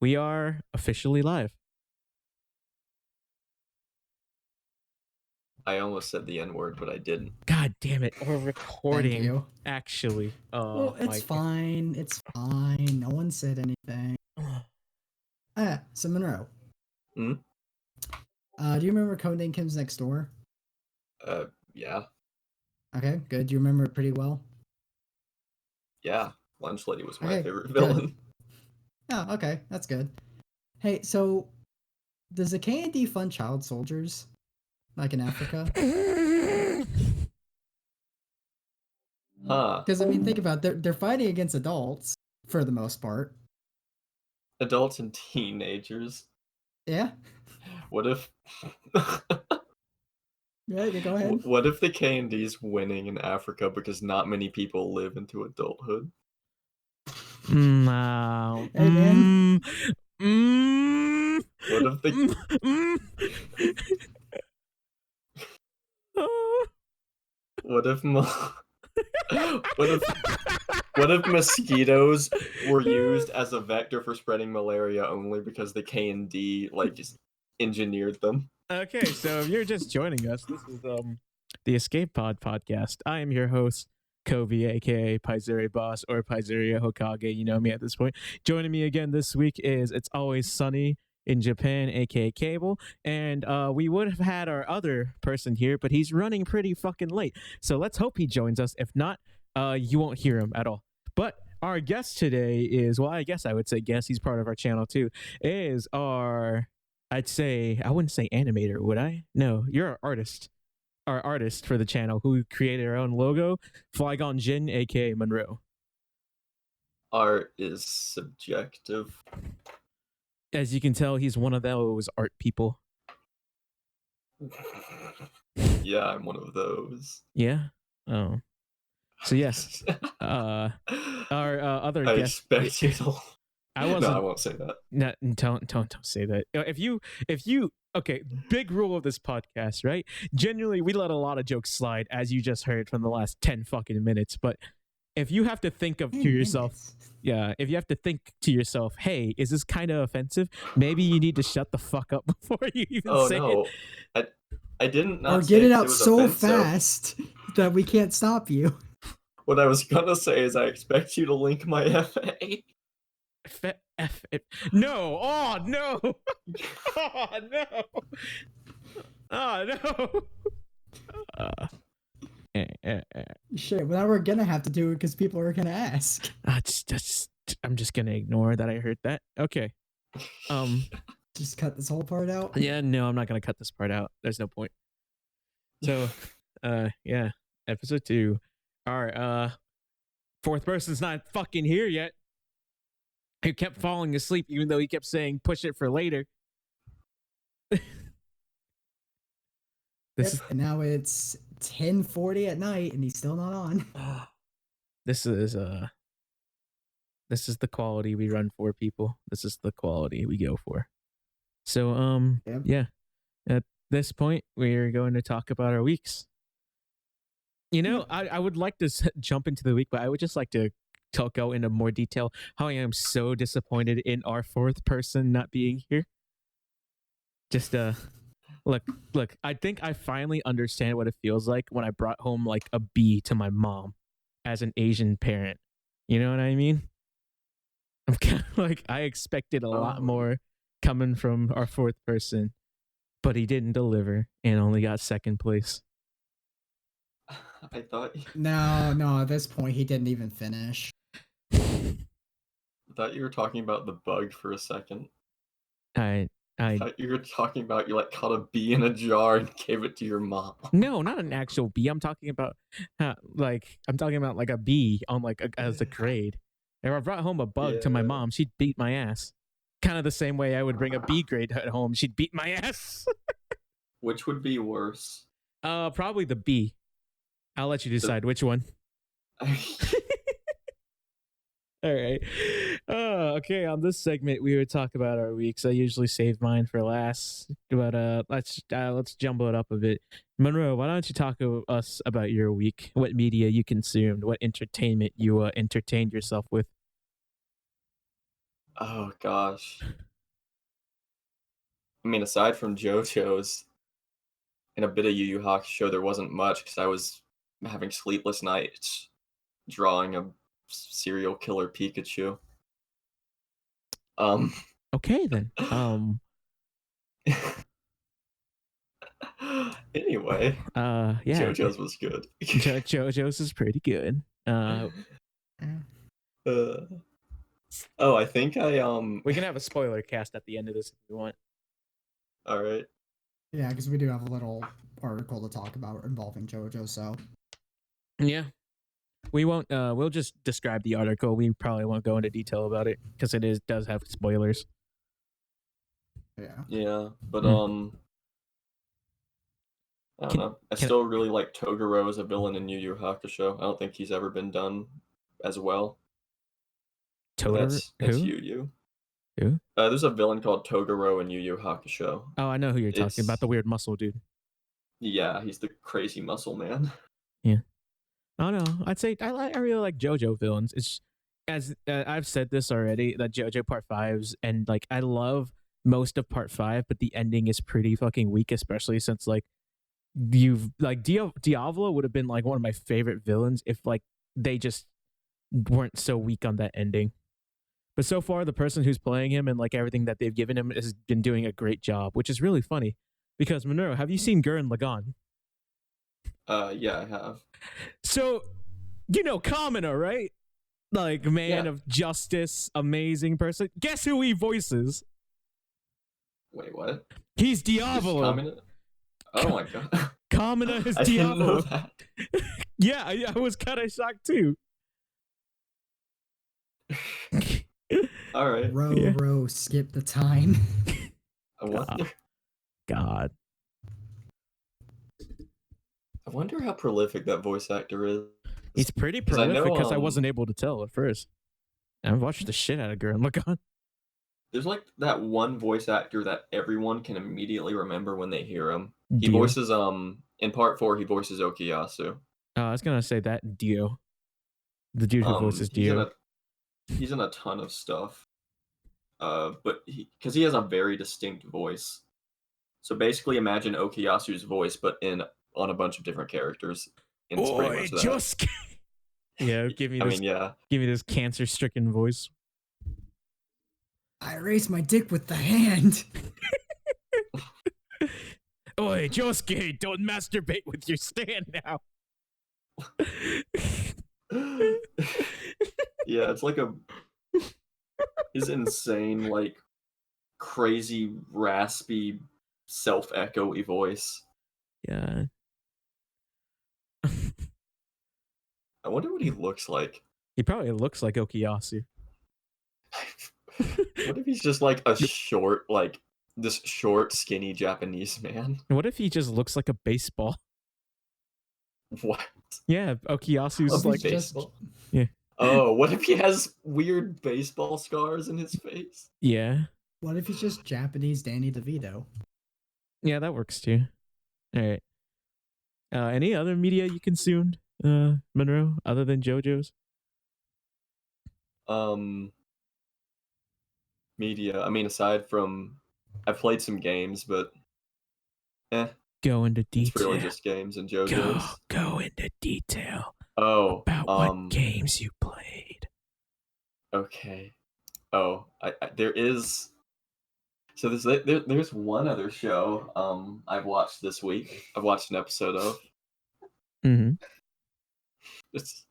We are officially live. I almost said the N-word, but I didn't. God damn it. We're Thank recording, you. actually. Well, it's fine. It's fine. No one said anything. So Monroe. Hmm? Do you remember Codename Kim's Next Door? Yeah. Okay, good. Do you remember it pretty well? Yeah. Lunch Lady was my Okay, favorite good. villain. Oh, okay. That's good. Hey, so does the K&D fund child soldiers? Like in Africa? Huh. Because, I mean, think about it. They're fighting against adults, for the most part. Adults and teenagers. Yeah? What if... Yeah, go ahead. What if the K&D's winning in Africa because not many people live into adulthood? No. Hey, man. What if the... What if... What if mosquitoes were used as a vector for spreading malaria only because the K&D, like, just engineered them? Okay, so if you're just joining us, this is the Escape Pod podcast. I am your host, Kobe, aka Paizeria Boss or Paizeria Hokage. You know me at this point. Joining me again this week is It's Always Sunny in Japan, aka Cable. And we would have had our other person here, but he's running pretty fucking late. So let's hope he joins us. If not, you won't hear him at all. But our guest today is, well, I guess I would say guest, he's part of our channel too, is our, I'd say, I wouldn't say animator, would I? No, you're our artist for the channel who created our own logo, Flygon Jin, aka Monroe. Art is subjective. As you can tell, he's one of those art people. Yeah, I'm one of those. Yeah? Oh. So yes, our other I guest. expect you to... I wasn't. No, I won't say that. No, don't say that. If you okay, big rule of this podcast, right? Generally, we let a lot of jokes slide, as you just heard from the last 10 fucking minutes. But if you have to think to yourself, if you have to think to yourself, hey, is this kind of offensive? Maybe you need to shut the fuck up before you even say it. I didn't not or say get it out was so offensive. fast that we can't stop you. What I was gonna say is I expect you to link my FA. No! Oh no! Oh no! Oh no! Shit, well, now we're gonna have to do it because people are gonna ask. I'm just gonna ignore that I heard that. Okay. Just cut this whole part out? Yeah, no, I'm not gonna cut this part out. There's no point. So, yeah, episode 2. Our fourth person's not fucking here yet. He kept falling asleep, even though he kept saying push it for later. And now it's 10:40 at night, and he's still not on. This is the quality we run for, people. This is the quality we go for. So, yeah. At this point, we're going to talk about our weeks. You know, I would like to jump into the week, but I would just like to go into more detail how I am so disappointed in our fourth person not being here. Just look, I think I finally understand what it feels like when I brought home like a B to my mom as an Asian parent. You know what I mean? I'm kind of like, I expected a lot more coming from our fourth person, but he didn't deliver and only got second place. I thought... No, at this point, he didn't even finish. I thought you were talking about the bug for a second. I thought you were talking about you like caught a bee in a jar and gave it to your mom. No, not an actual bee. I'm talking about like a bee on as a grade. If I brought home a bug to my mom, she'd beat my ass. Kind of the same way I would bring a B grade at home, she'd beat my ass. Which would be worse? Probably the B. I'll let you decide which one. All right. Okay. On this segment, we would talk about our weeks. I usually save mine for last, but let's jumble it up a bit. Monroe, why don't you talk to us about your week? What media you consumed? What entertainment you entertained yourself with? Oh gosh. I mean, aside from JoJo's and a bit of Yu Yu Hakusho, there wasn't much because I was having sleepless nights drawing a serial killer Pikachu. Okay then. Anyway, Yeah. JoJo's was good. JoJo's is pretty good. Oh, I think we can have a spoiler cast at the end of this if you want. All right. Yeah, because we do have a little article to talk about involving JoJo. So yeah, we won't. We'll just describe the article. We probably won't go into detail about it because does have spoilers. Yeah. Yeah, but I don't know. I still really like Toguro as a villain in Yu Yu Hakusho. I don't think he's ever been done as well. Totoro? That's Who? Yu Yu. Who? There's a villain called Toguro in Yu Yu Hakusho. Oh, I know who you're talking about. The weird muscle dude. Yeah, he's the crazy muscle man. Yeah. I don't know. I'd say I really like JoJo villains. It's as I've said this already, that JoJo Part 5's and like I love most of Part 5, but the ending is pretty fucking weak, especially since like you've like Diavolo would have been like one of my favorite villains if like they just weren't so weak on that ending. But so far, the person who's playing him and like everything that they've given him has been doing a great job, which is really funny. Because Monroe, have you seen Gurren Lagann? Yeah, I have. So, you know Kamina, right? Like man of justice, amazing person. Guess who he voices? Wait, what? He's Diavolo. Oh my god. Kamina is I didn't know Diavolo. that. Yeah, I was kind of shocked too. All right. Row, skip the time. I wonder. God. I wonder how prolific that voice actor is. He's pretty prolific because I wasn't able to tell at first. I've watched the shit out of Gurren Lagann. There's like that one voice actor that everyone can immediately remember when they hear him. He voices in Part 4 he voices Okuyasu. Oh, I was gonna say that Dio. The dude who voices Dio. He's in a ton of stuff. But because he has a very distinct voice. So basically imagine Okuyasu's voice, but on a bunch of different characters. Oi, Josuke! Yeah, give me this cancer-stricken voice. I raised my dick with the hand. Oi, Josuke, don't masturbate with your stand now. Yeah, it's like his insane, like, crazy, raspy, self-echo-y voice. Yeah. I wonder what he looks like. He probably looks like Okuyasu. What if he's just like this short, skinny Japanese man? What if he just looks like a baseball? What? Yeah, Okuyasu's like baseball. Yeah. Oh, what if he has weird baseball scars in his face? Yeah. What if he's just Japanese Danny DeVito? Yeah, that works too. All right. Any other media you consumed, Monroe, other than JoJo's? Media. I mean, aside from, I've played some games, but go into detail. It's really just games and JoJo's. Go into detail. Oh, about what games you played. Okay. Oh, there is. So there's one other show I've watched this week. I've watched an episode of. Mm-hmm. It's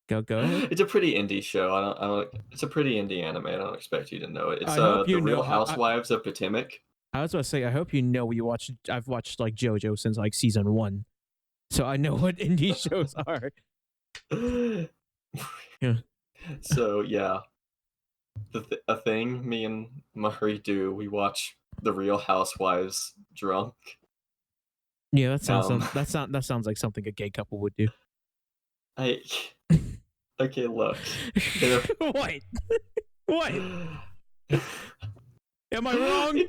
go ahead. It's a pretty indie show. I don't. It's a pretty indie anime. I don't expect you to know it. It's the Real Housewives of Potomac. I was about to say, I hope you know we watched. I've watched like JoJo since like season 1, so I know what indie shows are. Yeah. So yeah, a thing me and Murray do. We watch the Real Housewives drunk. Yeah, that sounds like something a gay couple would do. Okay, look. What? Am I wrong?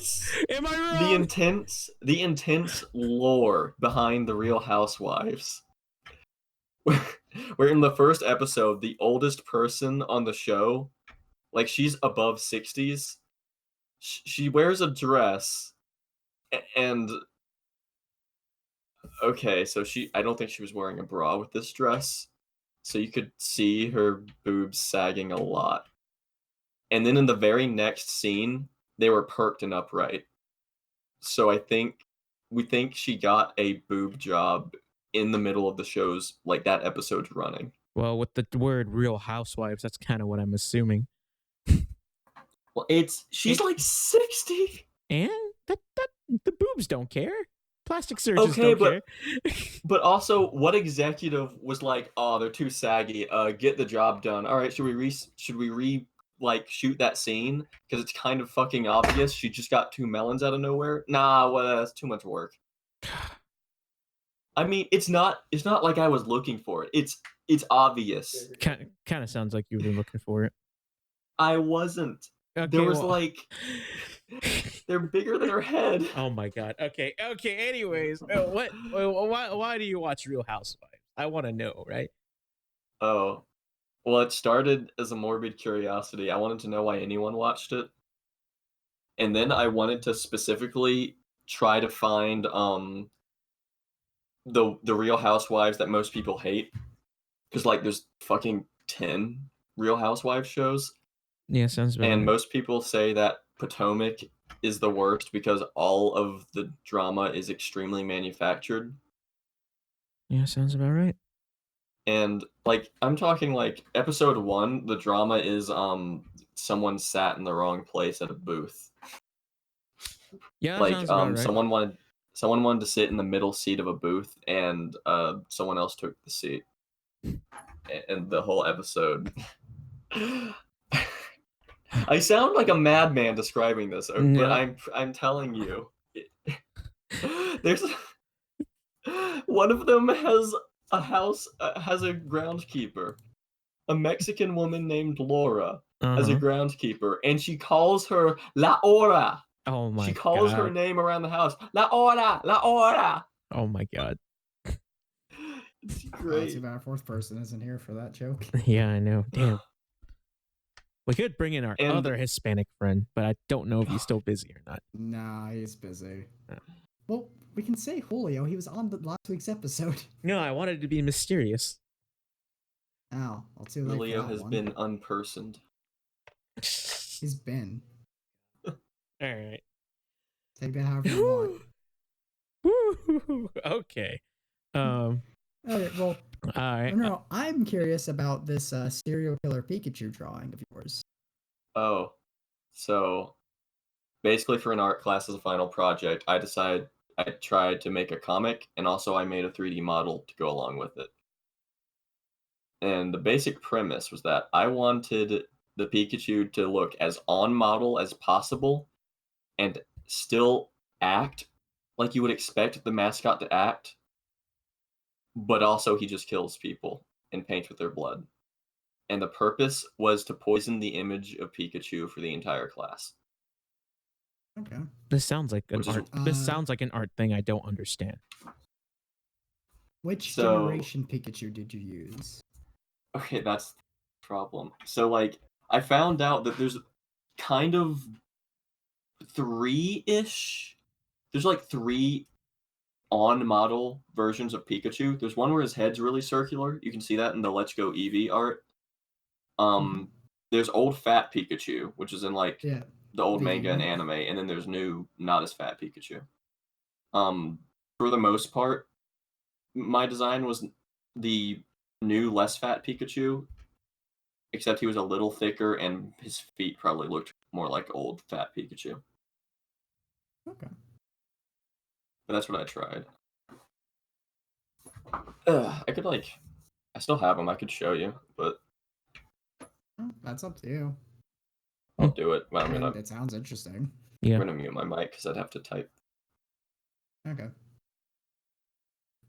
Am I wrong? The intense lore behind the Real Housewives. Where in the first episode, the oldest person on the show Like she's above 60s. She wears a dress, and okay, so I don't think she was wearing a bra with this dress, so you could see her boobs sagging a lot. And then in the very next scene, they were perked and upright. So we think she got a boob job in the middle of the show's, like, that episode's running. Well, with the word Real Housewives, that's kind of what I'm assuming. Well, she's like 60. And the boobs don't care. Plastic surgeons don't care. But also, what executive was like, "Oh, they're too saggy. Get the job done. All right, should we shoot that scene because it's kind of fucking obvious she just got 2 melons out of nowhere? Nah, well, that's too much work." I mean, it's not like I was looking for it. It's obvious. Kind of sounds like you've been looking for it. I wasn't. Okay, there was like they're bigger than her head. Oh my god. Okay. Anyways, why do you watch Real Housewives? I want to know, right? Oh, well, it started as a morbid curiosity. I wanted to know why anyone watched it, and then I wanted to specifically try to find the Real Housewives that most people hate, because like there's fucking 10 Real Housewives shows. Yeah, sounds about right. And most people say that Potomac is the worst because all of the drama is extremely manufactured. Yeah, sounds about right. And like I'm talking like episode 1, the drama is someone sat in the wrong place at a booth. Yeah, like sounds about right. someone wanted to sit in the middle seat of a booth, and someone else took the seat. And the whole episode. I sound like a madman describing this, but I'm telling you, there's one of them has a house, has a groundskeeper, a Mexican woman named Laura as a groundskeeper, and she calls her La Hora. Oh my god! She calls her name around the house, La Hora, La Hora. Oh my god! It's great. Too bad our 4th person isn't here for that joke. Yeah, I know. Damn. We could bring in our other Hispanic friend, but I don't know if he's still busy or not. Nah, he's busy. Well, we can say Julio. He was on the last week's episode. No, I wanted to be mysterious. Oh, I'll too late. Julio has been unpersoned. He's been. All right. Take that however you want. Woo! Okay. Okay, well, all right. No, I'm curious about this serial killer Pikachu drawing of yours. Oh, so basically for an art class as a final project, I tried to make a comic, and also I made a 3D model to go along with it. And the basic premise was that I wanted the Pikachu to look as on model as possible and still act like you would expect the mascot to act, but also he just kills people and paints with their blood. And the purpose was to poison the image of Pikachu for the entire class. Okay. This sounds like an art. This sounds like an art thing I don't understand. Which generation Pikachu did you use? Okay, that's the problem. So, like, I found out that there's kind of 3-ish. There's like 3 on-model versions of Pikachu. There's one where his head's really circular. You can see that in the Let's Go Eevee art. There's old fat Pikachu, which is in like the old manga and anime, and then there's new, not as fat Pikachu. For the most part, my design was the new, less fat Pikachu, except he was a little thicker, and his feet probably looked more like old fat Pikachu. Okay. But that's what I tried. I could I still have them. I could show you, but that's up to you. I'll do it. Well, it sounds interesting. Yeah. I'm gonna mute my mic because I'd have to type. Okay.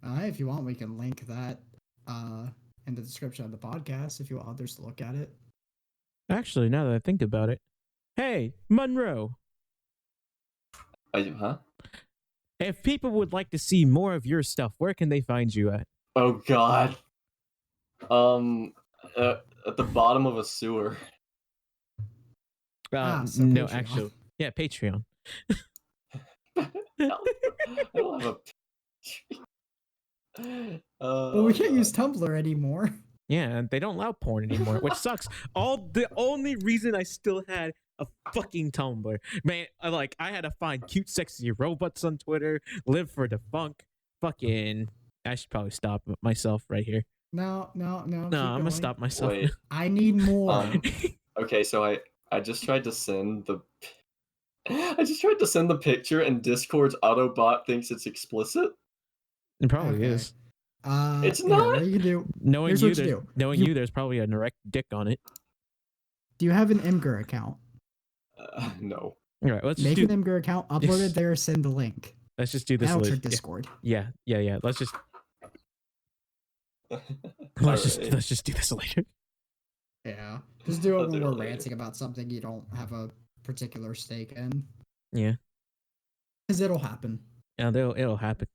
If you want, we can link that in the description of the podcast if you want others to look at it. Actually, now that I think about it, hey, Monroe. Huh? If people would like to see more of your stuff, where can they find you at? Oh God. At the bottom of a sewer. So No, Patreon. actually, yeah, Patreon. I don't have a. Well, we can't use God. Tumblr anymore. Yeah, they don't allow porn anymore, which sucks. The only reason I still had a fucking Tumblr, man, I had to find cute, sexy robots on Twitter, live for the funk, fucking. I should probably stop myself right here. No, No, keep I'm going. gonna stop myself. Wait. I need more. Okay, so I just tried to send the. I just tried to send the picture, and Discord's Autobot thinks it's explicit. It probably Okay. is. It's Here, not. what you can do? Knowing Here's you, what you do. there's probably an erect dick on it. Do you have an Imgur account? No. All right, let's Make just an Imgur account, upload it there, send the link. let's just do this That'll later. trick Discord. Yeah. Let's just Alright. let's just do this later. Yeah. Just do it I'll when do we're it later. ranting about something you don't have a particular stake in. Yeah. Because it'll happen. Yeah, it'll happen.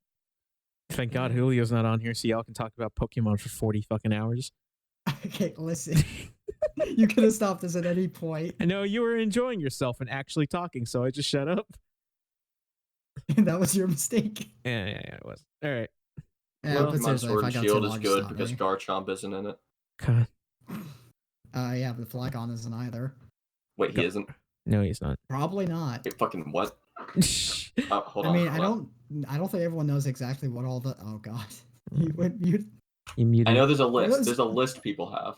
Thank God Julio's not on here, so y'all can talk about Pokemon for 40 fucking hours. Okay, listen. You could have stopped us at any point. I know you were enjoying yourself and actually talking, so I just shut up. That was your mistake. Yeah, it was. All right. Yeah, but Pokemon seriously, if Sword I and got Shield too is long, good stop because me. Garchomp isn't in it. God. Yeah, but Flygon isn't either. Wait, he isn't. No, he's not. Probably not. Wait, fucking what? Hold I on. mean, hold on. I don't think everyone knows exactly what all the. Oh God, Mm. he went mute. You muted. I know there's a list. Those- There's a list people have. All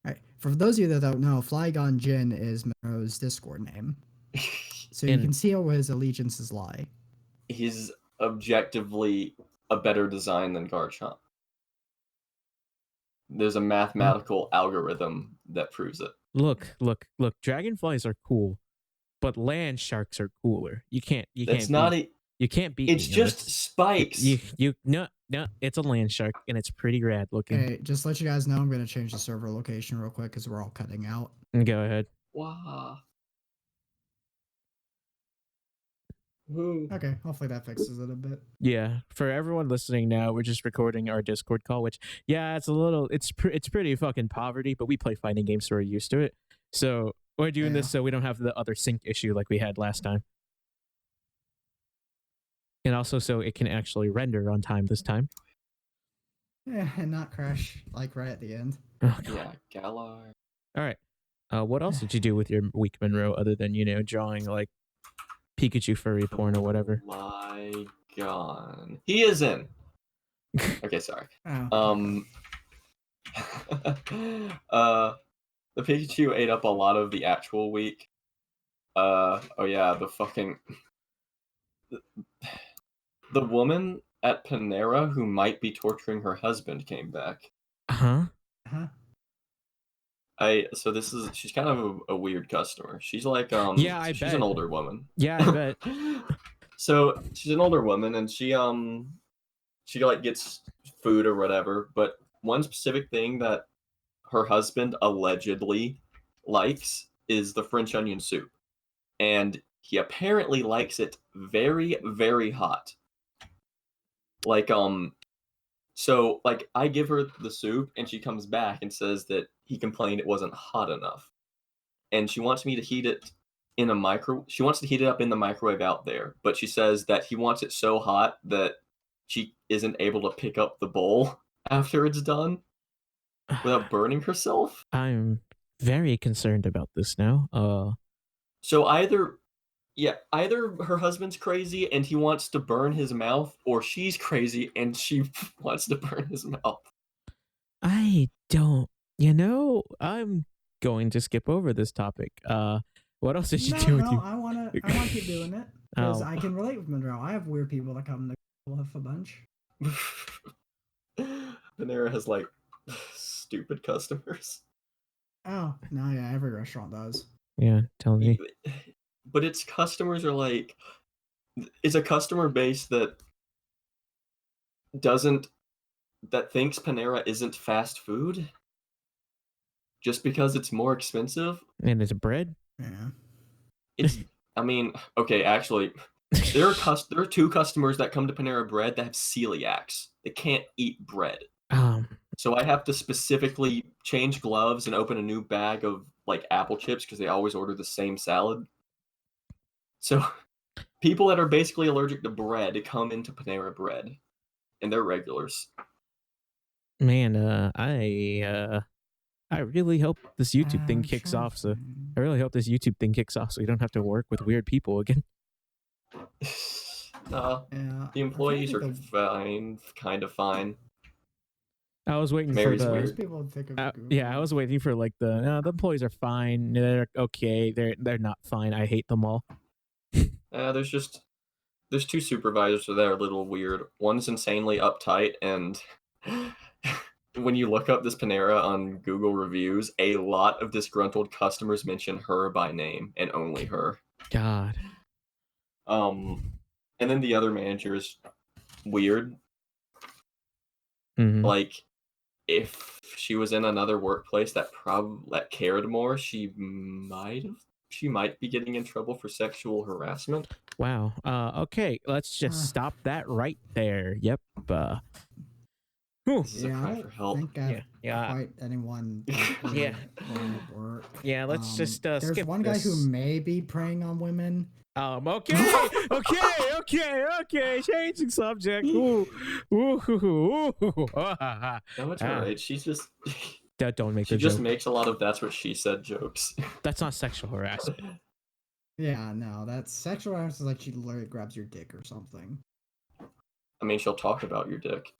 right. For those of you that don't know, Flygon Jin is Monroe's Discord name, so you And- can see where his allegiances lie. He's objectively a better design than Garchomp. There's a mathematical algorithm that proves it. Look. Dragonflies are cool, but land sharks are cooler. You can't It's not beat, you can't beat It's me on just this. spikes. No, it's a land shark and it's pretty rad looking. Hey, just to let you guys know, I'm gonna change the server location real quick because we're all cutting out. Go ahead. Wow. Woo. Okay, hopefully that fixes it a bit. Yeah, for everyone listening now, we're just recording our Discord call, which it's pretty fucking poverty, but we play fighting games, so we're used to it. So we're doing this Yeah. so we don't have the other sync issue like we had last time, and also so it can actually render on time this time. Yeah, and not crash like right at the end. Oh, God. Yeah, Galar. All right. What else did you do with your week, Monroe, other than drawing like Pikachu furry porn or whatever? Flygon. He is in. Okay, sorry. Oh. The Pikachu ate up a lot of the actual week. Oh yeah, the woman at Panera who might be torturing her husband came back. Huh? Huh? She's kind of a weird customer. She's like Yeah, I she's bet. an older woman. Yeah, I bet. So she's an older woman and she like gets food or whatever, but one specific thing that her husband allegedly likes is the French onion soup. And he apparently likes it very, very hot. So I give her the soup and she comes back and says that he complained it wasn't hot enough. And she wants me to heat it she wants to heat it up in the microwave out there, but she says that he wants it so hot that she isn't able to pick up the bowl after it's done without burning herself. I'm very concerned about this now. So either her husband's crazy and he wants to burn his mouth, or she's crazy and she wants to burn his mouth. I don't. I'm going to skip over this topic. What else did you do with you? I want to keep doing it because Oh. I can relate with Monroe. I have weird people that come to Bluff a bunch. Panera has like stupid customers. Oh no, yeah, every restaurant does. Yeah, tell me. But its customers are like, it's a customer base that thinks Panera isn't fast food just because it's more expensive. And it's bread? Yeah. It's, I mean, okay, actually, there are two customers that come to Panera Bread that have celiacs. They can't eat bread. So I have to specifically change gloves and open a new bag of like apple chips because they always order the same salad. So people that are basically allergic to bread come into Panera Bread, and they're regulars. Man, I really hope this YouTube thing I'm kicks trying off. to So find- I really hope this YouTube thing kicks off, so we don't have to work with weird people again. Uh, Yeah, the employees are I'm trying to think fine, kind of fine. I was waiting Mary's for the. weird. most people would think of Yeah, I was waiting for like the employees are fine. They're okay. They're not fine. I hate them all. There's two supervisors that are a little weird. One's insanely uptight, and when you look up this Panera on Google reviews, a lot of disgruntled customers mention her by name and only her. God. And then the other manager is weird. Mhm. Like, if she was in another workplace that cared more, she might be getting in trouble for sexual harassment. Wow. Okay, let's just stop that right there. Yep. This is a Yeah, I cry don't for help. think I've Yeah. quite anyone Yeah. at work. Yeah, let's just There's skip one guy who this. may be preying on women. Okay, okay. Changing subject. Ooh. No, it's alright. She's just Don't make she the just joke. makes a lot of "that's what she said" jokes. That's not sexual harassment. Yeah, no, that's sexual harassment. Like she literally grabs your dick or something. I mean, she'll talk about your dick.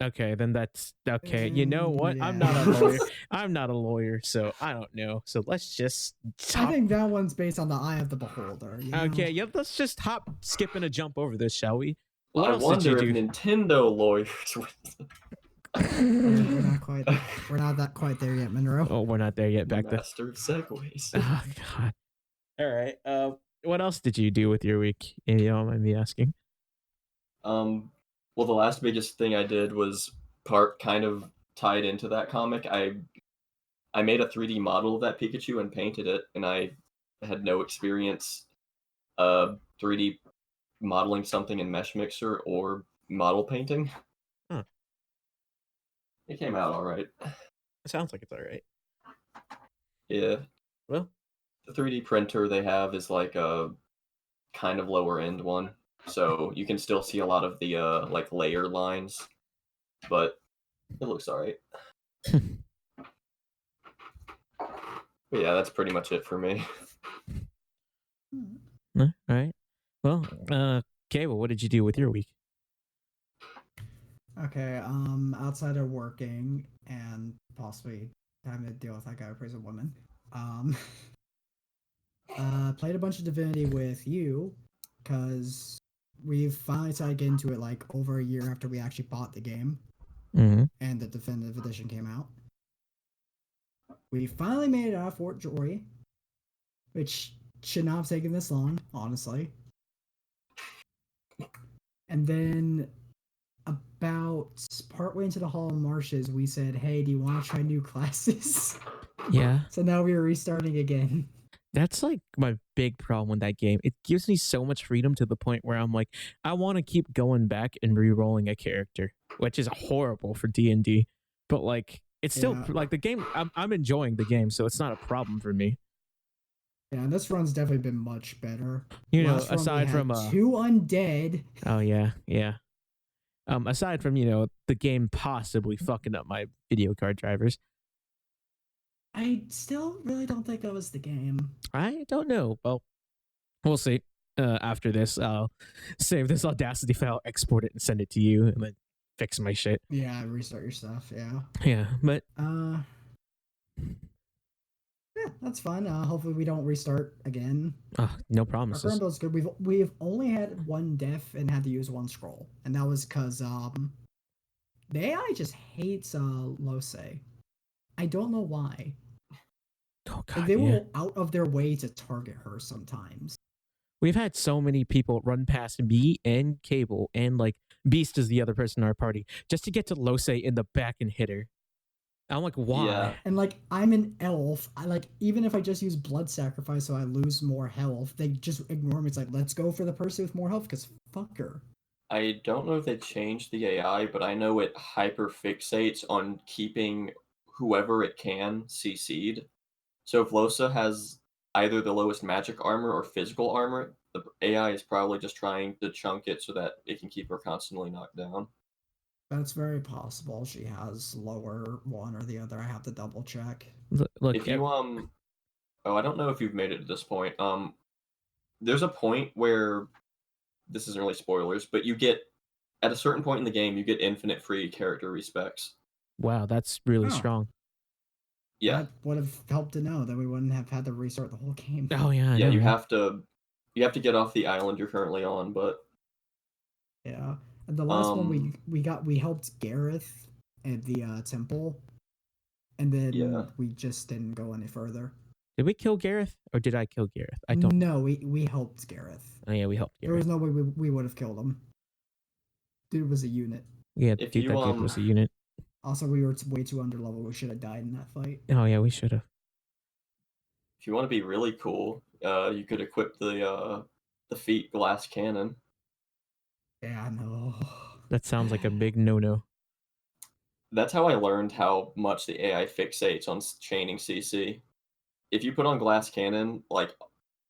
Okay, then that's okay. You know what? I'm Yeah. not a lawyer. I'm not a lawyer, so I don't know. So let's just I think that one's based on the eye of the beholder. You know? Okay, yeah, let's just skip, and a jump over this, shall we? I wonder if Nintendo lawyers We're not quite. We're not that quite there yet, Monroe. Oh, we're not there yet. Back there. master of segues. Oh God. All right. What else did you do with your week? If you don't mind me asking. Well, the last biggest thing I did was kind of tied into that comic. I made a 3D model of that Pikachu and painted it, and I had no experience 3D modeling something in Mesh Mixer or model painting. Huh. It came out all right. It sounds like it's all right. Yeah. Well, the 3D printer they have is like a kind of lower end one, so you can still see a lot of the like layer lines, but it looks all right. But yeah, that's pretty much it for me. all right. Well, Cable, what did you do with your week? Okay, outside of working and possibly having to deal with that guy who prays a woman, played a bunch of Divinity with you, because we've finally decided to get into it like over a year after we actually bought the game, and the definitive edition came out. We finally made it out of Fort Jory, which should not have taken this long, honestly. And then about partway into the Hall of Marshes, we said, hey, do you want to try new classes? Yeah. So now we're restarting again. That's like my big problem with that game. It gives me so much freedom to the point where I'm like, I want to keep going back and re-rolling a character, which is horrible for D&D. But like, it's still like the game. I'm enjoying the game, so it's not a problem for me. Yeah, and this run's definitely been much better. You know, aside from 2 undead. Oh yeah. Aside from the game possibly fucking up my video card drivers. I still really don't think that was the game. I don't know. Well, we'll see. After this, I'll save this Audacity file, export it, and send it to you, and then fix my shit. Yeah, restart your stuff. Yeah. Yeah, but yeah, that's fun. Hopefully we don't restart again. No promises. Our current build's good. We've only had one death and had to use one scroll, and that was because the AI just hates Lose. I don't know why. Oh God, like, they will go out of their way to target her sometimes. We've had so many people run past me and Cable, and like Beast is the other person in our party, just to get to Lose in the back and hit her. I'm like, why? Yeah. And like, I'm an elf. I like, even if I just use blood sacrifice so I lose more health, they just ignore me. It's like, let's go for the person with more health because fuck her. I don't know if they changed the AI, but I know it hyper fixates on keeping whoever it can CC'd. So if Losa has either the lowest magic armor or physical armor, the AI is probably just trying to chunk it so that it can keep her constantly knocked down. That's very possible. She has lower one or the other. I have to double check. Look, if you I don't know if you've made it to this point. There's a point where this isn't really spoilers, but you get at a certain point in the game, you get infinite free character respects. Wow, that's really strong. Yeah, that would have helped to know that we wouldn't have had to restart the whole game. Oh yeah, yeah. You have to get off the island you're currently on, but yeah. And the last one we helped Gareth at the temple, and then we just didn't go any further. Did we kill Gareth, or did I kill Gareth? I don't. No, we helped Gareth. Oh yeah, we helped Gareth. There was no way we would have killed him. Dude was a unit. Yeah, dude, that dude was a unit. Also, we were way too underleveled. We should have died in that fight. Oh yeah, we should have. If you want to be really cool, you could equip the feat glass cannon. Yeah, no. That sounds like a big no-no. That's how I learned how much the AI fixates on chaining CC. If you put on glass cannon, like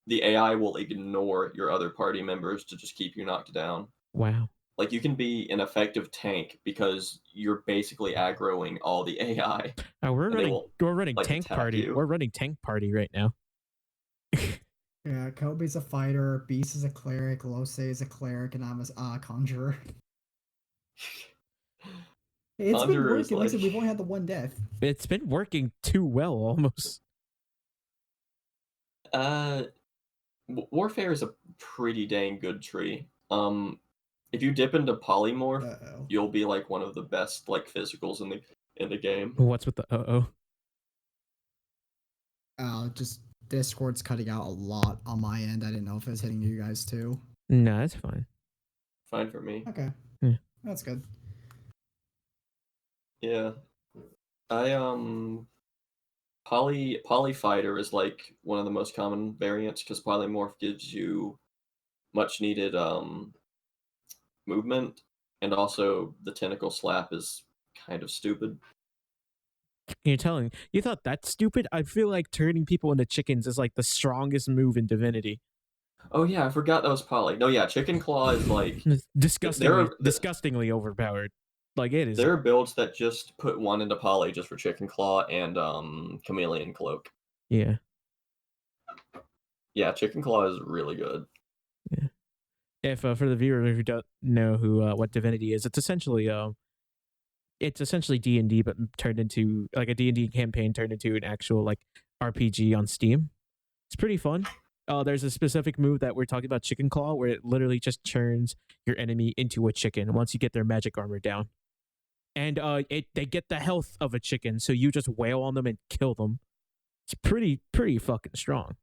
the AI will ignore your other party members to just keep you knocked down. Wow. Like you can be an effective tank because you're basically aggroing all the AI. We're running like, tank party. You. We're running tank party right now. Yeah, Kobe's a fighter, Beast is a cleric, Lose is a cleric, and I'm a conjurer. It's been working. Like, we've only had the one death. It's been working too well, almost. Warfare is a pretty dang good tree. If you dip into polymorph, you'll be like one of the best like physicals in the game. What's with the just Discord's cutting out a lot on my end. I didn't know if it was hitting you guys too. No, that's fine. Fine for me. Okay. Yeah. That's good. Yeah. Polyfighter is like one of the most common variants because polymorph gives you much needed movement, and also the tentacle slap is kind of stupid. You thought that's stupid? I feel like turning people into chickens is like the strongest move in Divinity. Oh yeah, I forgot that was poly. No, yeah, Chicken Claw is like disgustingly overpowered. Like it is. There are builds that just put one into poly just for Chicken Claw and Chameleon Cloak. Yeah. Yeah, Chicken Claw is really good. Yeah. If for the viewer who don't know what Divinity is, it's essentially D&D, but turned into like a D&D campaign turned into an actual like RPG on Steam. It's pretty fun. There's a specific move that we're talking about, Chicken Claw, where it literally just turns your enemy into a chicken once you get their magic armor down. And they get the health of a chicken, so you just wail on them and kill them. It's pretty fucking strong.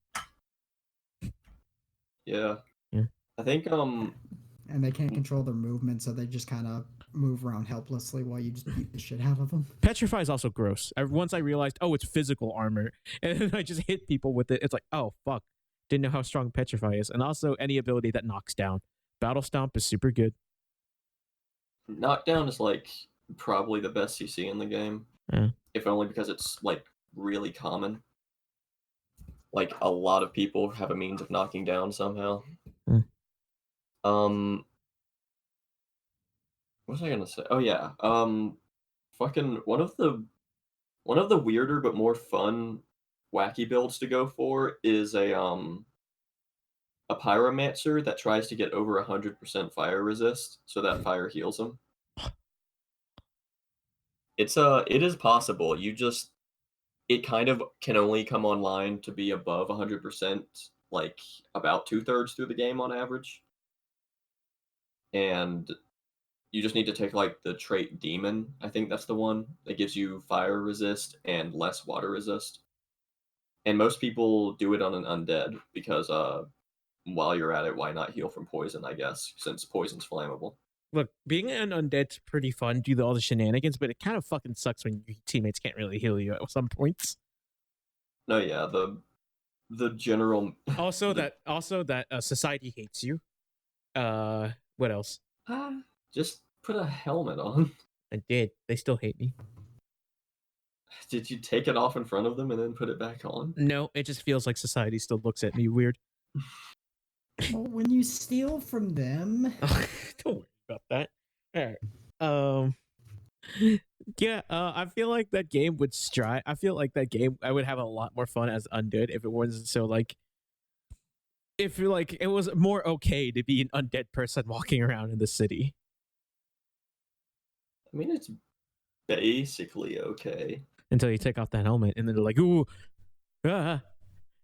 Yeah. Yeah. I think and they can't control their movement, so they just kind of move around helplessly while you just beat the shit out of them. Petrify is also gross. Once I realized, it's physical armor, and then I just hit people with it. It's like, oh fuck, didn't know how strong Petrify is. And also any ability that knocks down. Battle Stomp is super good. Knockdown is like probably the best CC in the game, if only because it's like really common. Like a lot of people have a means of knocking down somehow. What was I gonna say? Oh yeah. Fucking one of the weirder but more fun wacky builds to go for is a pyromancer that tries to get over 100% fire resist so that fire heals him. It is possible. It kind of can only come online to be above 100%, like about 2/3 through the game on average. And you just need to take like the trait Demon. I think that's the one that gives you fire resist and less water resist. And most people do it on an undead because while you're at it, why not heal from poison, I guess, since poison's flammable. Look, being an undead's pretty fun due to all the shenanigans, but it kind of fucking sucks when your teammates can't really heal you at some points. No, yeah, the general also that society hates you. What else? Just put a helmet on. I did. They still hate me. Did you take it off in front of them and then put it back on? No, it just feels like society still looks at me weird. Well, when you steal from them, don't worry about that. All right. Yeah. I feel like that game would strive. I feel like that game. I would have a lot more fun as Undead if it wasn't so like. If like it was more okay to be an undead person walking around in the city. I mean, it's basically okay. Until you take off that helmet and then they're like, ooh, and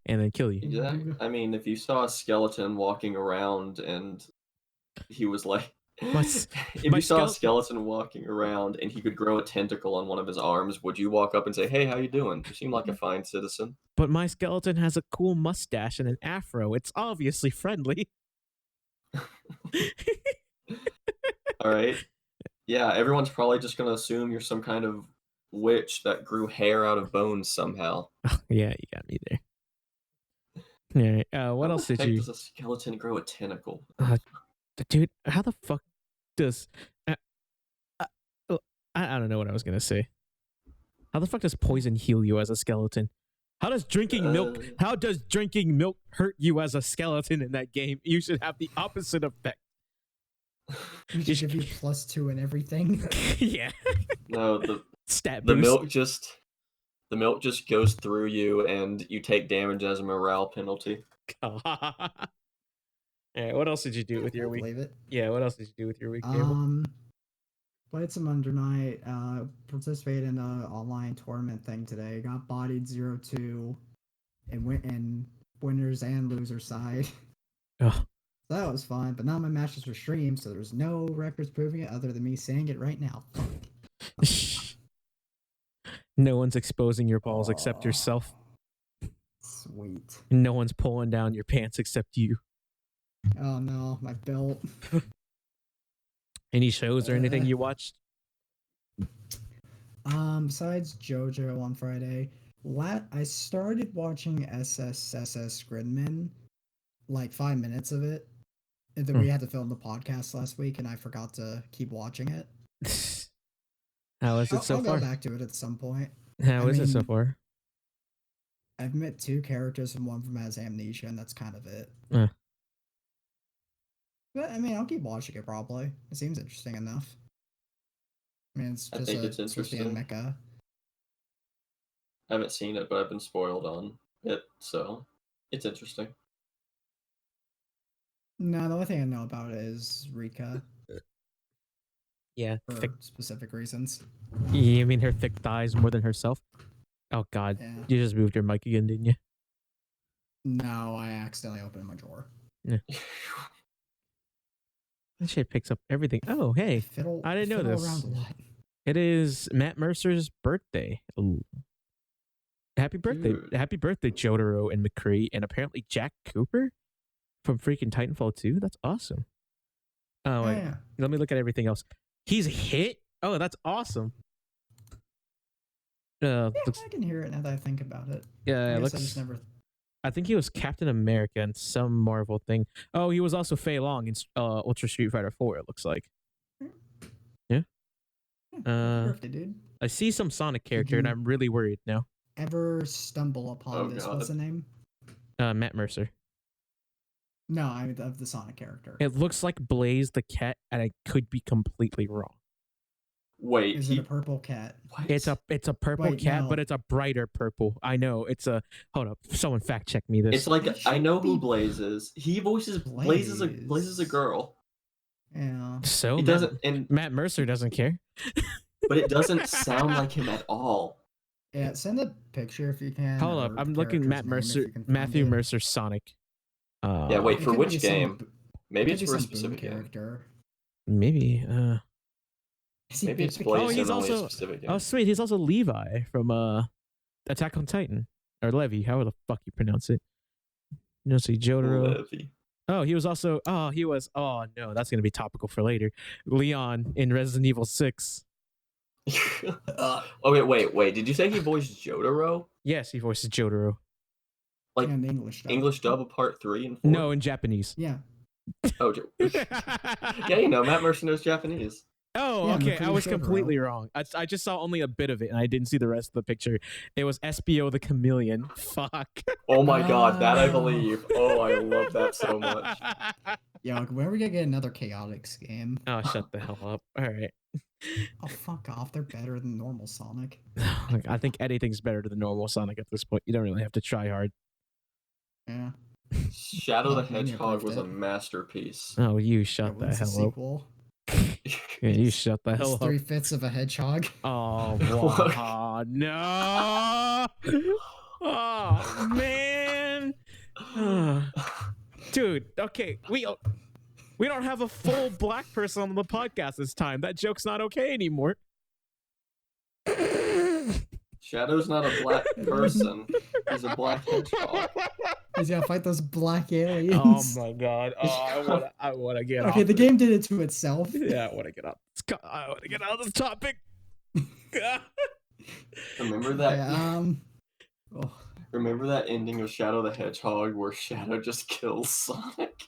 then kill you. Exactly. I mean, if you saw a skeleton walking around and he was like, if you saw a skeleton walking around and he could grow a tentacle on one of his arms, would you walk up and say, "Hey, how you doing? You seem like a fine citizen"? But my skeleton has a cool mustache and an afro. It's obviously friendly. All right. Yeah, everyone's probably just gonna assume you're some kind of witch that grew hair out of bones somehow. Yeah, you got me there. Yeah. What else did you? Does a skeleton grow a tentacle? Dude, how the fuck does? I don't know what I was gonna say. How the fuck does poison heal you as a skeleton? How does drinking milk? How does drinking milk hurt you as a skeleton in that game? You should have the opposite effect. You should give you +2 and everything. Yeah. No, the milk just goes through you and you take damage as a morale penalty. Yeah, what else did you do with your week? Believe it. Yeah, what else did you do with your week? Played some Under Night, participated in an online tournament thing today. Got bodied 0-2 and went in winners and losers side. Oh. That was fun, but none of my matches were streamed, so there's no records proving it other than me saying it right now. No one's exposing your balls except yourself. Sweet. No one's pulling down your pants except you. Oh no, my belt. Any shows or anything you watched? Besides JoJo on Friday, I started watching SSSS Gridman, like 5 minutes of it. And then we had to film the podcast last week, and I forgot to keep watching it. How is it so far? I'll go back to it at some point. How is it so far? I've met 2 characters, and one of them has amnesia, and that's kind of it. But I mean, I'll keep watching it probably. It seems interesting enough. I mean, it's just it's interesting. mecha. I haven't seen it, but I've been spoiled on it, so it's interesting. No, the only thing I know about it is Rika. Yeah, for specific reasons. You mean her thick thighs more than herself? Oh God, yeah. You just moved your mic again, didn't you? No, I accidentally opened my drawer. Yeah. That shit picks up everything. Oh, hey, I didn't know this. It is Matt Mercer's birthday. Ooh. Happy birthday. Dude. Happy birthday, Jotaro and McCree, and apparently Jack Cooper from freaking Titanfall 2. That's awesome. Oh, wait. Yeah. Let me look at everything else. He's hit? Oh, that's awesome. Yeah, I can hear it now that I think about it. Yeah, it looks... I think he was Captain America in some Marvel thing. Oh, he was also Fei Long in Ultra Street Fighter 4, it looks like. Yeah? Birthday, dude. I see some Sonic character, and I'm really worried now. Ever stumble upon this? God. What's the name? Matt Mercer. No, I mean of the Sonic character. It looks like Blaze the cat, and I could be completely wrong. Wait, is it a purple cat? What? It's a purple cat, no. But it's a brighter purple. I know it's a. Hold up, someone fact check me this. It's like I know who Blaze is. He voices Blaze is a girl. Yeah. So he doesn't. And Matt Mercer doesn't care. But it doesn't sound like him at all. Yeah, send a picture if you can. Hold up, I'm looking Matt Mercer, Matthew Mercer Sonic. Yeah, wait for which game? Maybe it's for a specific character. Maybe. Maybe it's Blaze in only a specific game. Oh, sweet. He's also Levi from Attack on Titan. Or Levi, however the fuck you pronounce it. You know, see Jotaro. Levi. Oh, he was also... Oh, no, that's going to be topical for later. Leon in Resident Evil 6. Okay, wait. Did you say he voiced Jotaro? Yes, he voices Jotaro. Like in English dub of part 3 and 4? No, in Japanese. Yeah. Oh, yeah, Matt Mercer knows Japanese. Oh, Yeah, okay. I was Makoto completely Shotaro. wrong. I just saw only a bit of it, and I didn't see the rest of the picture. It was SBO the Chameleon. Fuck. Oh my god, that I Oh. believe. Oh, I love that so much. Yo, when are we gonna get another Chaotix game? Oh, shut the hell up. All right. Oh, fuck off. They're better than normal Sonic. I think anything's better than normal Sonic at this point. You don't really have to try hard. Yeah. Shadow the Oh, Mania Hedgehog proved was a it. masterpiece. Oh, you Yeah, shut the when's the hell up. sequel? Yeah, you shut the It's hell up. 3/5 of a hedgehog. Oh, wow. No. Oh, man. Dude, okay. We don't have a full black person on the podcast this time. That joke's not okay anymore. Shadow's not a black person. He's a black hedgehog. He's gotta fight those black aliens. Oh my god. Oh, I wanna get off. Okay, the game did it to itself. Yeah, I wanna get off. I wanna get out of this topic. Remember that? Yeah, oh. Remember that ending of Shadow the Hedgehog where Shadow just kills Sonic?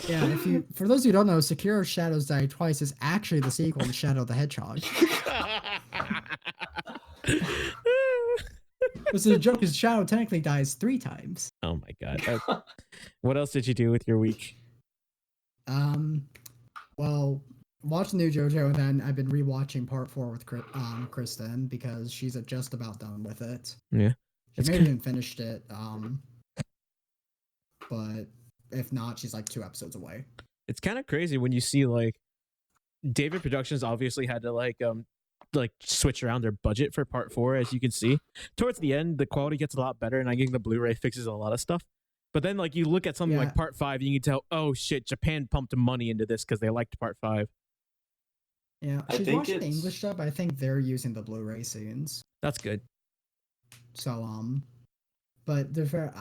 Yeah, for those who don't know, Sekiro Shadows Die Twice is actually the sequel to Shadow the Hedgehog. So the joke is Shadow technically dies 3 times. Oh my god. What else did you do with your week? Well, watch the new JoJo, and then I've been rewatching part 4 with Kristen because she's just about done with it. Yeah. She may have even finished it. But if not, she's like 2 episodes away. It's kind of crazy when you see like David Productions obviously had to like switch around their budget for part 4, as you can see. Towards the end, the quality gets a lot better, and I think the Blu-ray fixes a lot of stuff. But then like you look at something like part 5, you can tell, oh shit, Japan pumped money into this because they liked part 5. Yeah, she's watching the English dub. I think they're using the Blu-ray scenes. That's good. So but to be fair,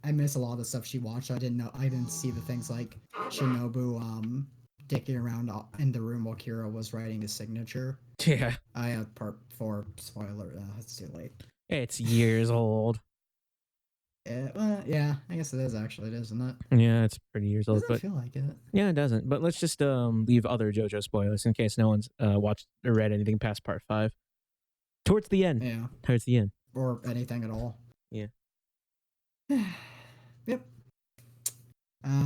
I miss a lot of the stuff she watched. I didn't see the things like Shinobu dicking around in the room while Kira was writing his signature. Yeah. I had part 4 spoiler. It's too late. It's years old. Yeah, I guess it is actually. It is, isn't it? Yeah, it's pretty years old. Doesn't feel like it. Yeah, it doesn't. But let's just leave other JoJo spoilers in case no one's watched or read anything past part 5. Towards the end. Yeah. Towards the end. Or anything at all. Yeah. Yep.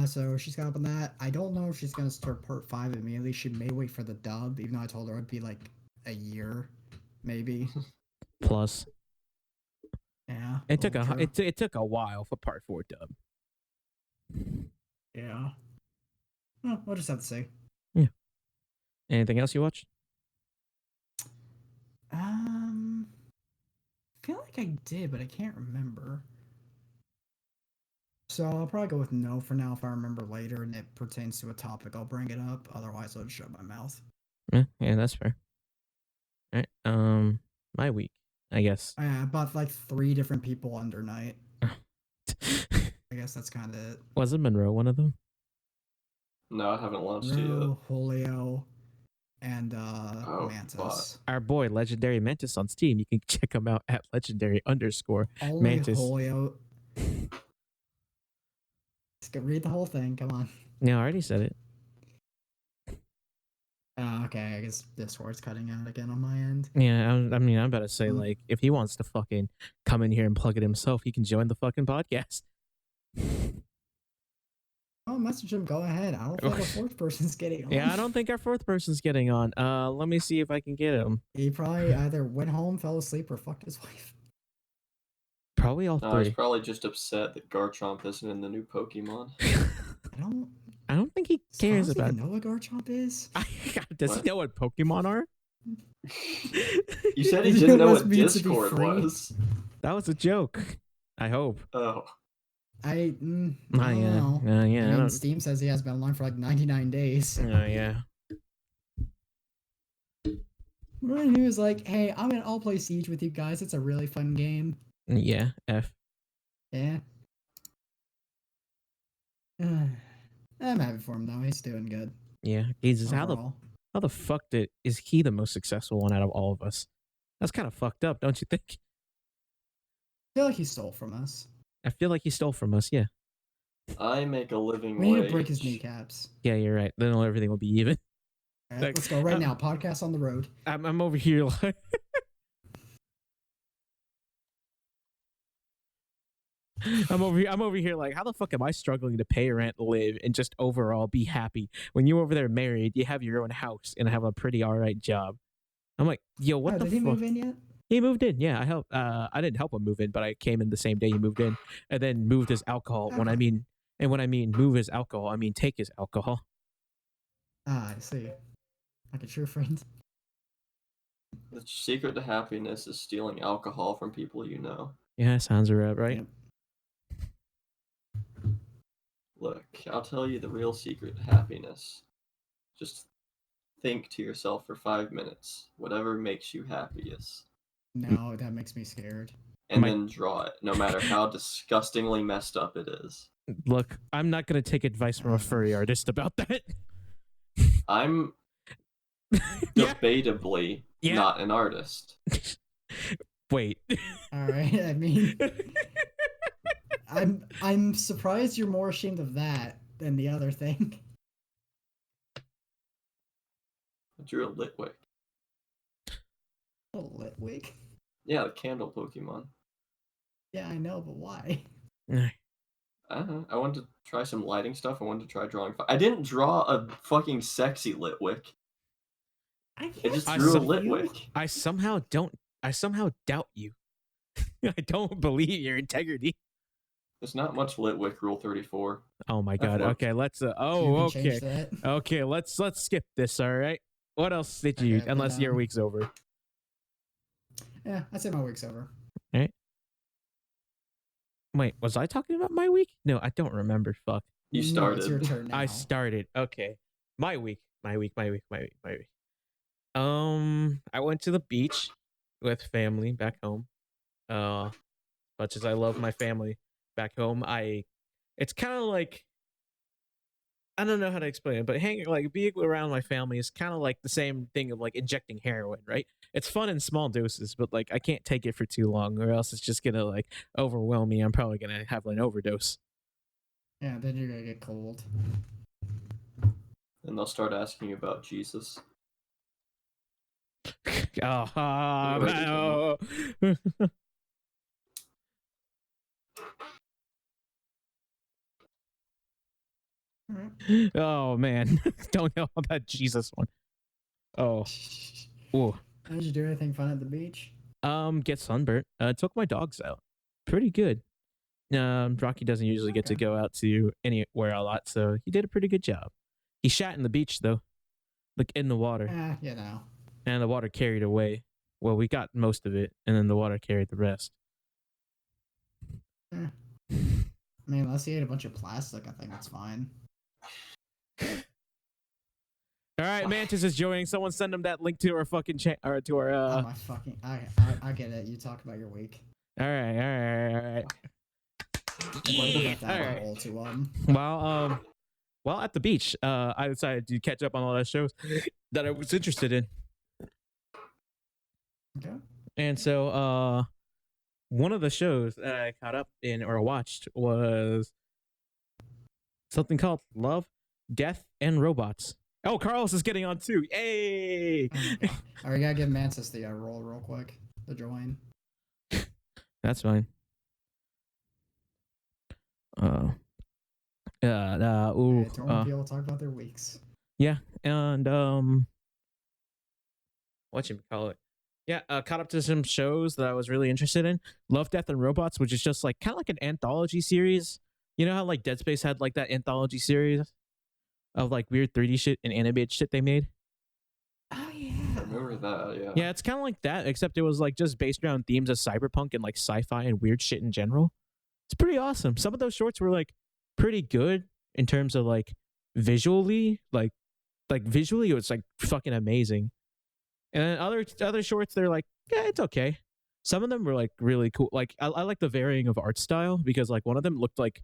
So she's got up on that. I don't know if she's gonna start part 5 immediately. She may wait for the dub, even though I told her it'd be like a year, maybe. Plus. Yeah. It took a while for part 4 dub. Yeah. Well, we'll just have to see. Yeah. Anything else you watched? I feel like I did, but I can't remember. So I'll probably go with no for now. If I remember later and it pertains to a topic, I'll bring it up. Otherwise, I'll just shut my mouth. Yeah, that's fair. All right. My week, I guess. I bought like 3 different people under night. I guess that's kind of it. Wasn't Monroe one of them? No, I haven't launched it yet. Julio, and Mantis. But our boy Legendary Mantis on Steam. You can check him out at legendary_Mantis. Only Julio. Read the whole thing. Come on. Yeah, I already said it. Okay, I guess Discord's cutting out again on my end. Yeah, I'm about to say, like, if he wants to fucking come in here and plug it himself, he can join the fucking podcast. Oh, message him. Go ahead. I don't think a 4th person's getting on. Yeah, I don't think our 4th person's getting on. Let me see if I can get him. He probably either went home, fell asleep, or fucked his wife. Probably all 3. He's probably just upset that Garchomp isn't in the new Pokemon. I don't think he cares about. Does he know what Garchomp is? Does he know what Pokemon are? You said he didn't know what Discord was. That was a joke. I hope. Oh. I don't know. Yeah. I mean, Steam says he has been online for like 99 days. Yeah. He was like, "Hey, I'll play Siege with you guys. It's a really fun game." Yeah. F. Yeah. I'm happy for him though. He's doing good. Yeah. Jesus, how the fuck is he the most successful one out of all of us? That's kind of fucked up, don't you think? I feel like he stole from us. I feel like he stole from us, yeah. I make a living We need wage. to break his kneecaps. Yeah, you're right. Then everything will be even. All right, let's go right now. Podcast on the road. I'm over here like. I'm over here like, how the fuck am I struggling to pay rent, live, and just overall be happy when you over there married, you have your own house, and have a pretty alright job. I'm like, yo, what the fuck? Did he move in yet? He moved in. Yeah, I helped. I didn't help him move in, but I came in the same day he moved in, and then moved his alcohol. When I mean move his alcohol, I mean take his alcohol. Ah, I see. Like a true friend. The secret to happiness is stealing alcohol from people you know. Yeah, sounds right. Yep. Look, I'll tell you the real secret to happiness. Just think to yourself for 5 minutes, whatever makes you happiest. No, that makes me scared. And then draw it, no matter how disgustingly messed up it is. Look, I'm not gonna take advice from a furry artist about that. I'm debatably not an artist. Wait. All right. I mean, I'm surprised you're more ashamed of that than the other thing. I drew a Litwick. A Litwick? Yeah, the candle Pokemon. Yeah, I know, but why? I wanted to try some lighting stuff. I wanted to try drawing. I didn't draw a fucking sexy Litwick. I just drew a Litwick. I somehow doubt you. I don't believe your integrity. There's not much Litwick Rule 34. Oh my god. Okay, let's okay, let's skip this, all right? What else did you unless your week's over? Yeah, I'd say my week's over. All right. Wait, was I talking about my week? No, I don't remember. Fuck. You started. It's your turn now. I started. Okay. My week. I went to the beach with family back home. Much as I love my family back home, it's kind of like, I don't know how to explain it, but being around my family is kind of like the same thing of like injecting heroin, right? It's fun in small doses, but like I can't take it for too long, or else it's just gonna like overwhelm me. I'm probably gonna have an overdose. Yeah, then you're gonna get cold. And they'll start asking you about Jesus. Oh, no. Oh man, don't know about Jesus one. Oh, ooh. Did you do anything fun at the beach? Get sunburnt. Took my dogs out. Pretty good. Rocky doesn't usually get to go out to anywhere a lot, so he did a pretty good job. He shat in the beach though, like in the water. You know. And the water carried away. Well, we got most of it, and then the water carried the rest. I mean, unless he ate a bunch of plastic, I think that's fine. All right, Mantis is joining. Someone send him that link to our fucking or to our. Oh my fucking! I get it. You talk about your week. All right. Yeah. All right. Well, at the beach, I decided to catch up on all those shows that I was interested in. Okay. And so, one of the shows that I caught up in or watched was something called Love, Death, and Robots. Oh, Carlos is getting on too. Yay! Okay. All right, gotta give Mantis the roll real quick. The join. That's fine. People talk about their weeks. Yeah, and whatchamacallit? Yeah, caught up to some shows that I was really interested in. Love, Death, and Robots, which is just like kind of like an anthology series. You know how like Dead Space had like that anthology series of like weird 3D shit and animated shit they made? Oh yeah. I remember that, yeah. Yeah, it's kind of like that, except it was like just based around themes of cyberpunk and like sci-fi and weird shit in general. It's pretty awesome. Some of those shorts were like pretty good in terms of like visually, like visually it was like fucking amazing. And other shorts, they're like, yeah, it's okay. Some of them were like really cool. Like I like the varying of art style because like one of them looked like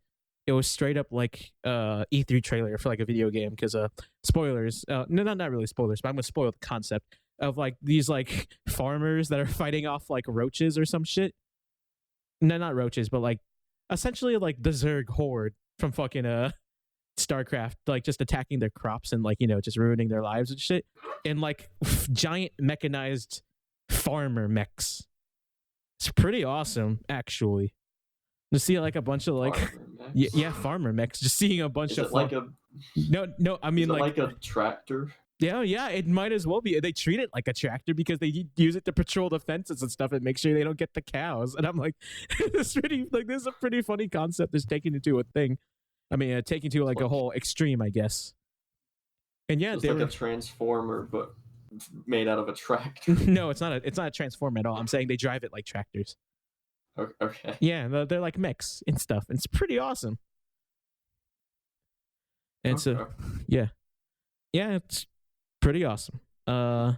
it was straight up like E3 trailer for like a video game because spoilers. No, not really spoilers, but I'm gonna spoil the concept of like these like farmers that are fighting off like roaches or some shit. No, not roaches, but like essentially like the Zerg horde from fucking StarCraft, like just attacking their crops and like, just ruining their lives and shit, and like giant mechanized farmer mechs. It's pretty awesome, actually. To see like a bunch of like farmer mechs. Just seeing a bunch of like a no, I mean like a tractor. Yeah, it might as well be. They treat it like a tractor because they use it to patrol the fences and stuff and make sure they don't get the cows. And I'm like, this is a pretty funny concept. It's taking it to a thing. I mean, taking to like a whole extreme, I guess. And yeah, it's like a transformer, but made out of a tractor. No, it's not a transformer at all. I'm saying they drive it like tractors. Okay. Yeah, they're like mechs and stuff. And it's pretty awesome. And so, yeah, it's pretty awesome. Other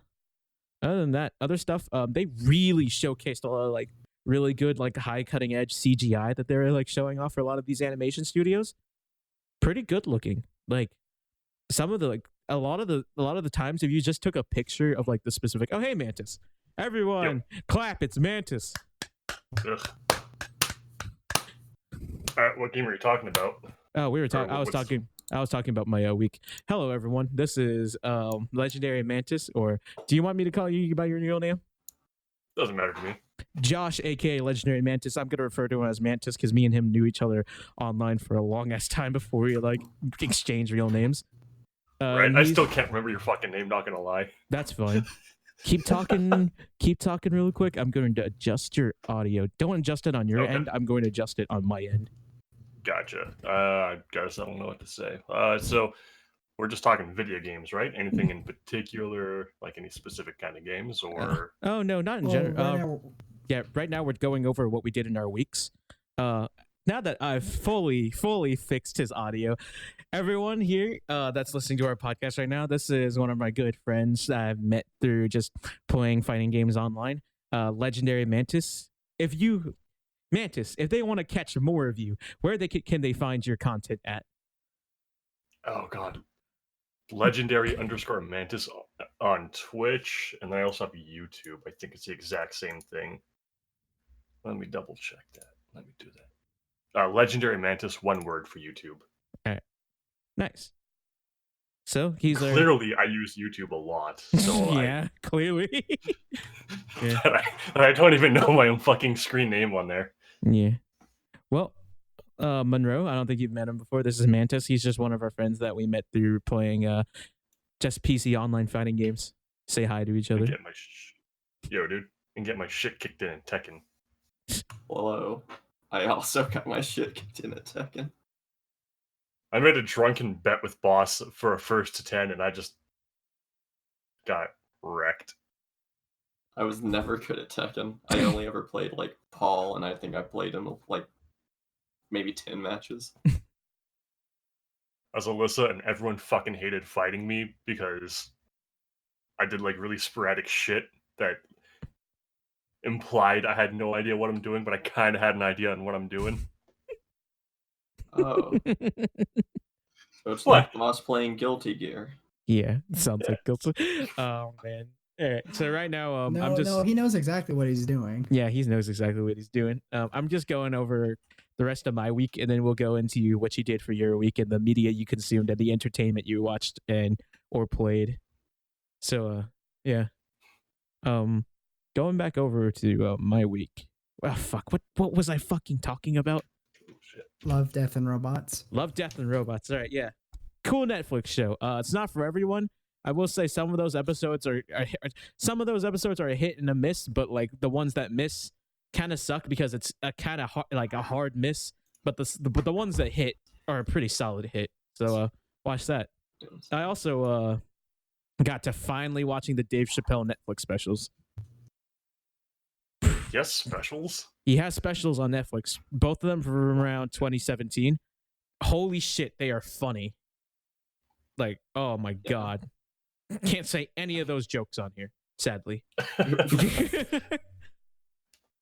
than that, other stuff, they really showcased a lot of like really good, like high cutting edge CGI that they're like showing off for a lot of these animation studios. Pretty good looking. Like some of the like a lot of the times if you just took a picture of like the specific, oh hey Mantis, everyone clap, it's Mantis. Ugh. What game are you talking about? Oh, we were talking. I was talking about my week. Hello, everyone. This is Legendary Mantis, or do you want me to call you by your real name? Doesn't matter to me. Josh, aka Legendary Mantis. I'm gonna refer to him as Mantis because me and him knew each other online for a long ass time before we like exchanged real names. Right. I still can't remember your fucking name. Not gonna lie. That's fine. Keep talking really quick. I'm going to adjust your audio. Don't adjust it on your end. I'm going to adjust it on my end. Gotcha. I guess I don't know what to say. So we're just talking video games, right? Anything in particular, like any specific kind of games, or? Oh no, not in general. Right now we're going over what we did in our weeks. Now that I've fully fixed his audio, everyone here that's listening to our podcast right now, this is one of my good friends that I've met through just playing fighting games online. Legendary Mantis. If they want to catch more of you, where can they find your content at? Oh God, Legendary_Mantis on Twitch, and then I also have YouTube. I think it's the exact same thing. Let me double check that. Let me do that. Legendary Mantis, one word for YouTube. All right. Nice. So he's clearly I use YouTube a lot. So yeah, clearly. Yeah. I don't even know my own fucking screen name on there. Yeah. Well, Monroe, I don't think you've met him before. This is Mantis. He's just one of our friends that we met through playing just PC online fighting games. Say hi to each other. Yo, dude, and get my shit kicked in Tekken. Hello. I also got my shit kicked in at Tekken. I made a drunken bet with Boss for a 1st to 10, and I just got wrecked. I was never good at Tekken. I only ever played like Paul, and I think I played him like maybe 10 matches. As Alyssa, and everyone fucking hated fighting me because I did like really sporadic shit that implied I had no idea what I'm doing, but I kind of had an idea on what I'm doing. Oh. So it's like Boss playing Guilty Gear. Yeah, sounds like Guilty. Oh, man. All right, so right now, No, he knows exactly what he's doing. Yeah, he knows exactly what he's doing. I'm just going over the rest of my week, and then we'll go into what you did for your week and the media you consumed and the entertainment you watched or played. So, yeah. Going back over to my week. Oh, fuck. What was I fucking talking about? Love, Death, and Robots. Love, Death, and Robots. All right, yeah. Cool Netflix show. It's not for everyone. I will say some of those episodes are a hit and a miss, but like the ones that miss kind of suck because it's a kind of like a hard miss. But the ones that hit are a pretty solid hit. So watch that. I also got to finally watching the Dave Chappelle Netflix specials. Yes, specials. He has specials on Netflix. Both of them from around 2017. Holy shit, they are funny. Like, oh my god. Can't say any of those jokes on here, sadly.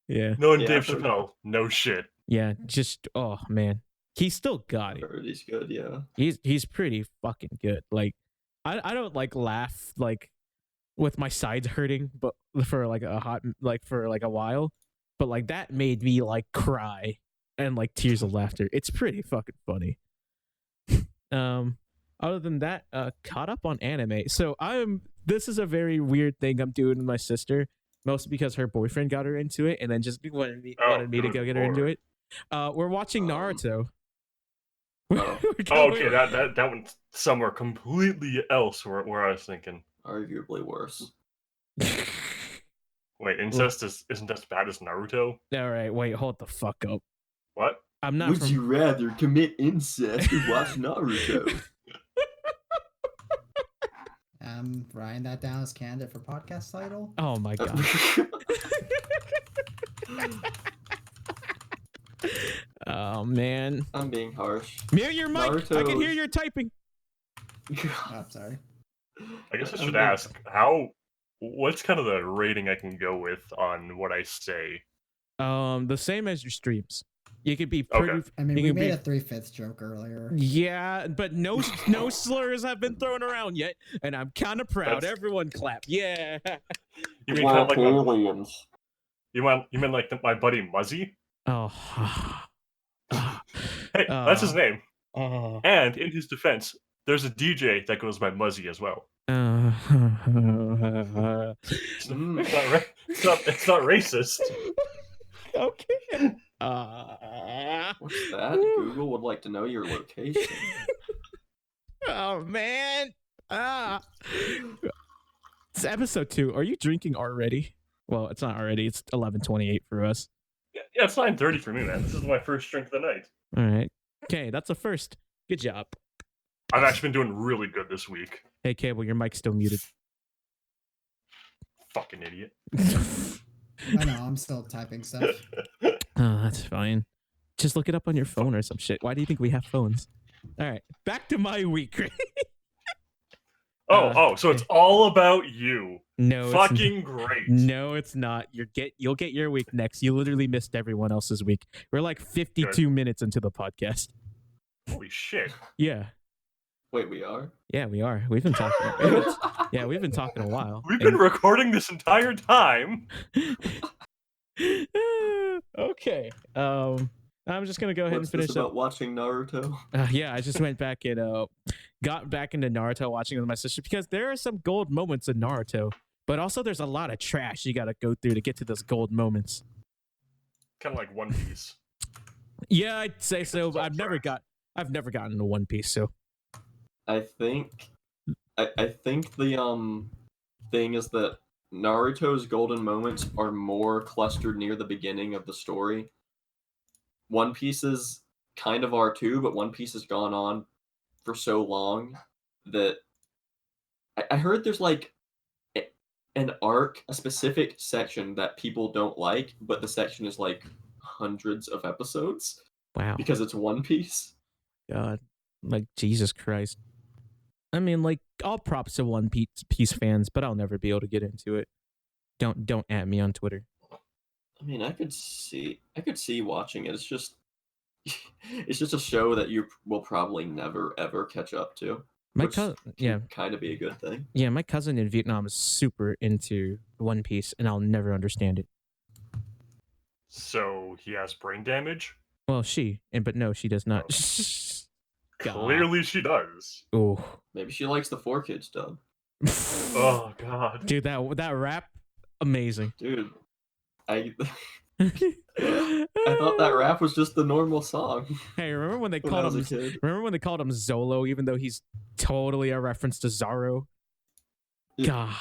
Yeah. No, Dave Chappelle, no shit. Yeah, just oh man, he's still got it. He's good, yeah. He's pretty fucking good. Like, I don't like laugh like with my sides hurting, but for like a while, but like that made me like cry and like tears of laughter. It's pretty fucking funny. Other than that, caught up on anime. So this is a very weird thing I'm doing with my sister, mostly because her boyfriend got her into it, and then just wanted me to go get her into it. We're watching Naruto. Okay, that went somewhere completely else where I was thinking. Arguably worse. Wait, incest isn't as bad as Naruto? All right, wait, hold the fuck up. What? I'm not. Would you rather commit incest or watch Naruto? Writing that down as candidate for podcast title. Oh my god. Oh man. I'm being harsh. Mute your mic. Naruto... I can hear your typing. I'm sorry. I guess I should ask what's kind of the rating I can go with on what I say? The same as your streams. You could be pretty. Okay. I mean, we made a 3/5 joke earlier. Yeah, but no slurs have been thrown around yet, and I'm kind of proud. Everyone clap. Yeah. You mean kind of like aliens? You mean like my buddy Muzzy? Oh. Hey, that's his name. And in his defense, there's a DJ that goes by Muzzy as well. It's not racist. Okay. What's that? Google would like to know your location. Oh man. It's episode 2. Are you drinking already? Well, it's not already. It's 11:28 for us. Yeah, it's 9:30 for me, man. This is my first drink of the night. All right. Okay, that's a first. Good job. I've actually been doing really good this week. Hey, Cable, your mic's still muted. Fucking idiot. I know, I'm still typing stuff. Oh, that's fine. Just look it up on your phone or some shit. Why do you think we have phones? All right, back to my week. So it's all about you. No, fucking great. No, it's not. You'll get your week next. You literally missed everyone else's week. We're like 52 minutes into the podcast. Holy shit. Yeah. Wait, we are? Yeah, we are. We've been talking. We've been talking a while. We've been recording this entire time. Okay. I'm just gonna go ahead and finish about watching Naruto. Yeah, I just went back and got back into Naruto watching with my sister because there are some gold moments in Naruto, but also there's a lot of trash you gotta go through to get to those gold moments. Kind of like One Piece. Yeah, I'd say so. But I've never gotten to One Piece, so. I think the thing is that Naruto's golden moments are more clustered near the beginning of the story. One Piece's kind of are too, but One Piece has gone on for so long that I heard there's like an arc, a specific section that people don't like, but the section is like hundreds of episodes. Wow. Because it's One Piece. God, like Jesus Christ. I mean, like, all props to One Piece fans, but I'll never be able to get into it. Don't at me on Twitter. I mean, I could see watching it. It's just a show that you will probably never ever catch up to. My cousin, kind of be a good thing. Yeah, my cousin in Vietnam is super into One Piece, and I'll never understand it. So he has brain damage? Well, but no, she does not. Clearly she does. Oh. Maybe she likes the 4Kids dub. Oh god. Dude, that rap, amazing. Dude, I thought that rap was just the normal song. Hey, remember when they called him Zolo, even though he's totally a reference to Zoro? God.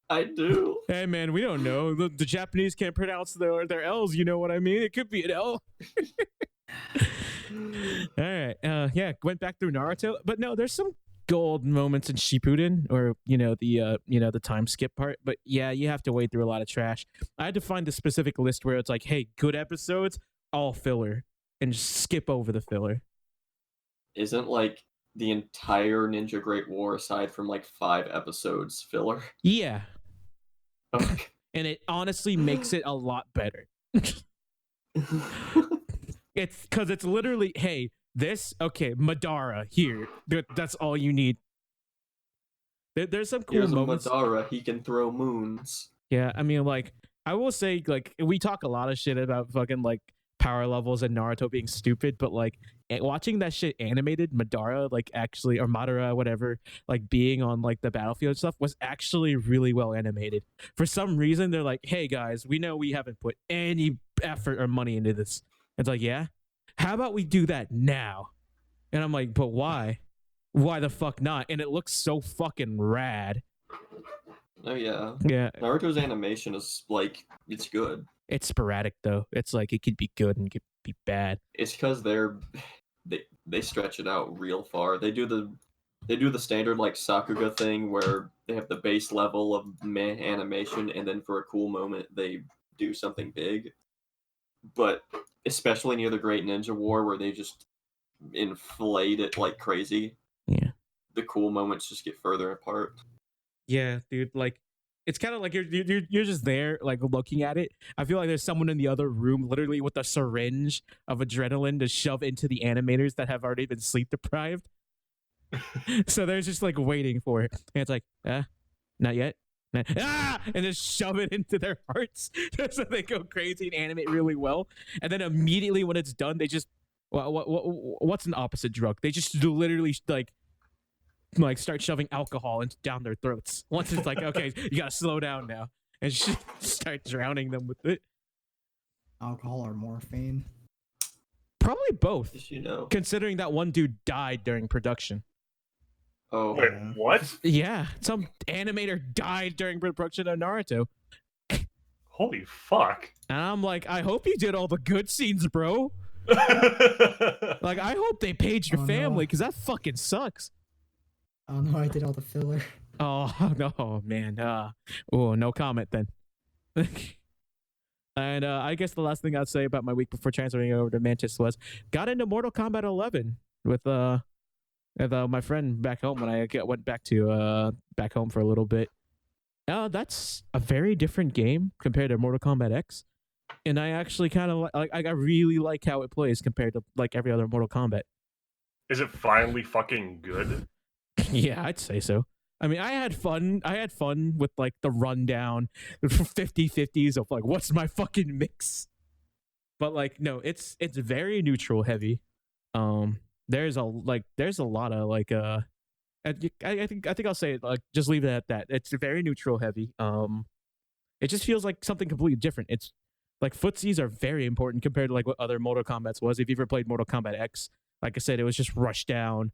I do. Hey man, we don't know. The Japanese can't pronounce their L's, you know what I mean? It could be an L. All right. Went back through Naruto, but no, there's some gold moments in Shippuden, or the time skip part. But yeah, you have to wade through a lot of trash. I had to find the specific list where it's like, hey, good episodes, all filler, and just skip over the filler. Isn't like the entire Ninja Great War, aside from like 5 episodes, filler? Yeah. Okay. And it honestly makes it a lot better. It's because it's literally, hey, Madara here. That's all you need. There's some cool moments. Madara, he can throw moons. Yeah, I mean, like, I will say, like, we talk a lot of shit about fucking, like, power levels and Naruto being stupid, but, like, watching that shit animated, Madara, like actually, or Madara, whatever, like being on like the battlefield stuff was actually really well animated. For some reason, they're like, hey guys, we know we haven't put any effort or money into this. It's like, yeah, how about we do that now? And I'm like, but why? Why the fuck not? And it looks so fucking rad. Oh yeah. Yeah. Naruto's animation is like, it's good. It's sporadic though. It's like it could be good and it could be bad. It's because they stretch it out real far. They do the standard like Sakuga thing where they have the base level of meh animation, and then for a cool moment they do something big. But especially near the Great Ninja War, where they just inflate it like crazy. Yeah. The cool moments just get further apart. Yeah, dude. Like, it's kind of like you're just there, like looking at it. I feel like there's someone in the other room, literally with a syringe of adrenaline to shove into the animators that have already been sleep deprived. So they're just like waiting for it, and it's like, not yet. And just shove it into their hearts so they go crazy and animate really well. And then immediately when it's done, they just what's an opposite drug? They just do literally like start shoving alcohol down their throats. Once it's like, okay, you gotta slow down now, and start drowning them with it. Alcohol or morphine? Probably both. Yes, you know. Considering that one dude died during production. Oh, wait, what? Yeah, some animator died during production of Naruto. Holy fuck! And I'm like, I hope you did all the good scenes, bro. Like, I hope they paid your family, because that fucking sucks. Oh no, I did all the filler. Oh no, man. Oh, no comment then. And I guess the last thing I'd say about my week before transferring over to Mantis was got into Mortal Kombat 11 with my friend back home when I went back to back home for a little bit. That's a very different game compared to Mortal Kombat X, and I actually kind of like. I really like how it plays compared to like every other Mortal Kombat. Is it finally fucking good? Yeah, I'd say so. I mean, I had fun with like the rundown 50-50s of like what's my fucking mix. But like no, it's very neutral heavy. There's a lot of like I think I'll say it, like just leave it at that. It's very neutral heavy. It just feels like something completely different. It's like footsies are very important compared to like what other Mortal Kombats was. If you've ever played Mortal Kombat X, like I said, it was just rush down.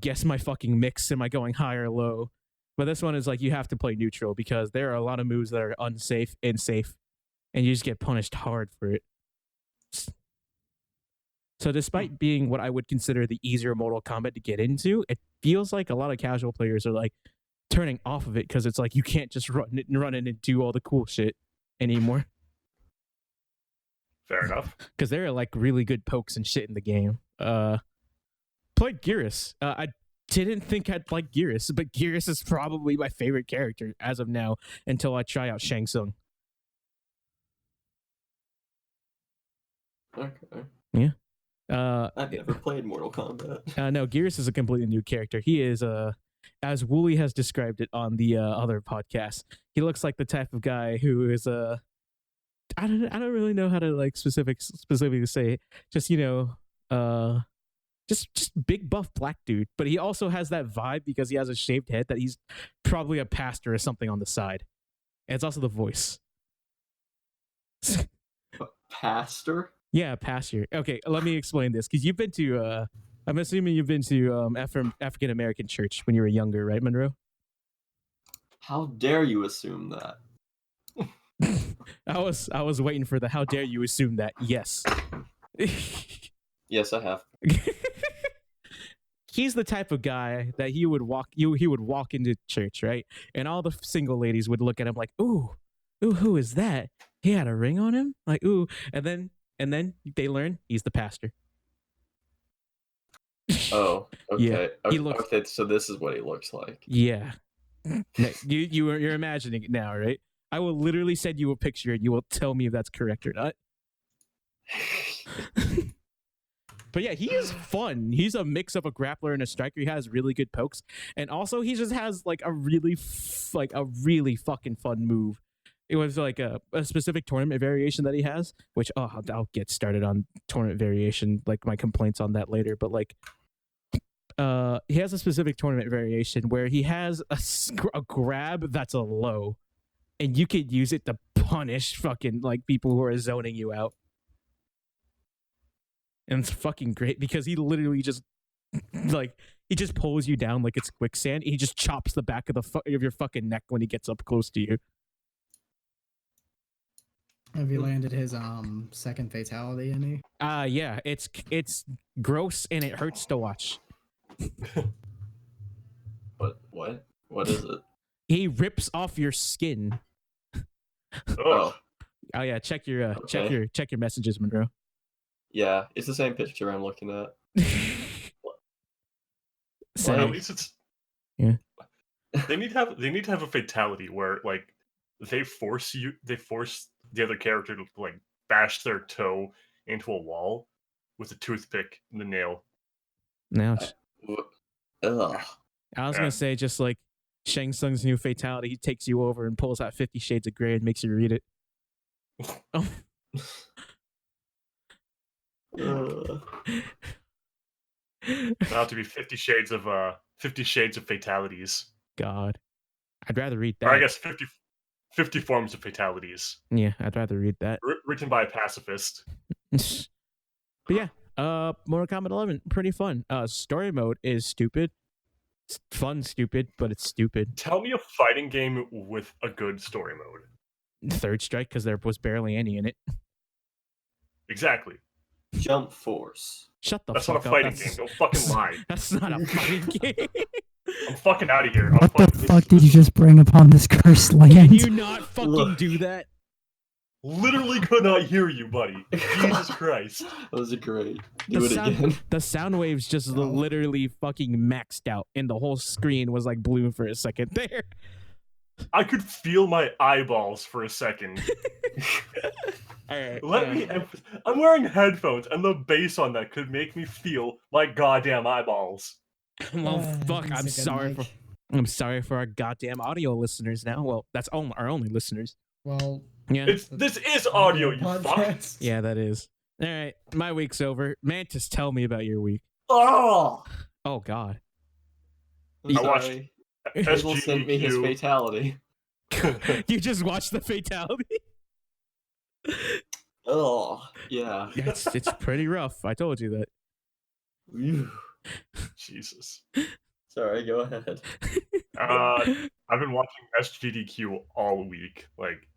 Guess my fucking mix. Am I going high or low? But this one is like you have to play neutral because there are a lot of moves that are unsafe and safe, and you just get punished hard for it. So despite being what I would consider the easier Mortal Kombat to get into, it feels like a lot of casual players are like turning off of it because it's like you can't just run in and do all the cool shit anymore. Fair enough. Because there are like really good pokes and shit in the game. Played Geras. I didn't think I'd like Geras, but Geras is probably my favorite character as of now until I try out Shang Tsung. Okay. Yeah. I've never played Mortal Kombat. No, Geras is a completely new character. He is as Wooly has described it on the other podcast. He looks like the type of guy who is I don't really know how to like specifically say it. Just just big buff black dude, but he also has that vibe because he has a shaved head that he's probably a pastor or something on the side. And it's also the voice. A pastor? Yeah, pastor. Okay, let me explain this because you've been to I'm assuming you've been to African American church when you were younger, right, Monroe? How dare you assume that? I was waiting for the how dare you assume that. Yes. Yes, I have. He's the type of guy that he would walk into church, right? And all the single ladies would look at him like, ooh, who is that? He had a ring on him? Like, ooh. And then they learn he's the pastor. Oh, okay. Yeah, Okay, so this is what he looks like. Yeah. You're imagining it now, right? I will literally send you a picture and you will tell me if that's correct or not. But yeah, he is fun. He's a mix of a grappler and a striker. He has really good pokes, and also he just has like a really fucking fun move it was like a specific tournament variation that he has, which I'll get started on tournament variation, like my complaints on that later. But like, he has a specific tournament variation where he has a grab that's a low, and you could use it to punish fucking like people who are zoning you out. And it's fucking great because he literally just like he just pulls you down like it's quicksand. He just chops the back of of your fucking neck when he gets up close to you. Have you landed his second fatality any? Yeah, it's gross and it hurts to watch. What is it? He rips off your skin. Oh. Oh yeah, check your messages, Monroe. Yeah, it's the same picture I'm looking at. Well, at least it's yeah. They need to have a fatality where like they force the other character to like bash their toe into a wall with a toothpick and the nail. Ouch. Ugh. I was gonna say just like Shang Tsung's new fatality, he takes you over and pulls out 50 Shades of Grey and makes you read it. Oh. It'll have to be 50 shades of fatalities. God, I'd rather read that. Or I guess 50 forms of fatalities. Yeah, I'd rather read that. Written by a pacifist. But yeah, Mortal Kombat 11, pretty fun. Story mode is stupid. It's fun, stupid, but it's stupid. Tell me a fighting game with a good story mode. Third Strike, because there was barely any in it. Exactly. Jump Force. Shut the That's fuck up. That's not a fighting game. Don't fucking lie. That's not a fighting game. I'm fucking out of here. What the fuck did you just bring upon this cursed land? Can you not fucking do that? Literally could not hear you, buddy. Jesus Christ. That was great. Do it again. The sound waves just literally fucking maxed out, and the whole screen was like blue for a second there. I could feel my eyeballs for a second. All right. I'm wearing headphones, and the bass on that could make me feel my goddamn eyeballs. Well, fuck. I'm sorry for our goddamn audio listeners now. Well, that's our only listeners. Well, yeah. This is audio, you fuck. Yeah, that is. All right, my week's over. Mantis, tell me about your week. Oh God. I watched. People sent me his fatality. You just watched the fatality? Oh, yeah. It's pretty rough. I told you that. Jesus. Sorry, go ahead. I've been watching SGDQ all week. Like,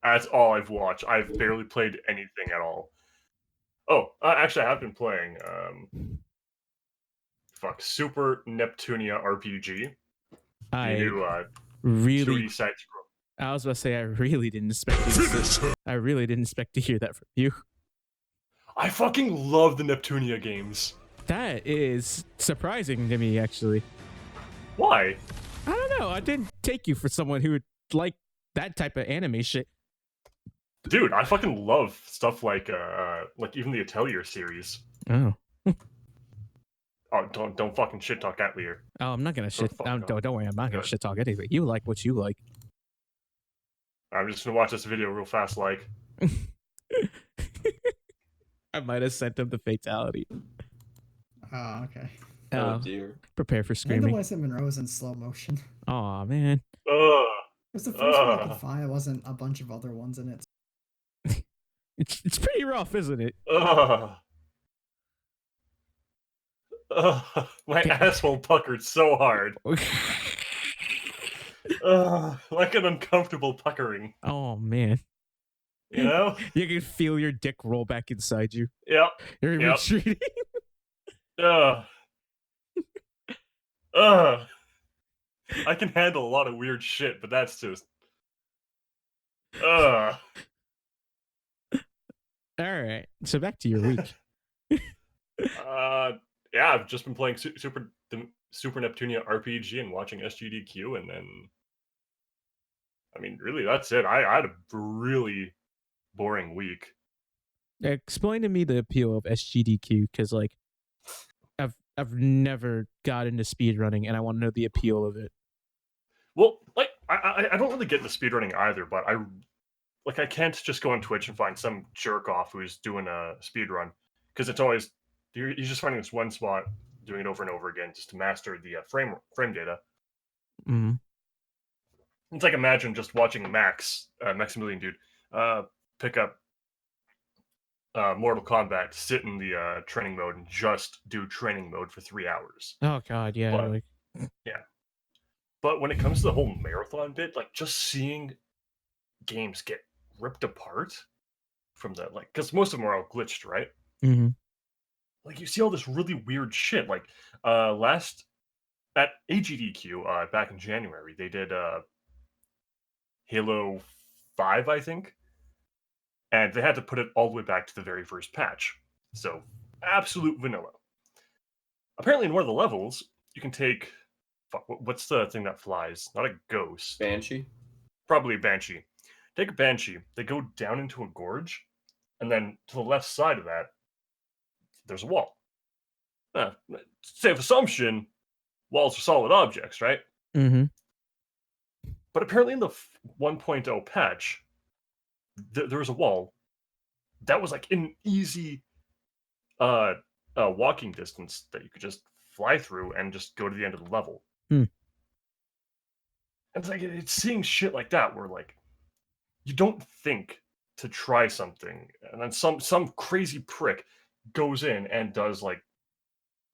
that's all I've watched. I've barely played anything at all. Oh, actually, I have been playing Super Neptunia RPG. I 2D side scroll. I was about to say I really didn't expect to hear that from you. I fucking love the Neptunia games. That is surprising to me, actually. Why? I don't know. I didn't take you for someone who would like that type of anime shit. Dude, I fucking love stuff like even the Atelier series. Oh. Oh, don't fucking shit talk Atelier. Oh, I'm not gonna shit. Don't worry, I'm not gonna shit talk anything. You like what you like. I'm just gonna watch this video real fast, like. I might have sent him the fatality. Oh, okay. Oh dear. Prepare for screaming. The voice of Monroe was in slow motion. Aw, man. It was the first one I could find. It wasn't a bunch of other ones in it. It's pretty rough, isn't it? My asshole puckered so hard. Like an uncomfortable puckering. Oh, man. You know? You can feel your dick roll back inside you. Yep. You're retreating. I can handle a lot of weird shit, but that's just... Alright, so back to your week. Yeah, I've just been playing Super Neptunia RPG and watching SGDQ, and then... I mean, really, that's it. I had a really boring week. Explain to me the appeal of SGDQ, because, like, I've never got into speedrunning, and I want to know the appeal of it. Well, like, I don't really get into speedrunning either, but I can't just go on Twitch and find some jerk off who's doing a speedrun, because it's always you're just finding this one spot, doing it over and over again just to master the frame data. Mm-hmm. It's like, imagine just watching Maximilian dude, pick up Mortal Kombat, sit in the training mode, and just do training mode for 3 hours. Oh god, yeah. But when it comes to the whole marathon bit, like, just seeing games get ripped apart from the, like, because most of them are all glitched, right? Mm-hmm. Like, you see all this really weird shit. Like, last at AGDQ back in January, they did Halo 5, I think, and they had to put it all the way back to the very first patch. So, absolute vanilla. Apparently, in one of the levels, you can take... what's the thing that flies? Not a ghost. Banshee? Probably a Banshee. Take a Banshee, they go down into a gorge, and then to the left side of that, there's a wall. Safe assumption, walls are solid objects, right? Mm-hmm. But apparently in the 1.0 patch, there was a wall that was like an easy walking distance that you could just fly through and just go to the end of the level. And it's like, it's seeing shit like that where, like, you don't think to try something, and then some crazy prick goes in and does, like,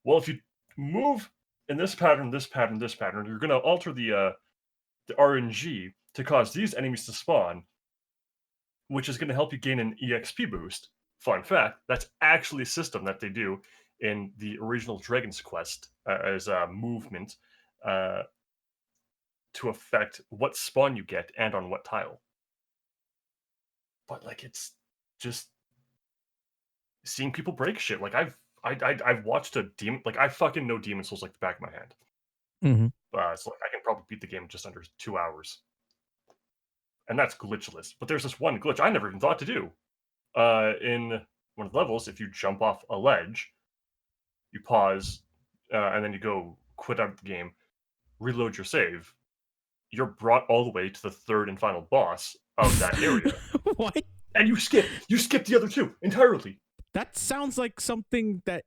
well, if you move in this pattern, you're going to alter the RNG to cause these enemies to spawn, which is going to help you gain an EXP boost. Fun fact, that's actually a system that they do in the original Dragon's Quest as a movement to affect what spawn you get and on what tile. But, like, it's just seeing people break shit. Like, I've watched a demon, like, I fucking know Demon Souls like the back of my hand. Mm-hmm. So, like, I can probably beat the game in just under 2 hours, and that's glitchless. But there's this one glitch I never even thought to do. In one of the levels, if you jump off a ledge, you pause, and then you go quit out of the game, reload your save, you're brought all the way to the third and final boss of that area. What? And you skip the other two entirely. That sounds like something that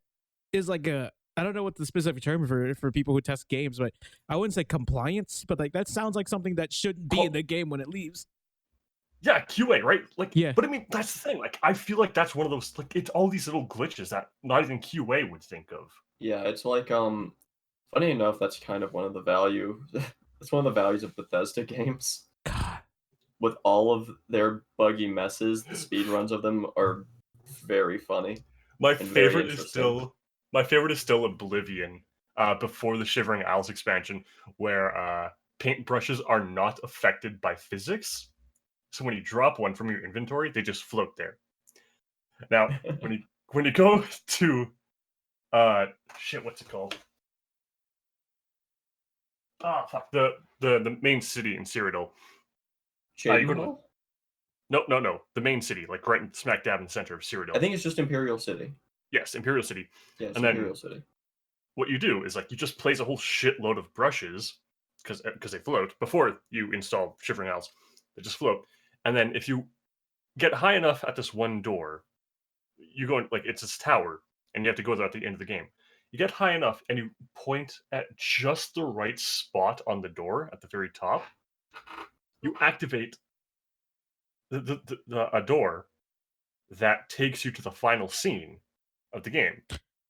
is like a, I don't know what the specific term for people who test games, but I wouldn't say compliance, but like that sounds like something that shouldn't be in the game when it leaves. Yeah, QA, right? Like, yeah. But I mean, that's the thing. Like, I feel like that's one of those, like, it's all these little glitches that not even QA would think of. Yeah, it's like, funny enough, that's kind of one of the that's one of the values of Bethesda games. God. With all of their buggy messes, the speedruns of them are very funny. My favorite is still Oblivion, before the Shivering Isles expansion, where paintbrushes are not affected by physics. So when you drop one from your inventory, they just float there. Now, when you go to what's it called? Fuck, the main city in Cyrodiil. Cheydinhal? No. The main city, like right smack dab in the center of Cyrodiil. I think it's just Imperial City. Yes, Imperial City. Yeah, it's and Imperial City. What you do is, like, you just place a whole shitload of brushes because they float before you install Shivering Isles. They just float. And then if you get high enough at this one door, you go in, like, it's this tower, and you have to go there at the end of the game. You get high enough, and you point at just the right spot on the door at the very top. You activate a door that takes you to the final scene of the game.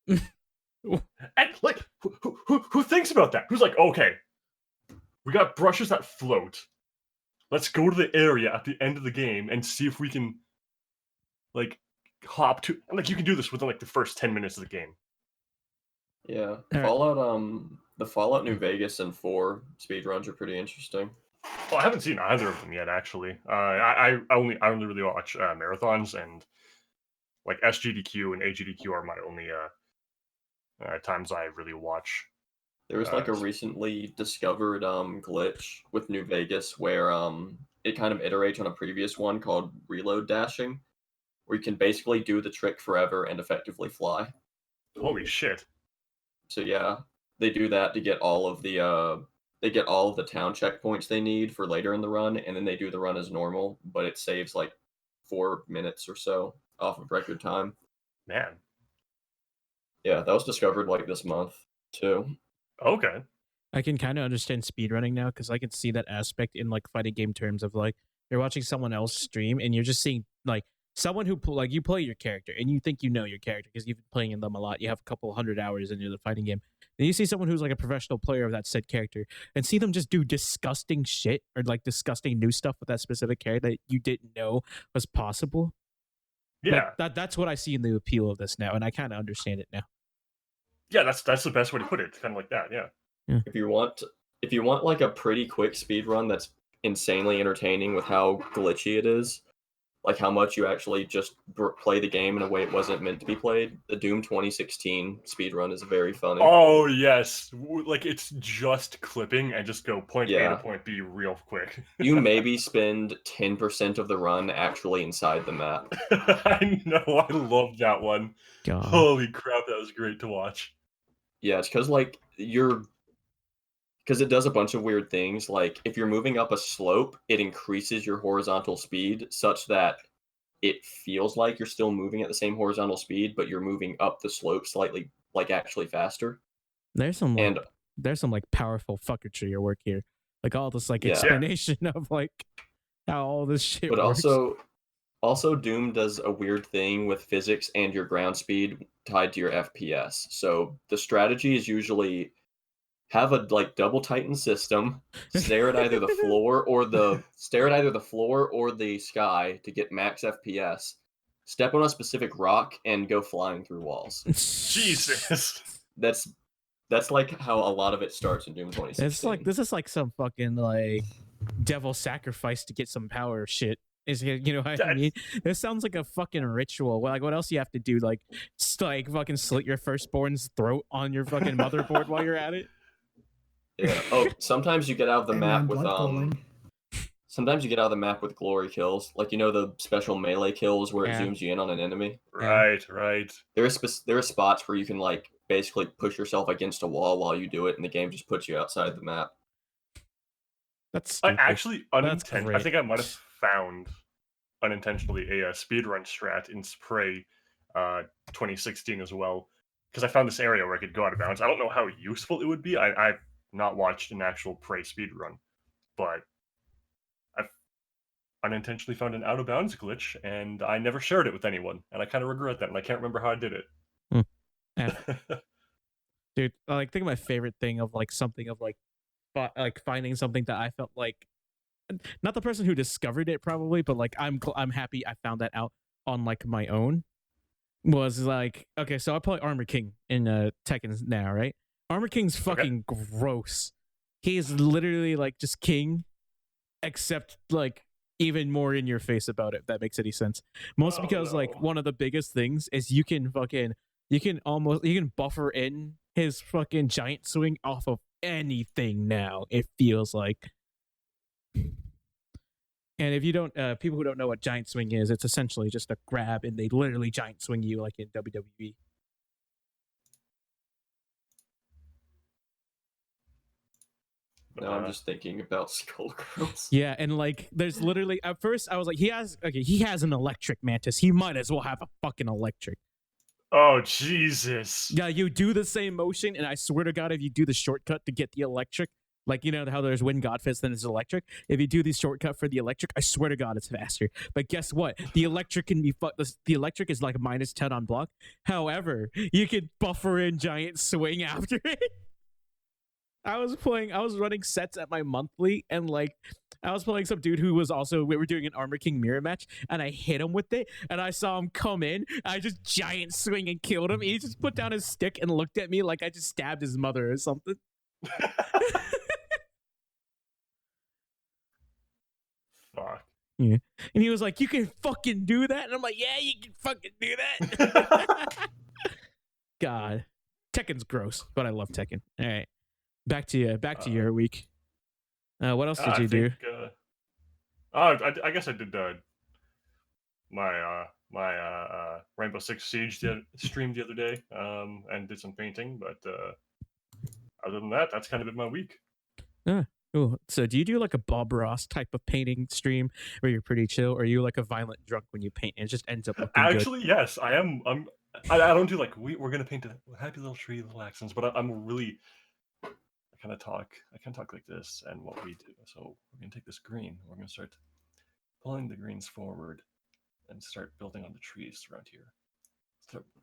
And, like, who thinks about that? Who's like, okay, we got brushes that float. Let's go to the area at the end of the game and see if we can, like, hop to... Like, you can do this within, like, the first 10 minutes of the game. Yeah. The Fallout New Vegas and 4 speedruns are pretty interesting. Well, I haven't seen either of them yet, actually. I only really watch marathons, and, like, SGDQ and AGDQ are my only times I really watch. There was like a recently discovered glitch with New Vegas where it kind of iterates on a previous one called reload dashing, where you can basically do the trick forever and effectively fly. Holy shit. So yeah, they do that to get all of the they get all of the town checkpoints they need for later in the run, and then they do the run as normal, but it saves like 4 minutes or so off of record time. Man. Yeah, that was discovered like this month too. Okay. I can kind of understand speedrunning now because I can see that aspect in like fighting game terms of like you're watching someone else stream and you're just seeing like someone who like you play your character and you think you know your character because you've been playing in them a lot. You have a couple 100 hours into the fighting game. Then you see someone who's like a professional player of that said character and see them just do disgusting shit or like disgusting new stuff with that specific character that you didn't know was possible. Yeah. Like, that's what I see in the appeal of this now, and I kind of understand it now. Yeah, that's the best way to put it. It's kind of like that, yeah. If you want like a pretty quick speed run that's insanely entertaining with how glitchy it is, like how much you actually just play the game in a way it wasn't meant to be played, the Doom 2016 speedrun is very funny. Oh, yes. Like, it's just clipping and just go point A to point B real quick. You maybe spend 10% of the run actually inside the map. I know. I love that one. God. Holy crap, that was great to watch. Yeah, it's because, like, because it does a bunch of weird things. Like, if you're moving up a slope, it increases your horizontal speed such that it feels like you're still moving at the same horizontal speed, but you're moving up the slope slightly, like, actually faster. There's some like powerful fuckery at work here. Like all this like explanation of like how all this shit but works. Also Doom does a weird thing with physics and your ground speed tied to your FPS. So the strategy is usually have a like double Titan system, stare at either the floor or the sky to get max FPS, step on a specific rock and go flying through walls. Jesus. That's like how a lot of it starts in Doom 2016. It's like this is like some fucking like devil sacrifice to get some power shit. You know what I mean? This sounds like a fucking ritual. Like, what else do you have to do? Like fucking slit your firstborn's throat on your fucking motherboard while you're at it? Yeah. Oh, sometimes you get out of the map with Sometimes you get out of the map with glory kills, like the special melee kills where it zooms you in on an enemy. Right. There are spots where you can like basically push yourself against a wall while you do it, and the game just puts you outside the map. That's I actually unintentionally. I think I might have found unintentionally a speedrun strat in Spray 2016 as well, because I found this area where I could go out of bounds. I don't know how useful it would be. I've not watched an actual Prey speedrun, but I've unintentionally found an out of bounds glitch, and I never shared it with anyone, and I kind of regret that, and I can't remember how I did it. Dude, like think of my favorite thing of like something of like finding something that I felt like not the person who discovered it probably, but like I'm happy I found that out on like my own. Was like, okay, so I play Armor King in Tekken now, right? Armor King's fucking gross. He is literally like just king, except like even more in your face about it, if that makes any sense. Mostly because like one of the biggest things is you can buffer in his fucking giant swing off of anything now, it feels like. And if you don't, people who don't know what giant swing is, it's essentially just a grab and they literally giant swing you like in WWE. No, I'm just thinking about Skullgirls. Yeah, and like there's literally at first I was like, he has an electric Mantis. He might as well have a fucking electric. Oh Jesus. Yeah, you do the same motion, and I swear to God, if you do the shortcut to get the electric, like you know how there's Wind Godfist, then it's electric. If you do the shortcut for the electric, I swear to God, it's faster. But guess what? The electric can be the electric is like -10 on block. However, you can buffer in giant swing after it. I was running sets at my monthly, and like I was playing some dude who was also, we were doing an Armor King mirror match, and I hit him with it, and I saw him come in, I just giant swing and killed him. He just put down his stick and looked at me like I just stabbed his mother or something. Fuck. Yeah. And he was like, "You can fucking do that?" And I'm like, "Yeah, you can fucking do that." God. Tekken's gross, but I love Tekken. All right. Back to your week. What else did you do? I guess I did my Rainbow Six Siege stream the other day, and did some painting. But other than that, that's kind of been my week. Cool. So do you do like a Bob Ross type of painting stream where you're pretty chill, or are you like a violent drunk when you paint and it just ends up looking Actually, yes, I am. I don't do like we're gonna paint a happy little tree, little accents, but I'm really I kind of talk like this and what we do. So we're gonna take this green. We're gonna start pulling the greens forward and start building on the trees around here.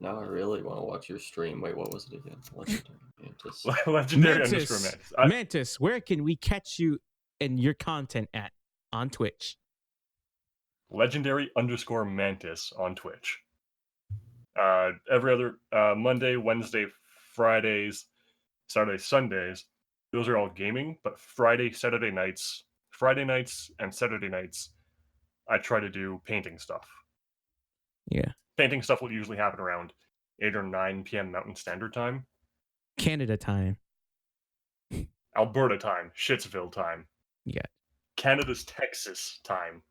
Now I really want to watch your stream. Wait, what was it again? Legendary Mantis. Legendary Mantis. Mantis. Mantis, where can we catch you and your content at on Twitch? Legendary_Mantis on Twitch. Every other Monday, Wednesday, Fridays, Saturdays, Sundays. Those are all gaming, but Friday nights, and Saturday nights, I try to do painting stuff. Yeah. Painting stuff will usually happen around 8 or 9 p.m. Mountain Standard Time. Canada time. Alberta time. Shitsville time. Yeah. Canada's Texas time.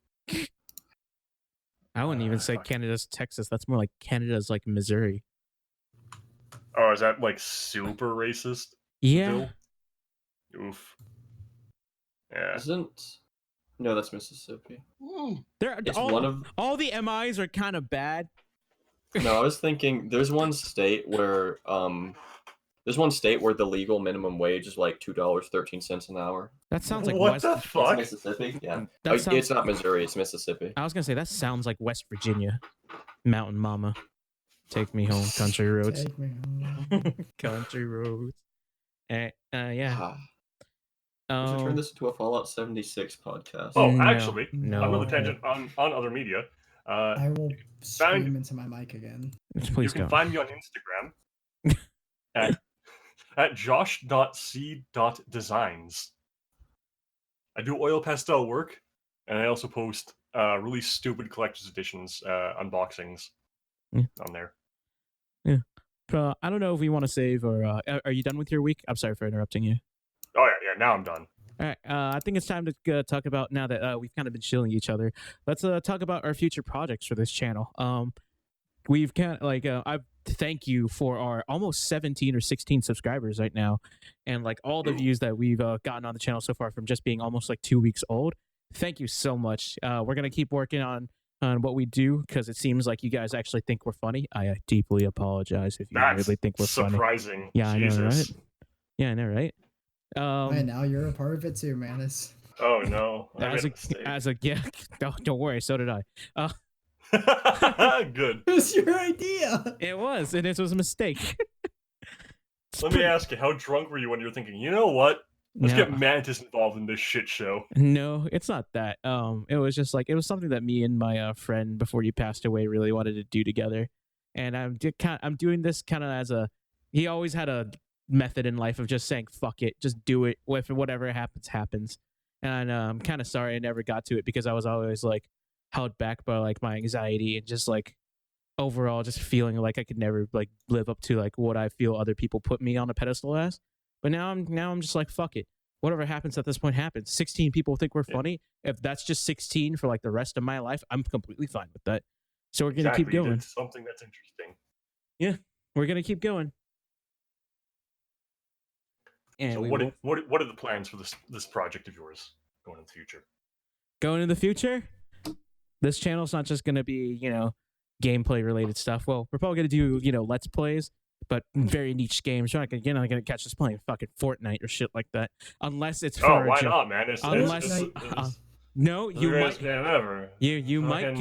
I wouldn't even say Canada's Texas. That's more like Canada's like Missouri. Oh, is that like super racist? Yeah. Oof. Yeah. No, that's Mississippi. It's all the MIs are kind of bad. No, I was thinking there's one state where the legal minimum wage is like $2.13 an hour. That sounds like what the fuck? It's Mississippi. Yeah, it's not Missouri. It's Mississippi. I was gonna say that sounds like West Virginia. Mountain Mama, take me home, country roads. Take me home. Country roads. Yeah. We should turn this into a Fallout 76 podcast. Oh, No, actually, no. I'm on the tangent on other media. I will scream into my mic again. Please you can don't. find me on Instagram at josh.c.designs. I do oil pastel work, and I also post really stupid collector's editions unboxings on there. Yeah. I don't know if we want to save or are you done with your week? I'm sorry for interrupting you. Oh yeah, now I'm done. All right, I think it's time to talk about, now that we've kind of been chilling each other, let's talk about our future projects for this channel. We've kind of I thank you for our almost 17 or 16 subscribers right now, and like all the views that we've gotten on the channel so far from just being almost like 2 weeks old. Thank you so much. We're gonna keep working on what we do, because it seems like you guys actually think we're funny. I deeply apologize if you really think we're funny. Surprising. Yeah, Jesus. I know, right? Yeah, I know, right? And now you're a part of it too, Mantis. Oh no! Don't worry. So did I. Good. It was your idea. It was, and it was a mistake. Let me ask you, how drunk were you when you were thinking, you know what? Let's get Mantis involved in this shit show. No, it's not that. It was just like, it was something that me and my friend before he passed away really wanted to do together, and I'm doing this kind of as he always had a method in life of just saying fuck it, just do it, whatever happens. And I'm kind of sorry I never got to it, because I was always like held back by like my anxiety and just like overall just feeling like I could never like live up to like what I feel other people put me on a pedestal as. But now I'm just like, fuck it, whatever happens at this point happens. 16 people think we're funny. If that's just 16 for like the rest of my life, I'm completely fine with that. So we're gonna keep going. It's something that's interesting. Yeah, we're gonna keep going. And so what are the plans for this project of yours going in the future? Going in the future, this channel's not just gonna be, gameplay related stuff. Well, we're probably gonna do, let's plays, but very niche games. You're not gonna catch us playing fucking Fortnite or shit like that, unless it's for why not, man? No, you might. Ever. You might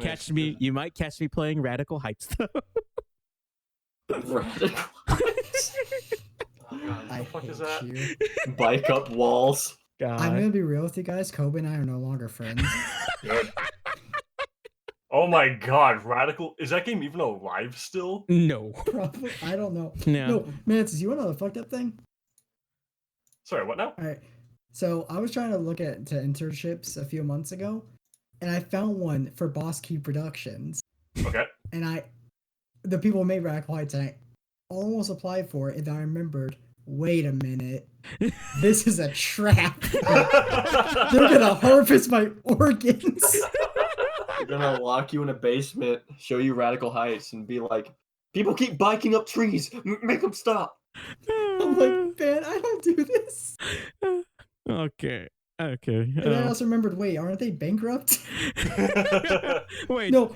catch me. You might catch me playing Radical Heights though. Radical Heights. God, what the fuck is that? You. Bike up walls. God. I'm gonna be real with you guys. Kobe and I are no longer friends. Good. Oh my god, Radical, is that game even alive still? No. Probably. I don't know. No. Mantis, you wanna know the fucked up thing? Sorry, what now? Alright. So I was trying to look at internships a few months ago, and I found one for Boss Key Productions. Okay. And the people who made Radical Heights, and I almost applied for it, and I remembered, wait a minute, this is a trap. They're gonna harvest my organs. They're gonna lock you in a basement, show you Radical Heights, and be like, people keep biking up trees, make them stop. I'm like, man, I don't do this. Okay. And I also remembered, wait, aren't they bankrupt? Wait. No.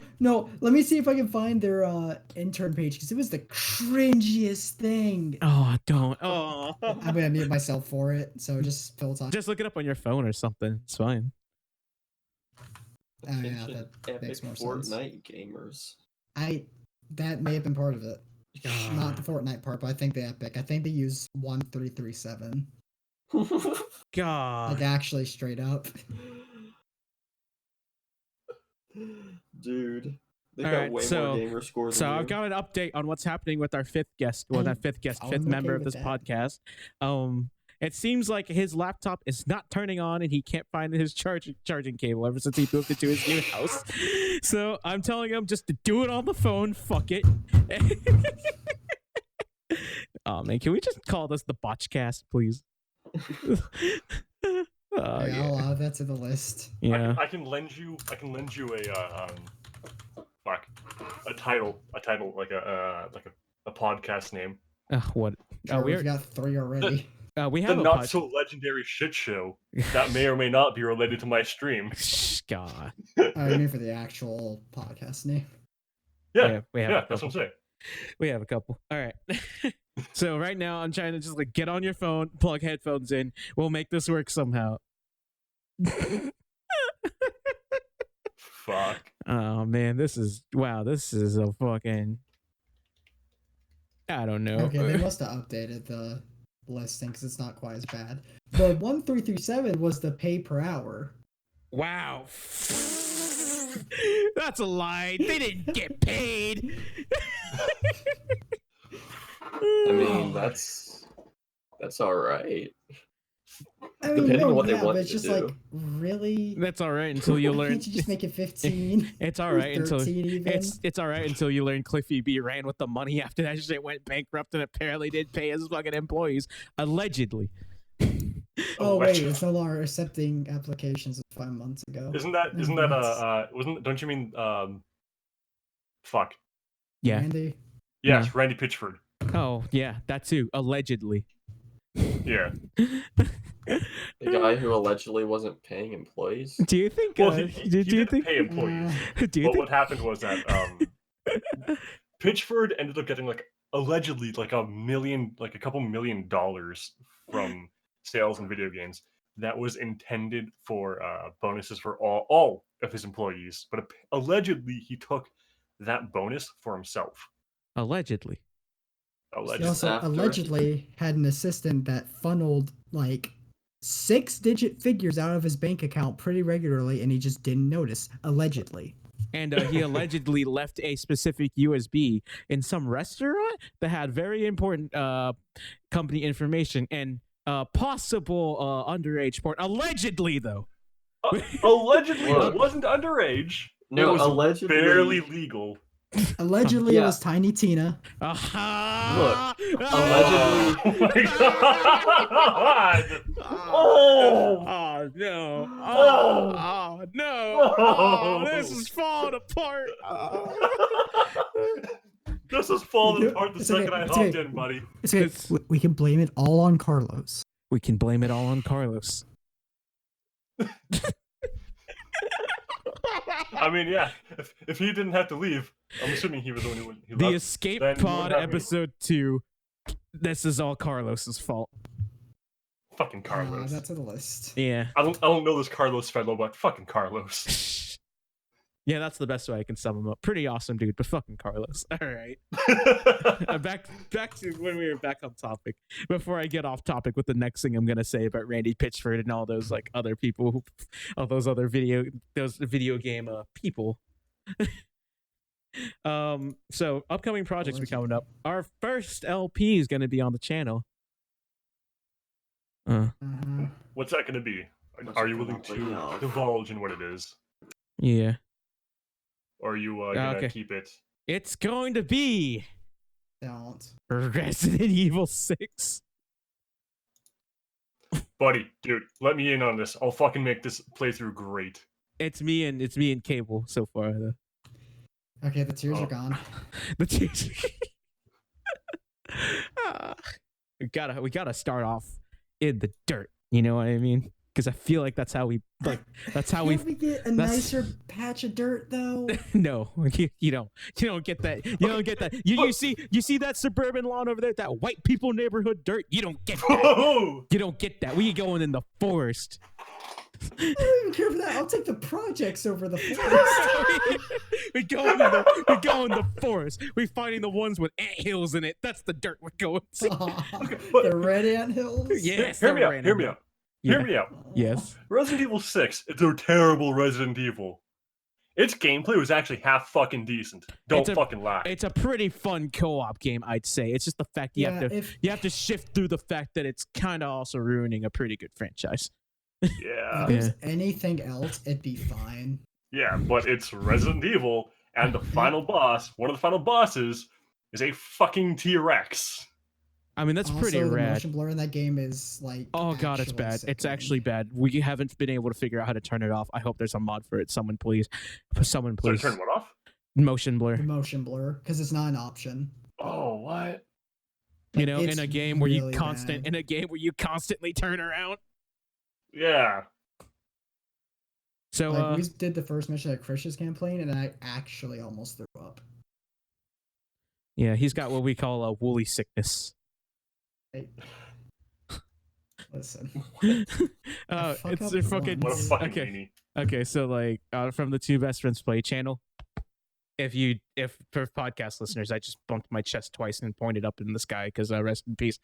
Let me see if I can find their intern page because it was the cringiest thing. Oh, don't. Oh. I'm gonna mute myself for it. So just fill time. Just look it up on your phone or something. It's fine. Yeah, Attention, that makes more sense. Fortnite gamers. That may have been part of it. Not the Fortnite part, but I think the Epic. I think they use 1337. God. Like actually straight up. Dude. They've All got right, way so- more gamer scores So than I've you. got an update on what's happening with our fifth guest. Well, not fifth guest, I'm fifth okay member of with this that. podcast. It seems like his laptop is not turning on, and he can't find his charging cable ever since he moved into his new house. So I'm telling him just to do it on the phone. Fuck it. Oh man, can we just call this the Botchcast, please? I'll add that to the list. Yeah. I can lend you a title like a podcast name. What? Sure, we we've got 3 already. we The have a not so legendary shit show that may or may not be related to my stream. God. I mean for the actual podcast name. Yeah, we have a that's what couple. I'm saying. We have a couple. All right. So right now I'm trying to just like get on your phone, plug headphones in. We'll make this work somehow. Fuck. Oh man, this is a fucking, I don't know. Okay, they must have updated the listing because it's not quite as bad. The 1337 was the pay per hour. Wow. That's a lie. They didn't get paid. I mean, that's all right. I mean, Depending no, on what they yeah, want but it's to just do. like really. That's all right until you learn. Can't you just make it 15? It's all Or right until 13 even? it's all right until you learn Cliffy B ran with the money after that shit went bankrupt and apparently didn't pay his fucking employees allegedly. Oh wait, Allegedly. it's no longer accepting applications of 5 months ago. Isn't that don't you mean fuck. Yeah. Randy? Yes, No. Randy Pitchford. Oh yeah, that too. Allegedly. Yeah. The guy who allegedly wasn't paying employees. Do you think? Well, do he you didn't think? pay employees. Do you But think? what happened was that Pitchford ended up getting like allegedly like a couple $1 million from sales in video games that was intended for bonuses for all of his employees. But allegedly he took that bonus for himself. Allegedly. He Allegedly. also After. allegedly had an assistant that funneled like 6-digit figures out of his bank account pretty regularly, and he just didn't notice. Allegedly. And he allegedly left a specific USB in some restaurant that had very important company information and possible underage porn. Allegedly, though. Allegedly Look. it wasn't underage. No, it was allegedly. barely legal. Allegedly, it Yeah. was Tiny Tina. Aha! Allegedly. Oh my god! Oh! Oh no! Oh! Oh no! Oh, this Oh! is falling apart. This is falling It's apart the okay, second I it's hopped okay. in, buddy. It's okay. It's- We can blame it all on Carlos. We can blame it all on Carlos. I mean, yeah. If he didn't have to leave, I'm assuming he was the only one who The left. Escape then you Pod wouldn't have me. episode 2. This is all Carlos's fault. Fucking Carlos. That's on the list. Yeah. I don't know this Carlos fellow, but fucking Carlos. Yeah, that's the best way I can sum him up. Pretty awesome dude, but fucking Carlos. All right. back to when we were back on topic. Before I get off topic with the next thing I'm gonna say about Randy Pitchford and all those like other people, all those other video game people. So upcoming projects be coming up. Our first LP is gonna be on the channel. Uh-huh. What's that going to be? What's Are it you gonna willing be to of? divulge in what it is? Yeah. Or are you going to Okay. keep it? It's going to be Don't. Resident Evil 6. Buddy, dude, let me in on this. I'll fucking make this playthrough great. It's me and Cable so far though. Okay, the tears Oh. are gone. The teacher. we gotta start off in the dirt. You know what I mean? Because I feel like that's how we like. That's how Can't we get a nicer patch of dirt though? No, you don't. You don't get that. You don't get that. You see that suburban lawn over there, that white people neighborhood dirt. You don't get that. You don't get that. We going in the forest. I don't even care for that. I'll take the projects over the forest. we go in the forest. We finding the ones with anthills in it. That's the dirt we're going to. The red anthills. Yes. Hear me out. Hear me out. Yes. Resident Evil 6, it's a terrible Resident Evil. Its gameplay was actually half fucking decent. Don't fucking lie. It's a pretty fun co-op game, I'd say. It's just the fact you have to shift through the fact that it's kind of also ruining a pretty good franchise. Yeah. If there's anything else, it'd be fine. Yeah, but it's Resident Evil, and the final boss, one of the final bosses, is a fucking T-Rex. I mean, that's also, pretty the rad. motion blur in that game is like. Oh god, it's bad. Sickening. It's actually bad. We haven't been able to figure out how to turn it off. I hope there's a mod for it. Someone please. So turn what off? Motion blur. The motion blur, because it's not an option. Oh, what? You know, in a game where really you constantly turn around. Yeah. So like, we did the first mission at Krish's campaign, and I actually almost threw up. Yeah, he's got what we call a woolly sickness. Hey. Listen. It's a fucking. What a fucking meanie. Okay, so like from the Two Best Friends Play channel. If for podcast listeners, I just bumped my chest twice and pointed up in the sky because rest in peace.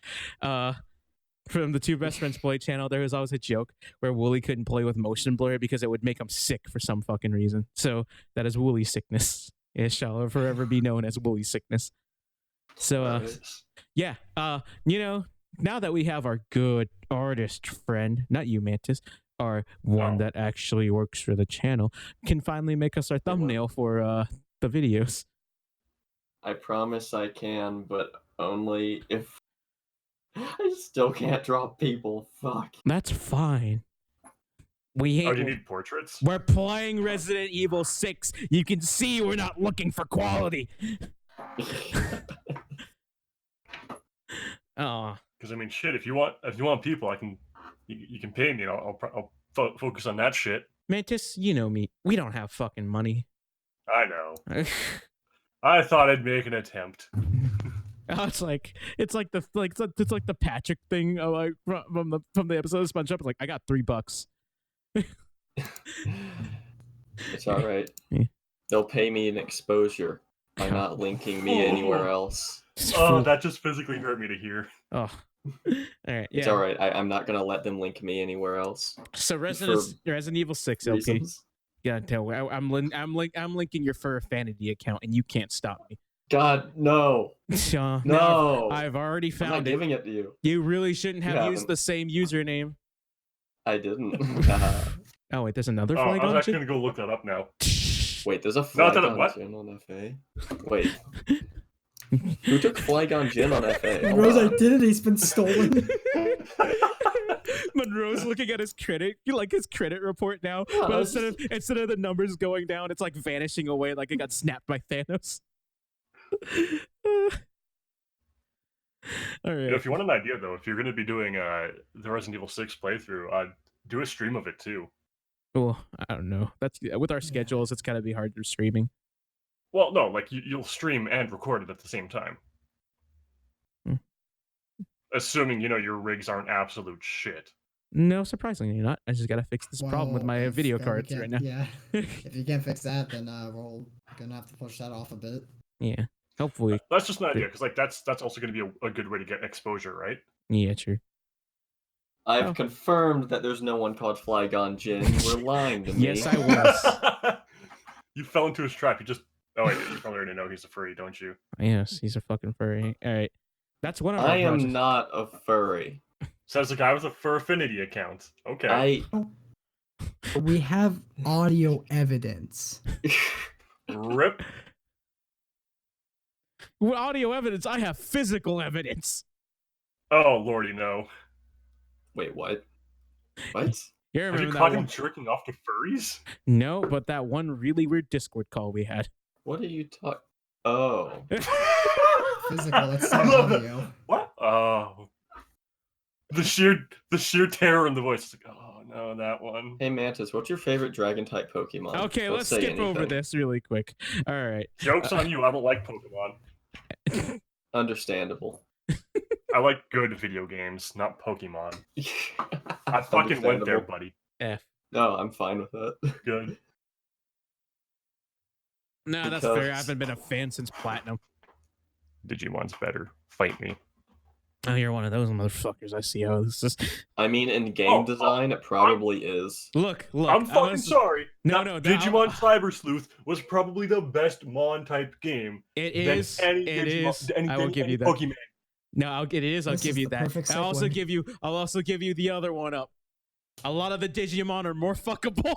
From the Two Best Friends Play channel, there was always a joke where Wooly couldn't play with motion blur because it would make him sick for some fucking reason. So that is Wooly sickness. It shall forever be known as Wooly sickness. So yeah, you know, now that we have our good artist friend, not you, Mantis, our one that actually works for the channel, can finally make us our thumbnail for the videos. I promise I can, but only if I still can't draw people. Fuck. That's fine. You need portraits? We're playing Resident Evil 6. You can see we're not looking for quality. Oh. Because I mean, shit. If you want people, you can pay me. I'll focus on that shit. Mantis, you know me. We don't have fucking money. I know. I thought I'd make an attempt. Oh, it's like the Patrick thing from the episode of SpongeBob. It's like I got $3. It's all right. Yeah. They'll pay me an exposure by not linking me anywhere else. Oh, that just physically hurt me to hear. Oh, all right. Yeah. It's all right. I'm not gonna let them link me anywhere else. So Resident Evil 6 LP. Yeah, I'm linking your Fur Affinity account, and you can't stop me. God, no. No. I've already found I'm not giving it to you. You really shouldn't have used the same username. I didn't. Oh, wait, there's another Flygon Jin? I was actually going to go look that up now. Wait, there's a Flygon Jin on FA? Wait. Who took Flygon Jin on FA? Monroe's identity's been stolen. Monroe's looking at his credit report now, but instead of the numbers going down, it's like vanishing away like it got snapped by Thanos. All right. If you want an idea, though, if you're going to be doing the Resident Evil 6 playthrough, do a stream of it too. Well, I don't know. That's with our schedules, it's got to be hard to streaming. Well, no, like you'll stream and record it at the same time. Assuming, your rigs aren't absolute shit. No, surprisingly not. I just got to fix this problem with my video cards right now. Yeah. If you can't fix that, then we're going to have to push that off a bit. Yeah. Hopefully. That's just an idea, because that's also going to be a good way to get exposure, right? Yeah, true. I've confirmed that there's no one called Flygon Jin. You were lying to me. Yes, I was. You fell into his trap. Oh, wait, you probably already know he's a furry, don't you? Yes, he's a fucking furry. All right. That's one of I am not a furry. Says the guy with a Fur Affinity account. Okay. We have audio evidence. Rip. With audio evidence, I have physical evidence. Oh, lordy, no. Wait, what? What? Have you caught him jerking off to furries? No, but that one really weird Discord call we had. What are you talking? Oh. Physical, it's not audio. What? Oh, the sheer terror in the voice. It's like, oh no, that one. Hey Mantis, what's your favorite dragon type Pokemon? Okay, Don't let's say skip over anything. this really quick. All right. Joke's on you. I don't like Pokemon. Understandable. I like good video games, not Pokemon. I fucking went there, buddy. F. No, I'm fine with that. Good. No, that's fair. I haven't been a fan since Platinum. Digimon's better. Fight me. Oh, you're one of those motherfuckers. I see how this is. I mean, in game design, it probably is. Look. I'm fucking sorry. No. Digimon Cyber Sleuth was probably the best Mon type game. It is. I will give you that. Pokemon. No, it is. I'll give you that. I'll also give you the other one up. A lot of the Digimon are more fuckable.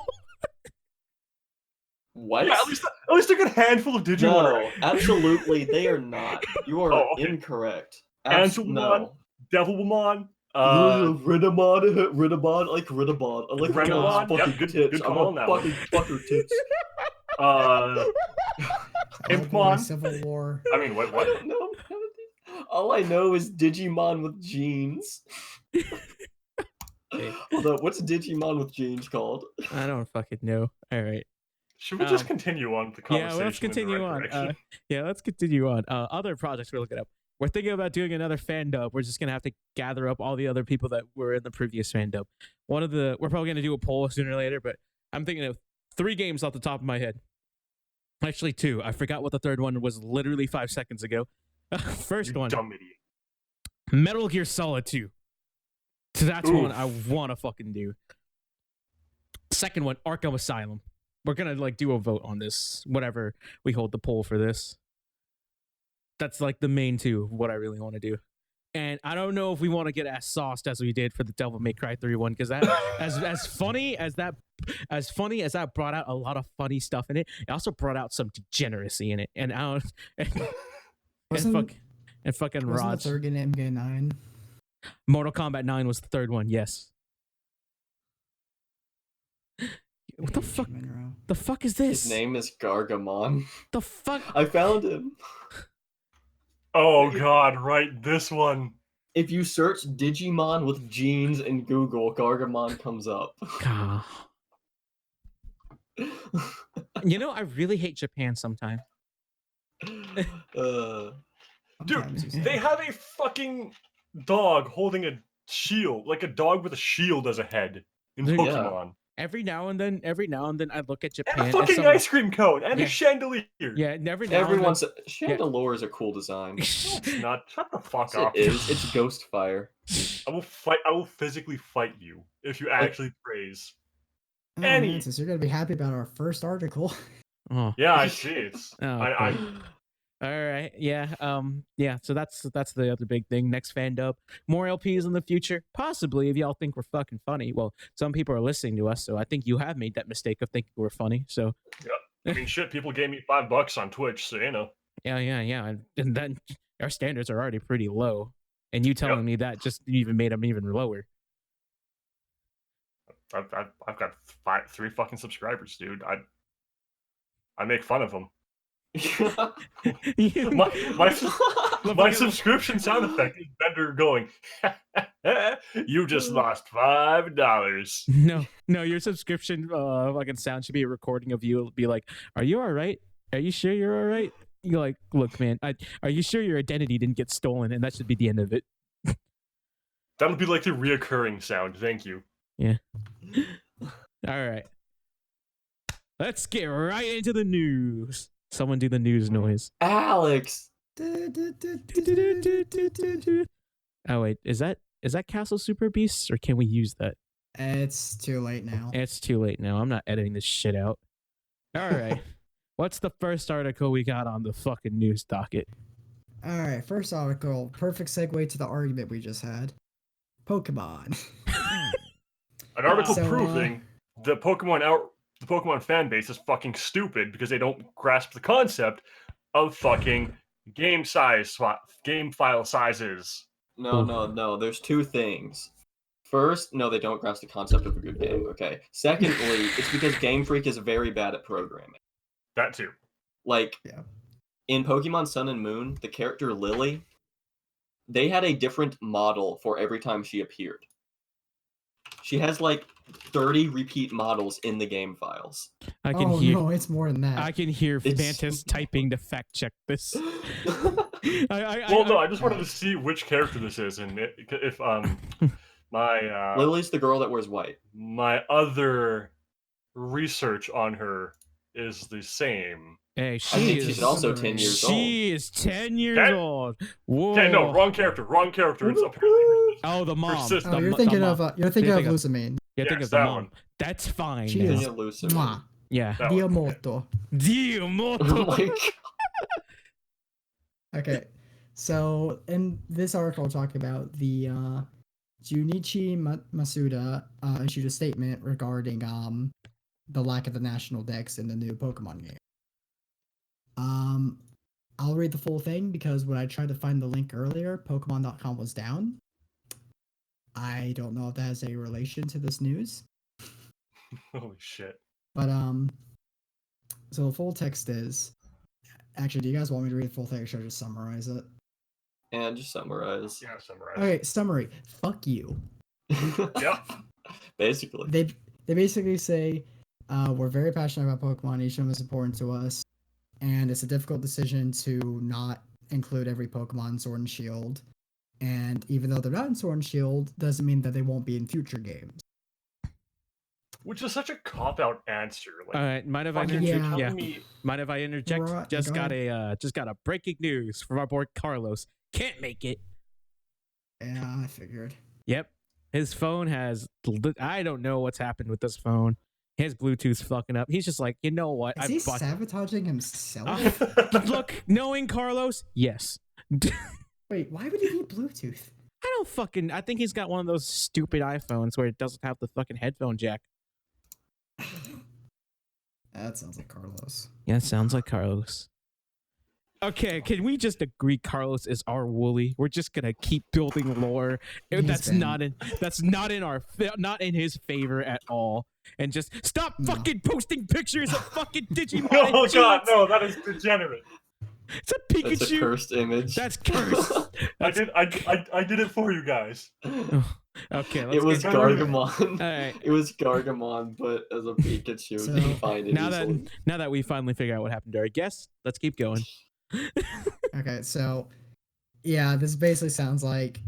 What? Yeah, at least a good handful of Digimon. No, absolutely, they are not. You are incorrect. Angelmon, no. Devilmon, Ridamon, I like Ridamon. I like Renamon. fucking Yep, good tits. call I'm on that fucking fucker tits. Impmon. Civil War. I mean, what? I don't know. All I know is Digimon with jeans. Hold up, what's Digimon with jeans called? I don't fucking know. All right. Should we just continue on with the conversation? Yeah, let's continue on. Let's continue on. Other projects we're looking up. We're thinking about doing another fan dub. We're just gonna have to gather up all the other people that were in the previous fan dub. We're probably gonna do a poll sooner or later, but I'm thinking of 3 games off the top of my head. Actually, 2. I forgot what the third one was literally 5 seconds ago. First one, dumb idiot. Metal Gear Solid 2. So that's one I want to fucking do. Second one, Arkham Asylum. We're gonna do a vote on this, whatever we hold the poll for this. That's the main 2 of what I really want to do. And I don't know if we want to get as sauced as we did for the Devil May Cry 3 one, because that as funny as that brought out a lot of funny stuff in it, it also brought out some degeneracy in it. And fucking Raj. Wasn't the third game MK9? Mortal Kombat 9 was the third one, yes. What the fuck? The fuck is this? His name is Gargamon. The fuck? I found him. Oh god, right, this one. If you search Digimon with jeans in Google, Gargamon comes up. God. I really hate Japan sometimes. Dude, they have a fucking dog holding a shield, like a dog with a shield as a head in Pokemon. Yeah. Every now and then, I look at Japan. And a fucking ice cream cone and a chandelier. Yeah, everyone's chandelier is a cool design. No, it's not. Shut the fuck Yes, up. It is. It's Ghostfire. I will physically fight you if you actually praise. Mantis, you're gonna be happy about our first article. Oh. Yeah, I see it. All right. Yeah. So that's the other big thing. Next fan dub. More LPs in the future. Possibly, if y'all think we're fucking funny. Well, some people are listening to us, so I think you have made that mistake of thinking we're funny. So. Yeah. I mean, shit. People gave me $5 on Twitch, so you know. Yeah. And then our standards are already pretty low, and you telling me that just even made them even lower. I've got 3 fucking subscribers, dude. I make fun of them. my subscription sound effect is Bender going, you just lost $5. No, your subscription fucking sound should be a recording of you. It'll be like, are you all right? Are you sure you're all right? You're like, look, man, are you sure your identity didn't get stolen? And that should be the end of it. That'll be like the reoccurring sound. Thank you. Yeah. All right. Let's get right into the news. Someone do the news noise. Alex. Oh wait, is that Castle Super Beasts, or can we use that? It's too late now. It's too late now. I'm not editing this shit out. All right. What's the first article we got on the fucking news docket? All right, first article. Perfect segue to the argument we just had. Pokemon. An article proving the Pokemon fan base is fucking stupid because they don't grasp the concept of fucking game file sizes. No. There's 2 things. First, no, they don't grasp the concept of a good game. Okay. Secondly, it's because Game Freak is very bad at programming. That too. In Pokemon Sun and Moon, the character Lily they had a different model for every time she appeared. She has like 30 repeat models in the game files. I can hear. No, it's more than that. I can hear Mantis typing to fact check this. I just wanted to see which character this is, and if my Lily's the girl that wears white. My other research on her is the same. Hey, she's also 10 years old. She is 10 years old. Whoa. Okay, no, wrong character. It's apparently oh, the mom. Oh, you're thinking of Lusamine. You're thinking of the mom. That's fine. She is yeah. Diamoto. Diamoto. Oh my God. Okay, so in this article talking about the Junichi Masuda issued a statement regarding the lack of the national dex in the new Pokemon game. I'll read the full thing because when I tried to find the link earlier, Pokemon.com was down. I don't know if that has a relation to this news. Holy shit. But so the full text is, actually, do you guys want me to read the full thing or should I just summarize it? And just summarize. Yeah, summarize. Okay, summary. Fuck you. Yeah. Basically. They basically say, we're very passionate about Pokemon. Each of them is important to us. And it's a difficult decision to not include every Pokemon in Sword and Shield. And even though they're not in Sword and Shield, doesn't mean that they won't be in future games. Which is such a cop-out answer. Like, all right, mind if I interject? Right, just got a breaking news from our boy Carlos. Can't make it. Yeah, I figured. Yep, his phone has. I don't know what's happened with this phone. His Bluetooth's fucking up. He's just like, you know what? Is he sabotaging himself? Look, knowing Carlos, yes. Wait, why would he need Bluetooth? I think he's got one of those stupid iPhones where it doesn't have the fucking headphone jack. That sounds like Carlos. Yeah, it sounds like Carlos. Okay, can we just agree Carlos is our Wooly? We're just gonna keep building lore. That's not in his favor at all. And just stop fucking posting pictures of fucking Digimon. Oh God, no, that is degenerate. It's a Pikachu. That's a cursed image. That's cursed. I did it for you guys. Okay, it was Gargamon. Right. It was Gargamon, but as a Pikachu, so, you can find it now that we finally figure out what happened to our guest, let's keep going. Okay, so yeah, this basically sounds like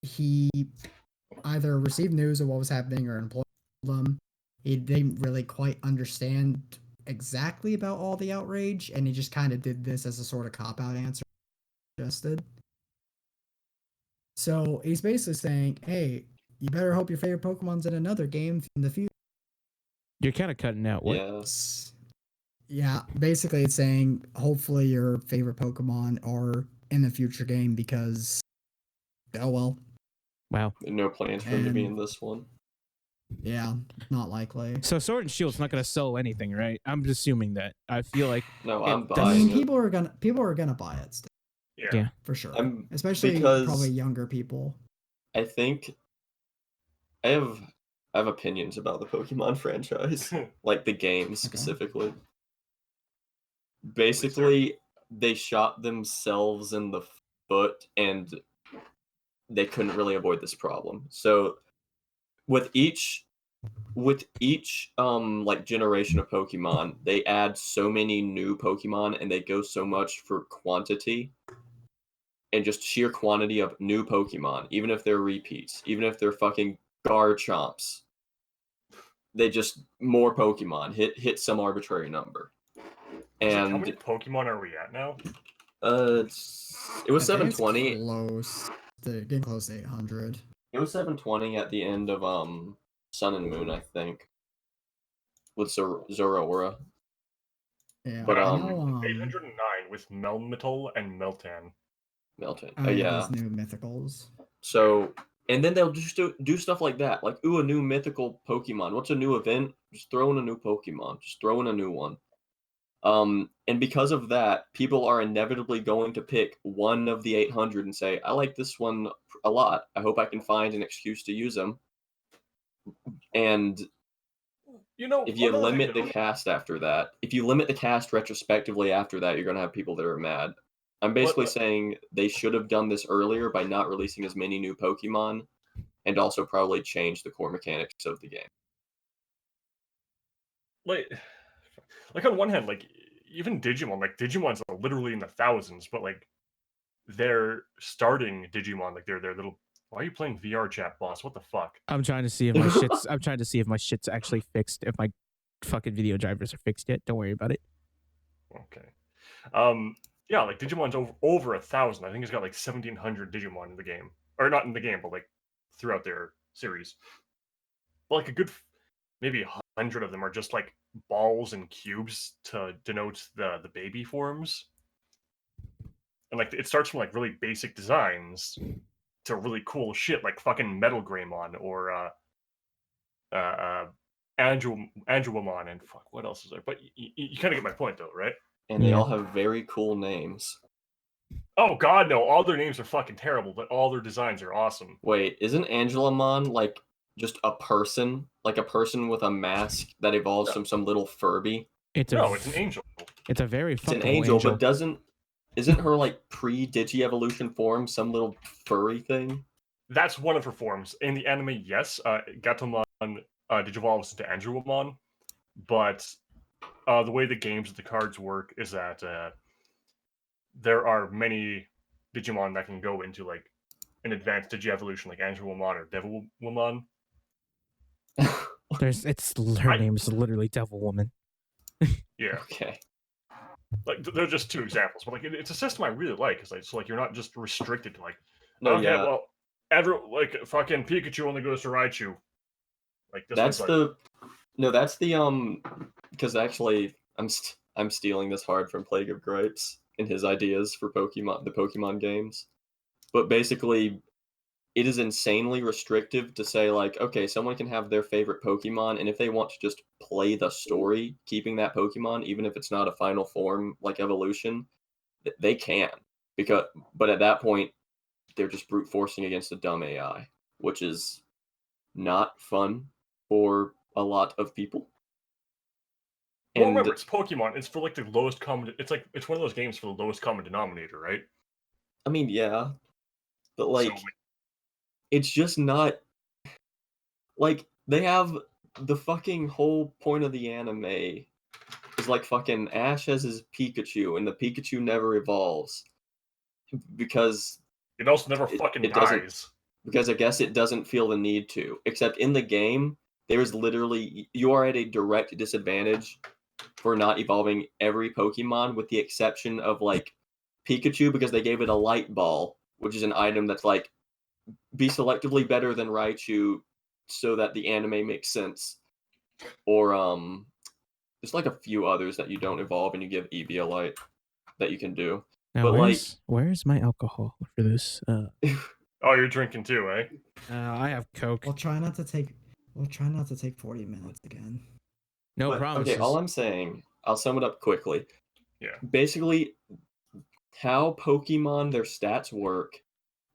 he either received news of what was happening or employed them. He didn't really quite understand exactly about all the outrage, and he just kind of did this as a sort of cop-out answer. So he's basically saying, hey, you better hope your favorite Pokemon's in another game in the future. You're kind of cutting out. What? Yeah, basically it's saying hopefully your favorite Pokemon are in the future game because, oh well. Wow. No plans for him to be in this one. Yeah, not likely. So Sword and Shield's not gonna sell anything, right? I'm just assuming that. I feel like I'm buying it. People are gonna buy it still. Yeah. For sure. Especially probably younger people. I think I have opinions about the Pokemon franchise, like the game specifically. Basically, they shot themselves in the foot and they couldn't really avoid this problem. So with each like generation of Pokemon, they add so many new Pokemon and they go so much for quantity and just sheer quantity of new Pokemon, even if they're repeats, even if they're fucking Garchomps. They just more Pokemon hit some arbitrary number. And how many Pokemon are we at now? It was 720. Getting close to 800. It was 720 at the end of Sun and Moon, I think, with Zoroark. Yeah, but 809 with Melmetal and Meltan. Yeah. Those new mythicals. So, and then they'll just do stuff like that, like a new mythical Pokemon. What's a new event? Just throw in a new Pokemon. Just throw in a new one. And because of that, people are inevitably going to pick one of the 800 and say, I like this one a lot. I hope I can find an excuse to use them. And if you limit the cast after that, if you limit the cast retrospectively after that, you're going to have people that are mad. I'm basically saying they should have done this earlier by not releasing as many new Pokemon, and also probably change the core mechanics of the game. Like on one hand, like even Digimon, like Digimon's literally in the thousands, but like they're starting Digimon, like they're little. Why are you playing VR chat, boss? What the fuck? I'm trying to see if my shit's. I'm trying to see if my shit's actually fixed. If my fucking video drivers are fixed yet. Don't worry about it. Okay. Yeah, like Digimon's over 1,000. I think it's got like 1,700 Digimon in the game, or not in the game, but like throughout their series. But like a good maybe 100 of them are just like balls and cubes to denote the baby forms. And like it starts from like really basic designs to really cool shit like fucking Metal Greymon or Angelomon and fuck, what else is there? But you kind of get my point though, right? And they all have very cool names. Oh god, no! All their names are fucking terrible, but all their designs are awesome. Wait, isn't Angelomon like just a person? Like a person with a mask that evolves from some little Furby? It's an angel. It's a very fucking It's an angel, but isn't her like pre-Digi-evolution form some little furry thing? That's one of her forms. In the anime, yes, Gatomon digivolves into Angelomon, but the way the games of the cards work is that there are many Digimon that can go into like an advanced Digi-evolution, like Angelomon or Devilwomon. Her name is literally Devil Woman. Yeah. Okay. Like they're just two examples, but like it's a system I really like. Cause like so like you're not just restricted to like well fucking Pikachu only goes to Raichu. Like this that's the because actually I'm stealing this hard from Plague of Gripes and his ideas for the Pokemon games. But basically, it is insanely restrictive to say, like, okay, someone can have their favorite Pokemon, and if they want to just play the story, keeping that Pokemon, even if it's not a final form, like evolution, they can. But at that point, they're just brute forcing against a dumb AI, which is not fun for a lot of people. Well, remember, it's Pokemon. It's for like the lowest common. It's one of those games for the lowest common denominator, right? I mean, yeah, but like, it's just not like they have the fucking whole point of the anime is like fucking Ash has his Pikachu, and the Pikachu never evolves because it also never fucking dies. Because I guess it doesn't feel the need to. Except in the game, there's literally you are at a direct disadvantage for not evolving every Pokemon, with the exception of like Pikachu, because they gave it a light ball, which is an item that's like be selectively better than Raichu so that the anime makes sense. Or there's like a few others that you don't evolve and you give Eevee a light that you can do. Now, but where's my alcohol for this? Oh, you're drinking too, eh? I have Coke. We'll try not to take 40 minutes again. No promises. Okay, all I'm saying, I'll sum it up quickly. Yeah. Basically, how Pokemon, their stats work,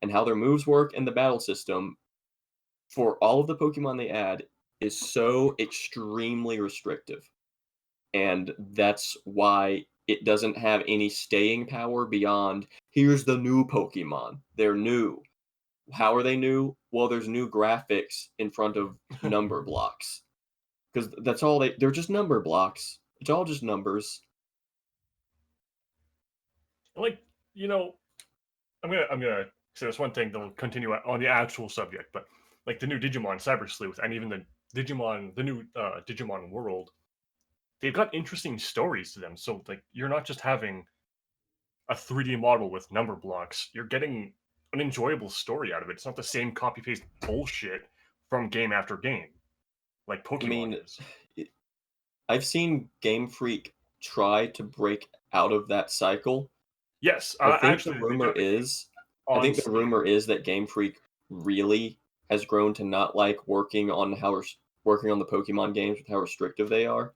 and how their moves work in the battle system, for all of the Pokemon they add, is so extremely restrictive. And that's why it doesn't have any staying power beyond, here's the new Pokemon. They're new. How are they new? Well, there's new graphics in front of number blocks. Because that's all they're just number blocks. It's all just numbers. Like, I'm gonna say this one thing that will continue on the actual subject, but like the new Digimon Cyber Sleuth and even the new Digimon World, they've got interesting stories to them. So like you're not just having a 3D model with number blocks, you're getting an enjoyable story out of it. It's not the same copy paste bullshit from game after game like Pokemon is. I've seen Game Freak try to break out of that cycle. Yes, I think the rumor is that Game Freak really has grown to not like working on the Pokemon games with how restrictive they are.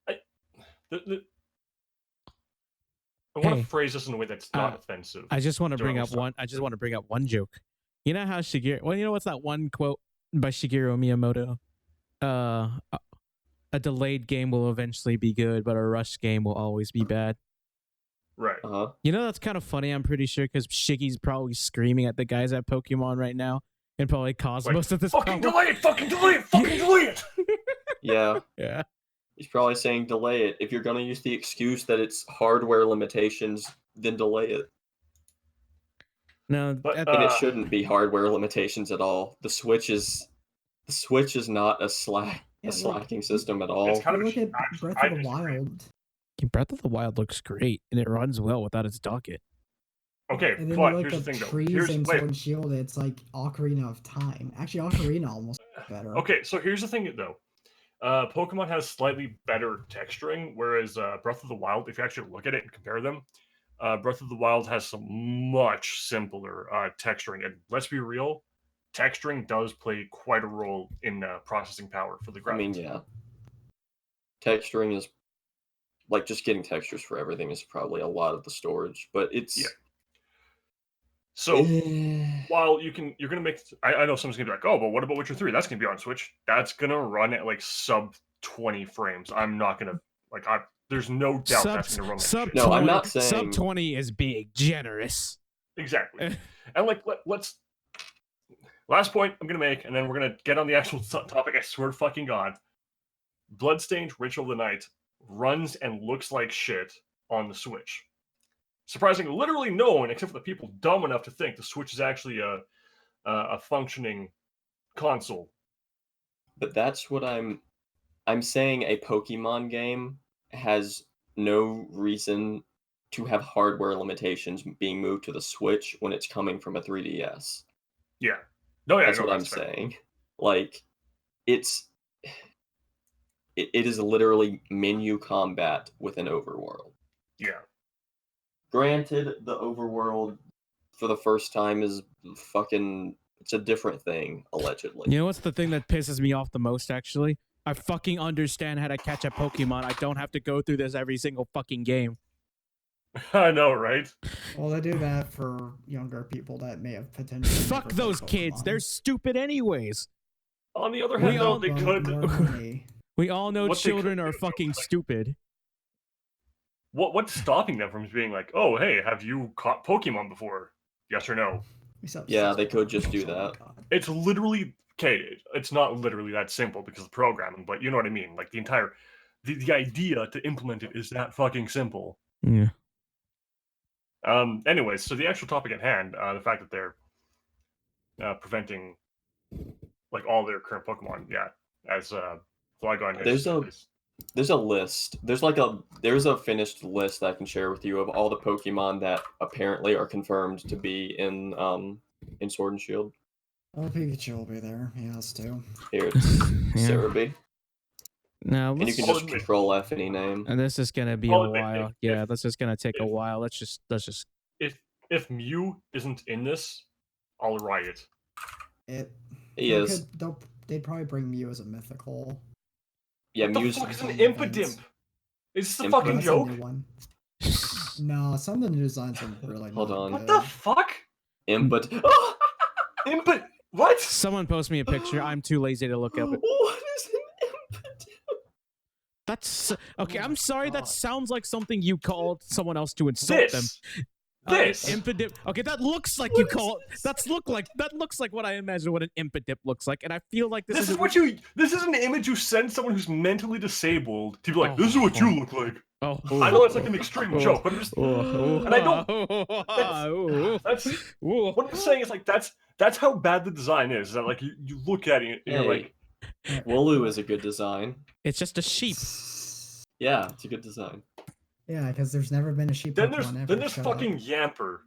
I want to phrase this in a way that's not offensive. I just want to bring up one joke. You know how Shigeru? Well, you know what's that one quote by Shigeru Miyamoto? A delayed game will eventually be good, but a rushed game will always be bad. Right. You know, that's kind of funny, I'm pretty sure, because Shiggy's probably screaming at the guys at Pokemon right now and probably caused most of this fucking problem. delay it! Fucking delay it! Fucking delay it! Yeah. Yeah. He's probably saying delay it. If you're going to use the excuse that it's hardware limitations, then delay it. No, But, And it shouldn't be hardware limitations at all. The Switch is not a slacking system at all. It's kind of Look at Breath of the Wild. Breath of the Wild looks great, and it runs well without its docket. Okay, And then but you look here's the at thing, though. trees and Sword and Shield, it's like Ocarina of Time. Actually, Ocarina almost better. Okay, so here's the thing, though. Pokemon has slightly better texturing, whereas Breath of the Wild, if you actually look at it and compare them, Breath of the Wild has some much simpler texturing. And let's be real, texturing does play quite a role in processing power for the graphics. I mean, yeah. Texturing is like just getting textures for everything is probably a lot of the storage, but it's So while you're gonna make, I know someone's gonna be like, oh, but what about Witcher 3? That's gonna be on Switch. That's gonna run at like sub 20 frames. I'm not gonna there's no doubt that's gonna run. Sub 20, 20, I'm not saying sub 20 is big, generous. Exactly. And like let's last point I'm gonna make, and then we're gonna get on the actual topic. I swear to fucking God, Bloodstained Ritual of the Night runs and looks like shit on the Switch. Surprisingly, literally no one, except for the people dumb enough to think the Switch is actually a functioning console. But that's what I'm saying. A Pokemon game has no reason to have hardware limitations being moved to the Switch when it's coming from a 3DS. Yeah. No, yeah, that's what I'm saying. Like, it is literally menu combat with an overworld. Yeah. Granted, the overworld for the first time is it's a different thing, allegedly. You know what's the thing that pisses me off the most, actually? I fucking understand how to catch a Pokemon. I don't have to go through this every single fucking game. I know, right? Well, they do that for younger people that may have potentially. Fuck those kids. They're stupid anyways. On the other hand, though, they could. We all know children are fucking stupid. What's stopping them from being like, oh, hey, have you caught Pokemon before? Yes or no? Yeah, they could just do that. It's literally, okay, it's not literally that simple because of programming, but you know what I mean? Like, the idea to implement it is that fucking simple. Yeah. Anyways, so the actual topic at hand, the fact that they're preventing, like, all their current Pokemon, as Flygon is. There's a list. There's a finished list I can share with you of all the Pokemon that apparently are confirmed to be in Sword and Shield. Oh, Pikachu will be there. He has to. Here, it's Cerebi. Now, and you can just control F any name. And this is gonna be a while. Yeah, this is gonna take a while. Let's just. If Mew isn't in this, I'll riot. He is. They'd probably bring Mew as a mythical. Yeah, Mew's the fuck is an Impidimp? Is this a fucking joke? No, some of the new designs are really. Hold on. What the fuck? Impid. What? Someone post me a picture. I'm too lazy to look up it. What is an Impidimp? That's okay. I'm sorry. That sounds like something you called someone else to insult them. Impidimp. Okay, that looks like that looks like what I imagine what an Impidimp looks like, and I feel like this is an image you send someone who's mentally disabled to be like, this is what you look like. I know it's like an extreme joke, but I'm just, and I don't. That's what I'm saying is like that's how bad the design is. That like you look at it and you're like, Wooloo is a good design. It's just a sheep. Yeah, it's a good design. Yeah, because there's never been a sheep. Then there's fucking Yamper.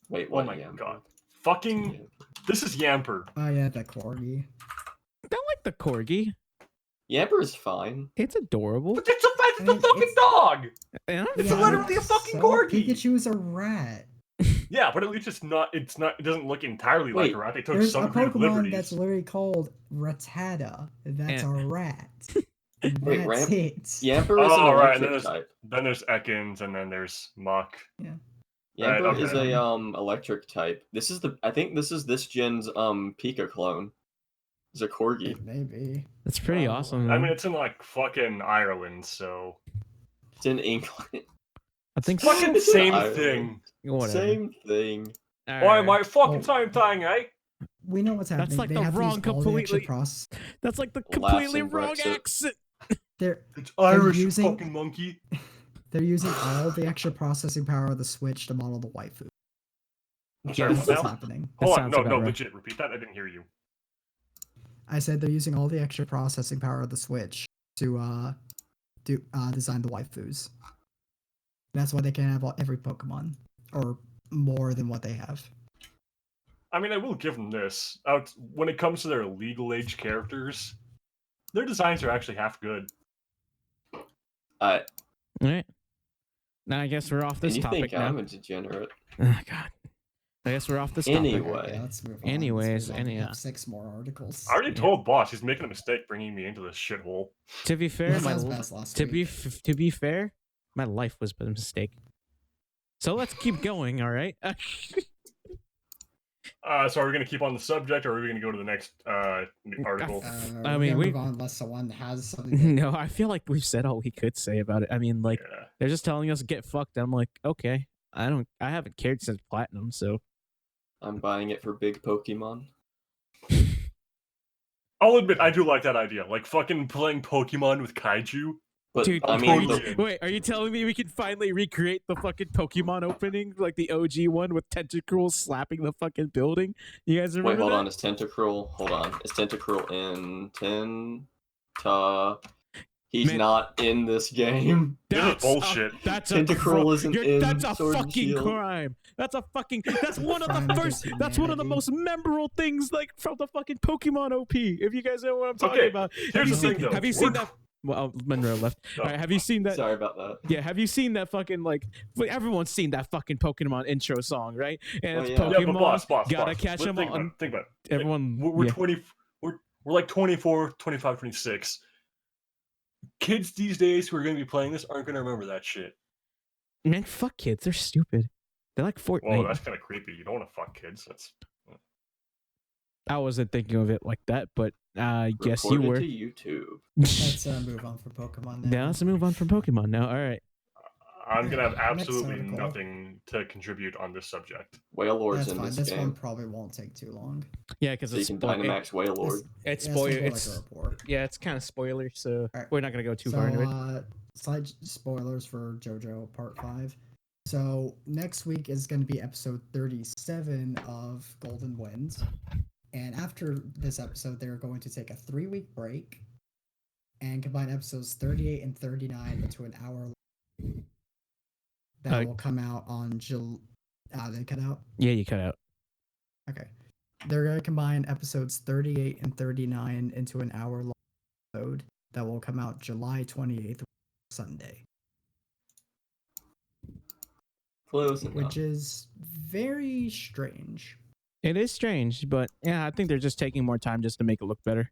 Wait, what? Oh my God! Fucking, this is Yamper. Oh yeah, the corgi. I don't like the corgi. Yamper is fine. It's adorable. But it's a fucking dog. It's literally a fucking corgi. Pikachu's a rat. Yeah, but at least it's not. It doesn't look entirely like a rat. They took some a Pokemon liberties. that's literally called Rattata. That's a rat. Wait, Yamper is an electric type. Then there's Ekans, and then there's Mach. Yeah. Yamper is a electric type. I think this is this gen's Pika clone. It's a corgi. Maybe. That's pretty awesome. I mean, it's in like fucking Ireland, so. It's in England. I think fucking same thing. Whatever. Same thing. Why my fucking same thing, eh? We know what's happening. That's like they the have to wrong use all the extra completely. That's like the completely wrong Brexit. accent. It's Irish, using- fucking monkey. They're using all the extra processing power of the Switch to model the waifu. I'm sorry, That's what what's now? happening. Hold on, sounds no, about right. legit. Repeat that. I didn't hear you. I said they're using all the extra processing power of the Switch to design the waifus. That's why they can have every Pokemon, or more than what they have. I mean, I will give them this. When it comes to their legal age characters, their designs are actually half good. All right. Now I guess we're off this and you topic think now. I'm a degenerate? Oh God. I guess we're off this topic. Anyway. Yeah, let's move on. Anyways, We have 6 more articles. I already told Boss he's making a mistake bringing me into this shithole. To be fair, This was best last to week. be fair, my life was a mistake. So let's keep going. All right. So are we going to keep on the subject, or are we going to go to the next article? I mean, move on unless someone has something. No, I feel like we've said all we could say about it. I mean, like Yeah. they're just telling us get fucked. I'm like, okay, I haven't cared since Platinum, so I'm buying it for big Pokemon. I'll admit, I do like that idea. Like fucking playing Pokemon with Kaiju. But dude, I mean, wait, are you telling me we can finally recreate the fucking Pokemon opening, like the OG one with Tentacruel slapping the fucking building? You guys remember wait, hold that? on. Is Tentacruel in He's Man. not in this game. This is bullshit. That's Tentacruel isn't in That's a Sword and fucking Shield. crime. That's one of Crime the against first. That's one of the humanity. most memorable things, like from the fucking Pokemon OP. If you guys know what I'm talking Okay, about, here's the thing, though. have you seen that? Well, Monroe left. No. All right, have you seen that? Sorry about that. Yeah, have you seen that fucking everyone's seen that fucking Pokemon intro song, right? And Oh, it's yeah. Pokemon. Yeah, but boss, gotta boss. catch them Think on. about it. Everyone, We're yeah. 20. We're like 24, 25, 26. Kids these days who are going to be playing this aren't going to remember that shit. Man, fuck kids. They're stupid. They're like Fortnite. Well, that's kind of creepy. You don't want to fuck kids. That's. I wasn't thinking of it like that, but I guess you Recorded were. to YouTube. Let's move on from Pokemon now. Yeah, let's move on from Pokemon now. All right. I'm gonna have Next absolutely article. nothing to contribute on this subject. Wailord's That's in fine. this This game. one probably won't take too long. Yeah, because So you it's can Dynamax Wailord. It's Yeah, spoiler. more It's like a report. yeah, it's kind of spoiler, so Alright. we're not gonna go too So, far into it. Slight spoilers for JoJo Part 5. So next week is going to be episode 37 of Golden Winds. And after this episode, they're going to take a 3-week break and combine episodes 38 and 39 into an hour. That will come out on July. They cut out? Yeah, you cut out. Okay. They're going to combine episodes 38 and 39 into an hour-long episode that will come out July 28th, Sunday. Close enough. Which is very strange. It is strange, but yeah, I think they're just taking more time just to make it look better.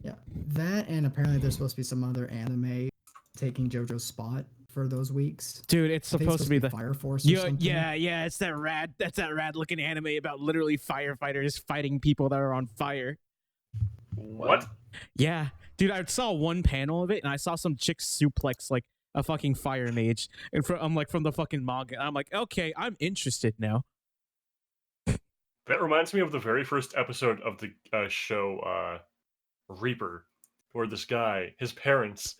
Yeah. That, and apparently there's supposed to be some other anime taking JoJo's spot for those weeks. Dude, it's I think supposed to be the Fire Force or something. yeah, it's that rad looking anime about literally firefighters fighting people that are on fire. What? Yeah. Dude, I saw one panel of it and I saw some chick suplex like a fucking fire mage from the fucking manga. I'm like, okay, I'm interested now. That reminds me of the very first episode of the show Reaper, where this guy, his parents,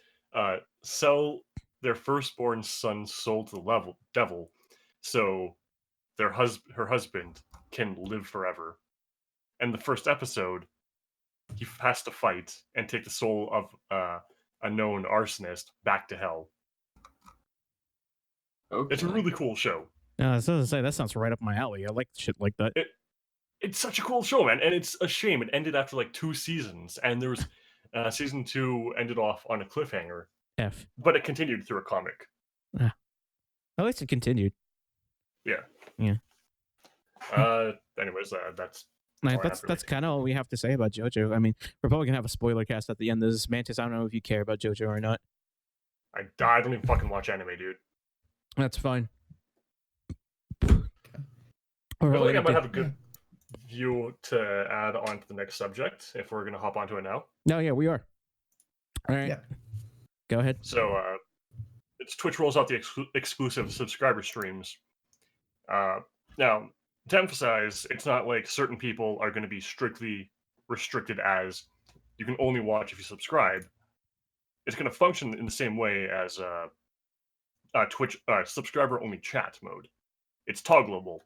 sell their firstborn son's soul to the devil, so her husband can live forever. And the first episode, he has to fight and take the soul of a known arsonist back to hell. Okay. It's a really cool show. I was gonna say that sounds right up my alley. I like shit like that. It's such a cool show, man, and it's a shame it ended after like 2 seasons, and there was season 2 ended off on a cliffhanger, F. but it continued through a comic. At least it continued. Yeah. Yeah. Anyways, that's Like, Or that's not really. kind of all we have to say about JoJo. I mean, we're probably gonna have a spoiler cast at the end of this. Mantis, I don't know if you care about JoJo or not. I don't even fucking watch anime, dude. That's fine. I We're feel like I related might to- have a good view to add on to the next subject if we're gonna hop onto it now. No, yeah, we are. All right. Yeah. Go ahead. So Twitch rolls out the exclusive subscriber streams. Now, to emphasize, it's not like certain people are going to be strictly restricted as you can only watch if you subscribe. It's going to function in the same way as Twitch subscriber-only chat mode. It's toggleable.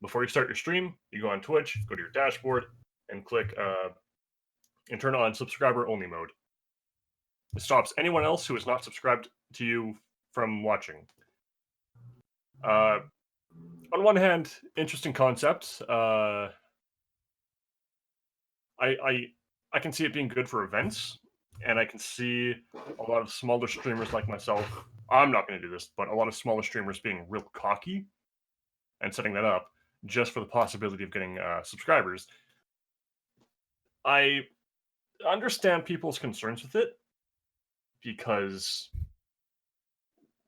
Before you start your stream, you go on Twitch, go to your dashboard, and click and turn on subscriber-only mode. It stops anyone else who is not subscribed to you from watching. On one hand, interesting concept. I can see it being good for events, and I can see a lot of smaller streamers like myself. I'm not going to do this, but a lot of smaller streamers being real cocky and setting that up just for the possibility of getting subscribers. I understand people's concerns with it because,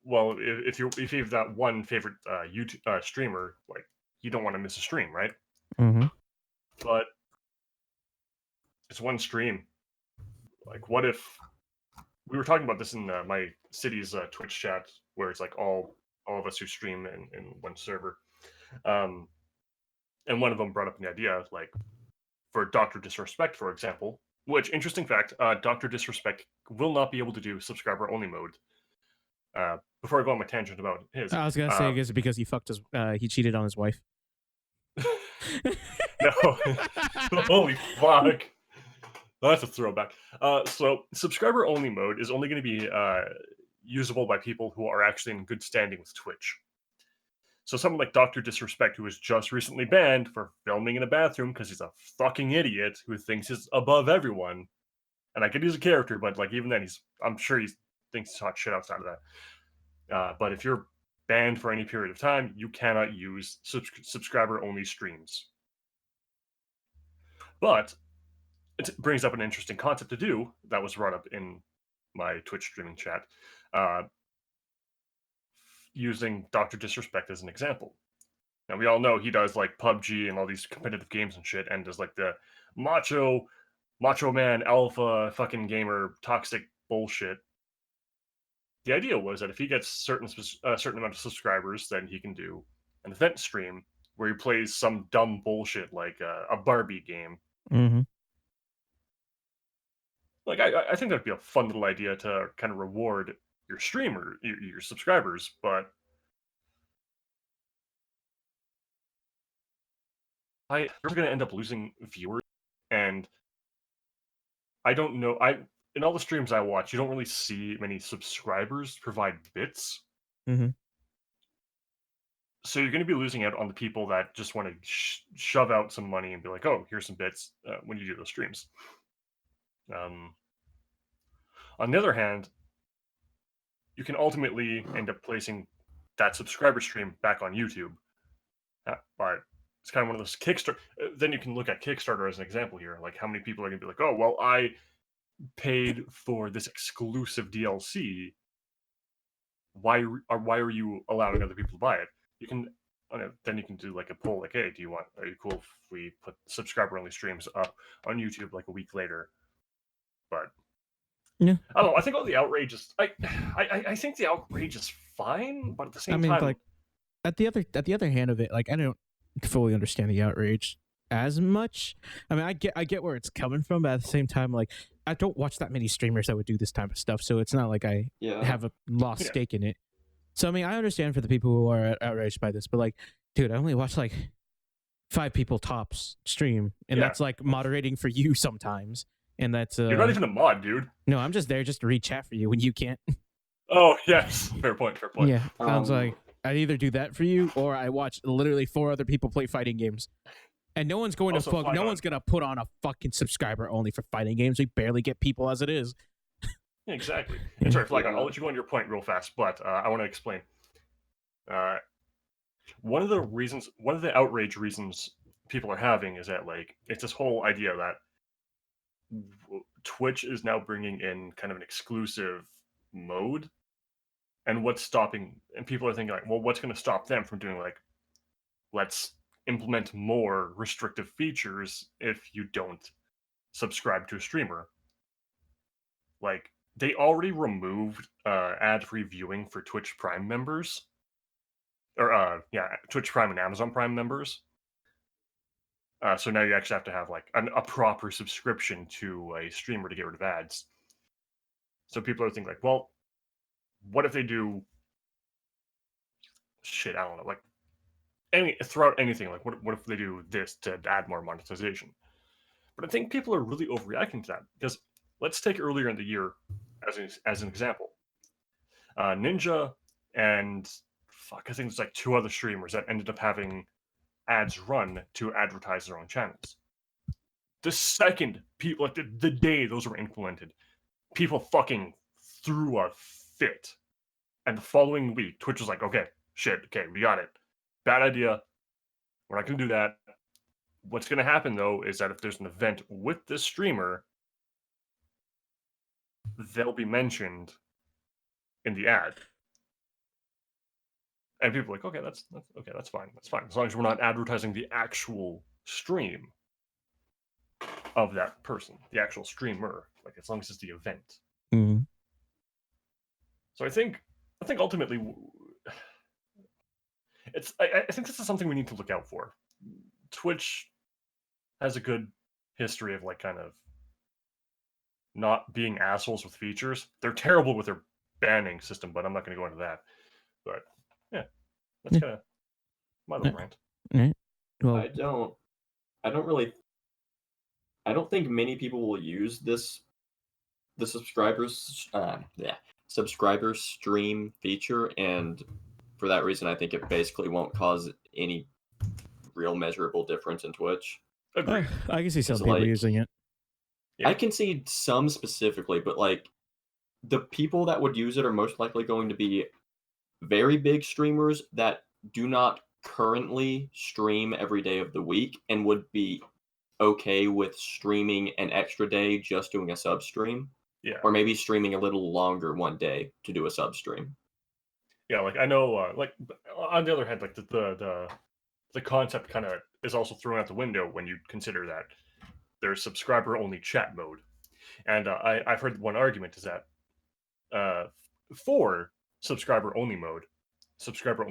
well, if you have that one favorite YouTube streamer, like, you don't want to miss a stream, right? Mm-hmm. But it's one stream. Like, what if we were talking about this in my city's Twitch chat, where it's like all of us who stream in one server, and one of them brought up the idea, like, for Dr. Disrespect, for example, which, interesting fact, Dr. Disrespect will not be able to do subscriber only mode. Before I go on my tangent about his, I was gonna say it's because he fucked he cheated on his wife. No, holy fuck. That's a throwback. So subscriber only mode is only going to be usable by people who are actually in good standing with Twitch. So someone like Dr. Disrespect, who was just recently banned for filming in a bathroom because he's a fucking idiot who thinks he's above everyone. And I get he's a character, but like even then, I'm sure he thinks he's hot shit outside of that. But if you're banned for any period of time, you cannot use subscriber only streams. But it brings up an interesting concept to do that was brought up in my Twitch streaming chat, using Dr. Disrespect as an example. Now, we all know he does like PUBG and all these competitive games and shit, and does like the macho man, alpha, fucking gamer, toxic bullshit. The idea was that if he gets certain amount of subscribers, then he can do an event stream where he plays some dumb bullshit like a Barbie game. Mm-hmm. Like, I think that'd be a fun little idea to kind of reward your streamer, your subscribers, but you're going to end up losing viewers, and I don't know. In all the streams I watch, you don't really see many subscribers provide bits. Mm-hmm. So you're going to be losing out on the people that just want to shove out some money and be like, "Oh, here's some bits," when you do those streams. On the other hand, you can ultimately end up placing that subscriber stream back on YouTube. But it's kind of one of those Kickstarter. Then you can look at Kickstarter as an example here. Like, how many people are going to be like, "Oh, well, I paid for this exclusive DLC. Why are you allowing other people to buy it?" You can then you can do like a poll, like, "Hey, are you cool if we put subscriber only streams up on YouTube like a week later?" But yeah, I don't know. I think all the outrage is I think the outrage is fine, but at the same time, like, at the other hand of it, like, I don't fully understand the outrage as much. I mean, I get where it's coming from, but at the same time, like, I don't watch that many streamers that would do this type of stuff, so it's not like I have a lost stake in it. So I mean, I understand for the people who are outraged by this, but like, dude, I only watch like 5 people tops stream, and that's like moderating for you sometimes, and that's you're not even a mod, dude. No, I'm just there just to read chat for you when you can't. Oh yes, fair point. Yeah, I was like, I either do that for you, or I watch literally 4 other people play fighting games. And no one's going to no one's gonna put on a fucking subscriber only for fighting games. We barely get people as it is. Yeah, exactly. And sorry, Flygon, I'll let you go on your point real fast, but I want to explain. One of the outrage reasons people are having is that, like, it's this whole idea that Twitch is now bringing in kind of an exclusive mode, and people are thinking like, well, what's going to stop them from doing, like, let's implement more restrictive features if you don't subscribe to a streamer. Like, they already removed ad-free viewing for Twitch Prime members, or Twitch Prime and Amazon Prime members. So now you actually have to have like a proper subscription to a streamer to get rid of ads. So people are thinking like, well, what if they do shit? I don't know, like throughout anything. Like, what if they do this to add more monetization? But I think people are really overreacting to that because let's take earlier in the year as an example. Ninja and I think it's like 2 other streamers that ended up having ads run to advertise their own channels. The second people, like the day those were implemented, people fucking threw a fit. And the following week, Twitch was like, okay, we got it. Bad idea. We're not going to do that. What's going to happen, though, is that if there's an event with this streamer, they'll be mentioned in the ad. And people are like, okay, that's fine. That's fine. As long as we're not advertising the actual stream of that person, the actual streamer, like as long as it's the event. Mm-hmm. So I think ultimately, I think this is something we need to look out for. Twitch has a good history of like kind of not being assholes with features. They're terrible with their banning system, but I'm not going to go into that. But yeah, that's kind of my little rant. Well, I don't think many people will use the subscribers stream feature, and for that reason, I think it basically won't cause any real measurable difference in Twitch. I can see some people using it. Yeah. I can see some specifically, but like the people that would use it are most likely going to be very big streamers that do not currently stream every day of the week and would be okay with streaming an extra day just doing a sub stream. Yeah. Or maybe streaming a little longer one day to do a sub stream. Yeah, like I know, like on the other hand, like the concept kind of is also thrown out the window when you consider that there's subscriber only chat mode, and I've heard one argument is that for subscriber only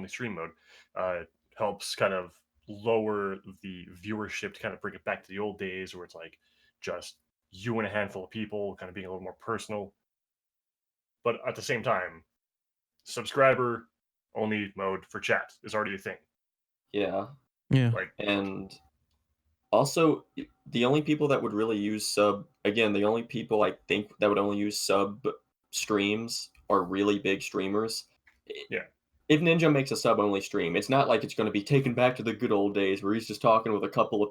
stream mode helps kind of lower the viewership to kind of bring it back to the old days where it's like just you and a handful of people kind of being a little more personal. But at the same time, subscriber only mode for chat is already a thing. Yeah. Like, and also the only people that would really use the only people I think that would only use sub streams are really big streamers. Yeah. If Ninja makes a sub only stream, it's not like it's going to be taken back to the good old days where he's just talking with a couple of.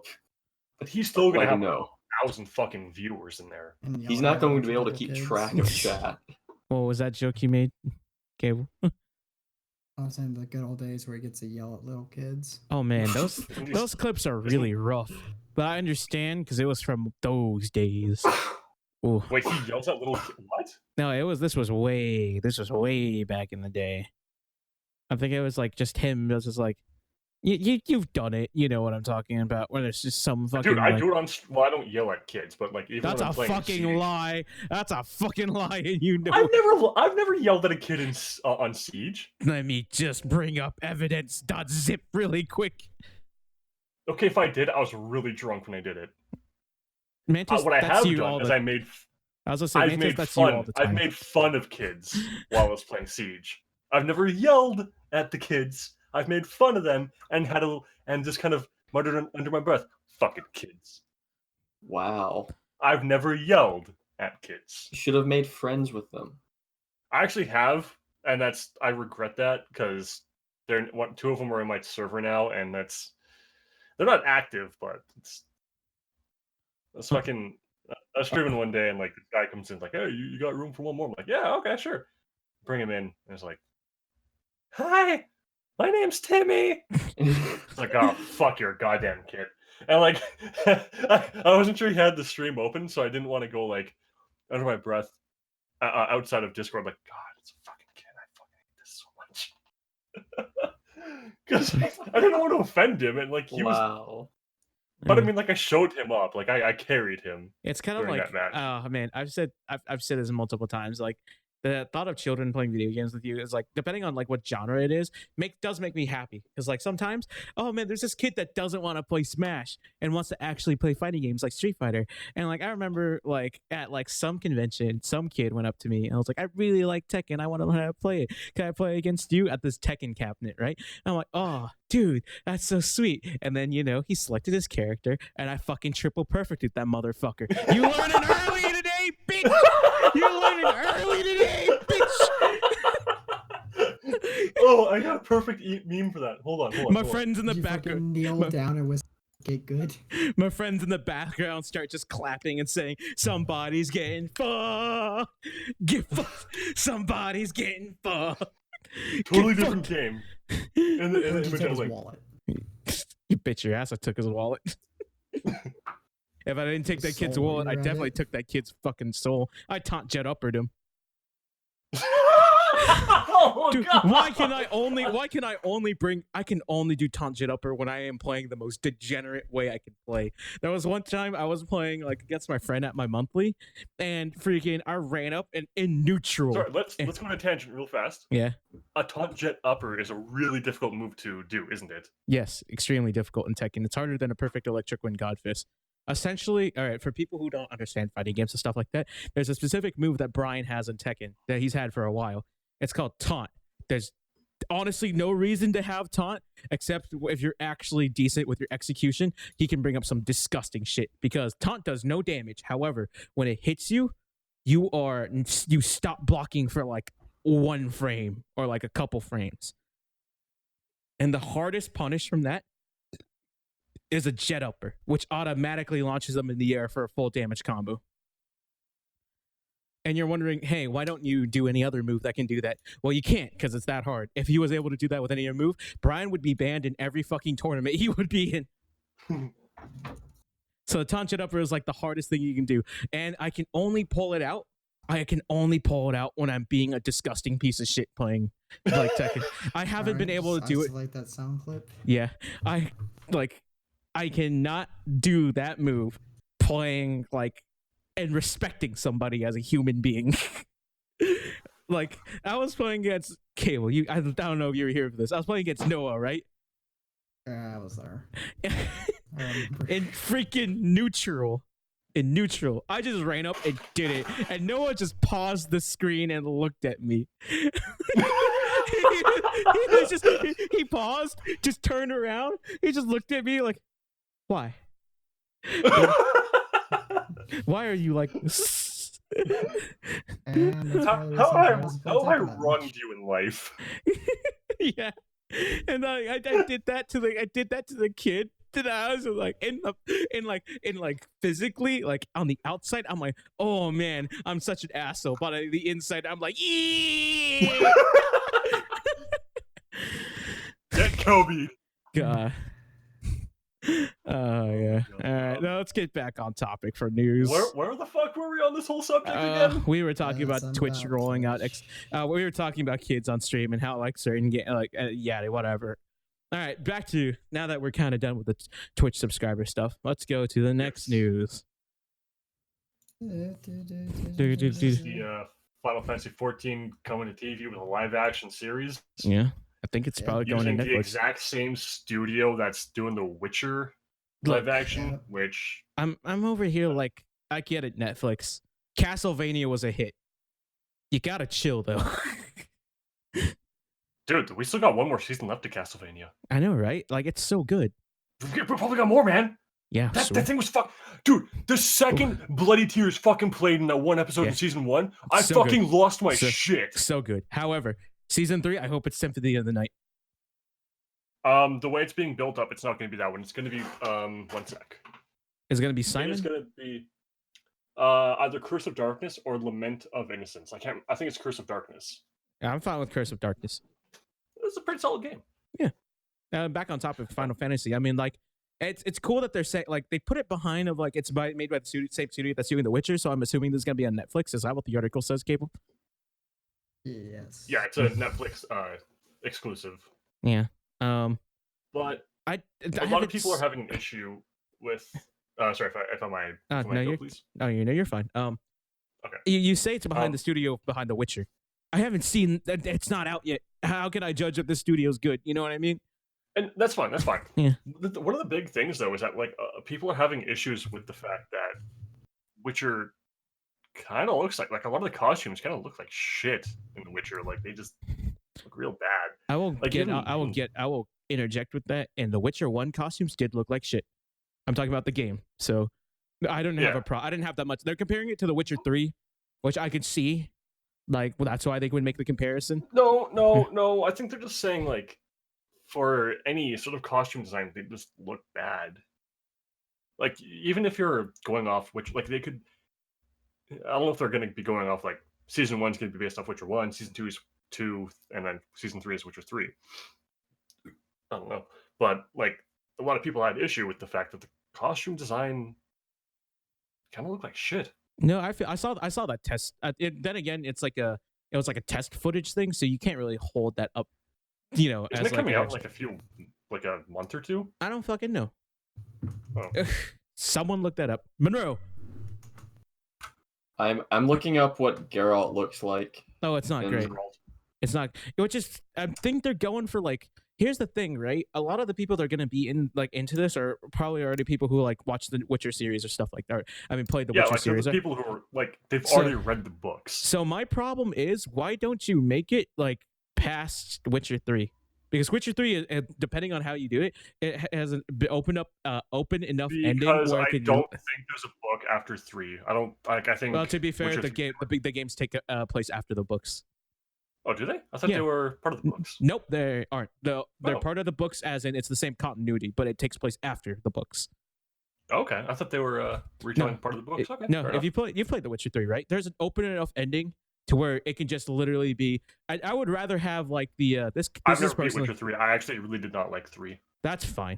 But he's still going to have 1,000 fucking viewers in there. He's not going to be able to keep track of chat. What was that joke you made, Cable? I was saying the good old days where he gets to yell at little kids. Oh man, those clips are really rough. But I understand because it was from those days. Ooh. Wait, he yells at little kids? What? No, this was way back in the day. I think it was like just him. It was just like, you've done it. You know what I'm talking about. When there's just some fucking. Dude, I do it on. Well, I don't yell at kids, but like even that's when I'm a fucking Siege, lie. That's a fucking lie, and you know. I've never yelled at a kid on Siege. Let me just bring up evidence.zip really quick. Okay, if I did, I was really drunk when I did it. Mantis, what I have done is I've made fun of kids while I was playing Siege. I've never yelled at the kids. I've made fun of them and just kind of muttered under my breath, "Fucking kids." Wow. I've never yelled at kids. You should have made friends with them. I actually have, and I regret that because two of them are in my server now, and they're not active, but it's fucking. I was streaming one day, and like this guy comes in, like, "Hey, you got room for one more?" I'm like, "Yeah, okay, sure." Bring him in, and it's like, "Hi, my name's Timmy." It's like, "Oh, fuck, you're a goddamn kid." And like, I wasn't sure he had the stream open, so I didn't want to go like under my breath outside of Discord. Like, God, it's a fucking kid. I fucking hate this so much because I didn't want to offend him, and like he was. But I mean, like I showed him up, like I carried him. It's kind of like, oh man, I've said this multiple times. Like the thought of children playing video games with you is like, depending on like what genre it is, does make me happy. Because like sometimes, oh man, there's this kid that doesn't want to play Smash and wants to actually play fighting games like Street Fighter. And like I remember like at like some convention, some kid went up to me and I was like, I really like Tekken. I want to learn how to play it. Can I play against you at this Tekken cabinet, right? And I'm like, oh dude, that's so sweet. And then he selected his character and I fucking triple perfected that motherfucker. You learning early today, bitch. You learning early today, bitch. Oh, I got a perfect meme for that. Hold on. My friends in the background kneel down and whisper, "Get good." My friends in the background start just clapping and saying, "Somebody's getting fucked. Get fucked. Somebody's getting fucked." Totally different game. And the image his I was like, wallet. You bitch your ass! I took his wallet. If I didn't take that kid's wallet, I definitely took that kid's fucking soul. I taunt Jet Uppered him. oh, Dude, God. why can I only do taunt Jet Upper when I am playing the most degenerate way I can play? There was one time I was playing like against my friend at my monthly, and freaking I ran up and in neutral. Sorry, let's go on a tangent real fast. Yeah. A taunt Jet Upper is a really difficult move to do, isn't it? Yes, extremely difficult in Tekken. It's harder than a perfect electric wind god fist. Essentially, all right, for people who don't understand fighting games and stuff like that, there's a specific move that Brian has in Tekken that he's had for a while. It's called taunt. There's honestly no reason to have taunt, except if you're actually decent with your execution, he can bring up some disgusting shit, because taunt does no damage. However, when it hits you, you stop blocking for like 1 frame or like a couple frames. And the hardest punish from that is a Jet Upper, which automatically launches them in the air for a full damage combo. And you're wondering, hey, why don't you do any other move that can do that? Well, you can't, because it's that hard. If he was able to do that with any other move, Brian would be banned in every fucking tournament he would be in. So the taunt Jet Upper is like the hardest thing you can do. And I can only pull it out when I'm being a disgusting piece of shit playing like Tekken. I haven't been able to do it. Like that sound clip. Yeah, I cannot do that move playing like and respecting somebody as a human being. Like I was playing against Cable. I don't know if you were here for this. I was playing against Noah, right? I was there. In freaking neutral. In neutral, I just ran up and did it, and Noah just paused the screen and looked at me. He paused, just turned around, he just looked at me like, why? Why are you like this? How I wronged you in life? Yeah, and I did that to the kid. And I was like in physically, like on the outside, I'm like, oh man, I'm such an asshole. But on the inside, I'm like, yeah. Get Kobe. God. Oh yeah. All right, now let's get back on topic for news. Where the fuck were we on this whole subject again? We were talking about Twitch rolling out. We were talking about kids on stream and how like certain whatever. All right, back to now that we're kind of done with the Twitch subscriber stuff. Let's go to the next news. The Final Fantasy 14 coming to TV with a live action series. Yeah, I think it's probably going to Netflix. The exact same studio that's doing The Witcher live action. Which I'm over here like, I get it, Netflix. Castlevania was a hit. You gotta chill though. Dude, we still got one more season left of Castlevania. I know, right? Like, it's so good. We probably got more, man. Yeah. That thing was Dude, the second Bloody Tears fucking played in that one episode in season 1, I so fucking good. Lost my shit. So good. However, season 3, I hope it's Symphony of the Night. The way it's being built up, it's not going to be that one. It's going to be, one sec. Is it going to be Simon? It's going to be either Curse of Darkness or Lament of Innocence. I think it's Curse of Darkness. Yeah, I'm fine with Curse of Darkness. It's a pretty solid game. Yeah. Back on top of Final Fantasy, I mean, like, it's cool that they're saying, like, they put it behind of, like, it's made by the same studio that's doing The Witcher, so I'm assuming this is going to be on Netflix. Is that what the article says, Cable? Yes. Yeah, it's a Netflix exclusive. Yeah. But a lot of people are having an issue with sorry if I might no, go, please. No, you're fine. Okay. You say it's behind the studio behind The Witcher. I haven't seen that. It's not out yet. How can I judge if the studio's good? You know what I mean? And that's fine. That's fine. Yeah. One of the big things though is that like people are having issues with the fact that Witcher kind of looks like a lot of the costumes kind of look like shit in The Witcher. Like they just look real bad. I will interject with that. And The Witcher 1 costumes did look like shit. I'm talking about the game. So I don't have I didn't have that much. They're comparing it to The Witcher 3, which I could see. Like, well, that's why they would make the comparison. No. I think they're just saying like for any sort of costume design, they just look bad. Like even if you're going off which like they could, I don't know if they're going to be going off like season 1's going to be based off Witcher 1, season 2 is 2, and then season 3 is Witcher 3. I don't know, but like a lot of people had issue with the fact that the costume design kind of looked like shit. No, I saw that test. Then again, it was like a test footage thing, so you can't really hold that up. You know, isn't it coming out in like a month or two? I don't fucking know. Oh. Someone look that up, Monroe. I'm looking up what Geralt looks like. Oh, it's not great. It's not. Which is, I think they're going for like. Here's the thing, right? A lot of the people that are going to be into this are probably already people who like watch the Witcher series or stuff like that. I mean, played the Witcher series. Yeah, people who are like they've already read the books. So my problem is, why don't you make it like past Witcher 3? Because Witcher 3, depending on how you do it, it has an open enough ending. Because I don't think there's a book after 3. I don't like. I think. Well, to be fair, the games take place after the books. Oh, do they? I thought they were part of the books. Nope, they aren't. They're part of the books, as in it's the same continuity, but it takes place after the books. Okay, I thought they were retelling part of the books. Okay, no, if you played The Witcher 3, right? There's an open enough ending to where it can just literally be. I would rather have like the this. I've never played Witcher 3. I actually really did not like 3. That's fine.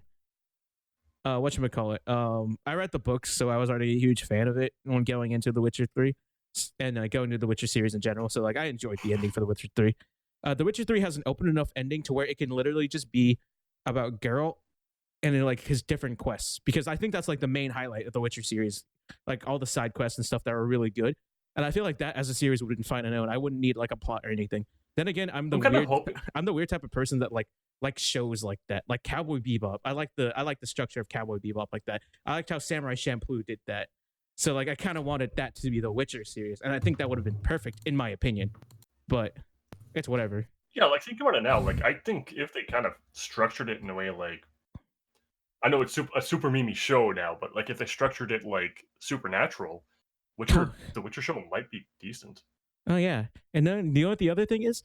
Whatchamacallit? I read the books, so I was already a huge fan of it when going into The Witcher 3. And going to the Witcher series in general. So like I enjoyed the ending for The Witcher 3. The Witcher 3 has an open enough ending to where it can literally just be about Geralt and then like his different quests. Because I think that's like the main highlight of the Witcher series. Like all the side quests and stuff that are really good. And I feel like that as a series would have been fine on its own. I wouldn't need like a plot or anything. Then again, I'm the weird type of person that like shows like that. Like Cowboy Bebop. I like the structure of Cowboy Bebop like that. I liked how Samurai Champloo did that. So, like, I kind of wanted that to be the Witcher series, and I think that would have been perfect, in my opinion. But it's whatever. Yeah, like, think about it now. Like, I think if they kind of structured it in a way, like, I know it's a super meme show now, but, like, if they structured it, like, Supernatural, the Witcher show might be decent. Oh, yeah. And then, you know what the other thing is?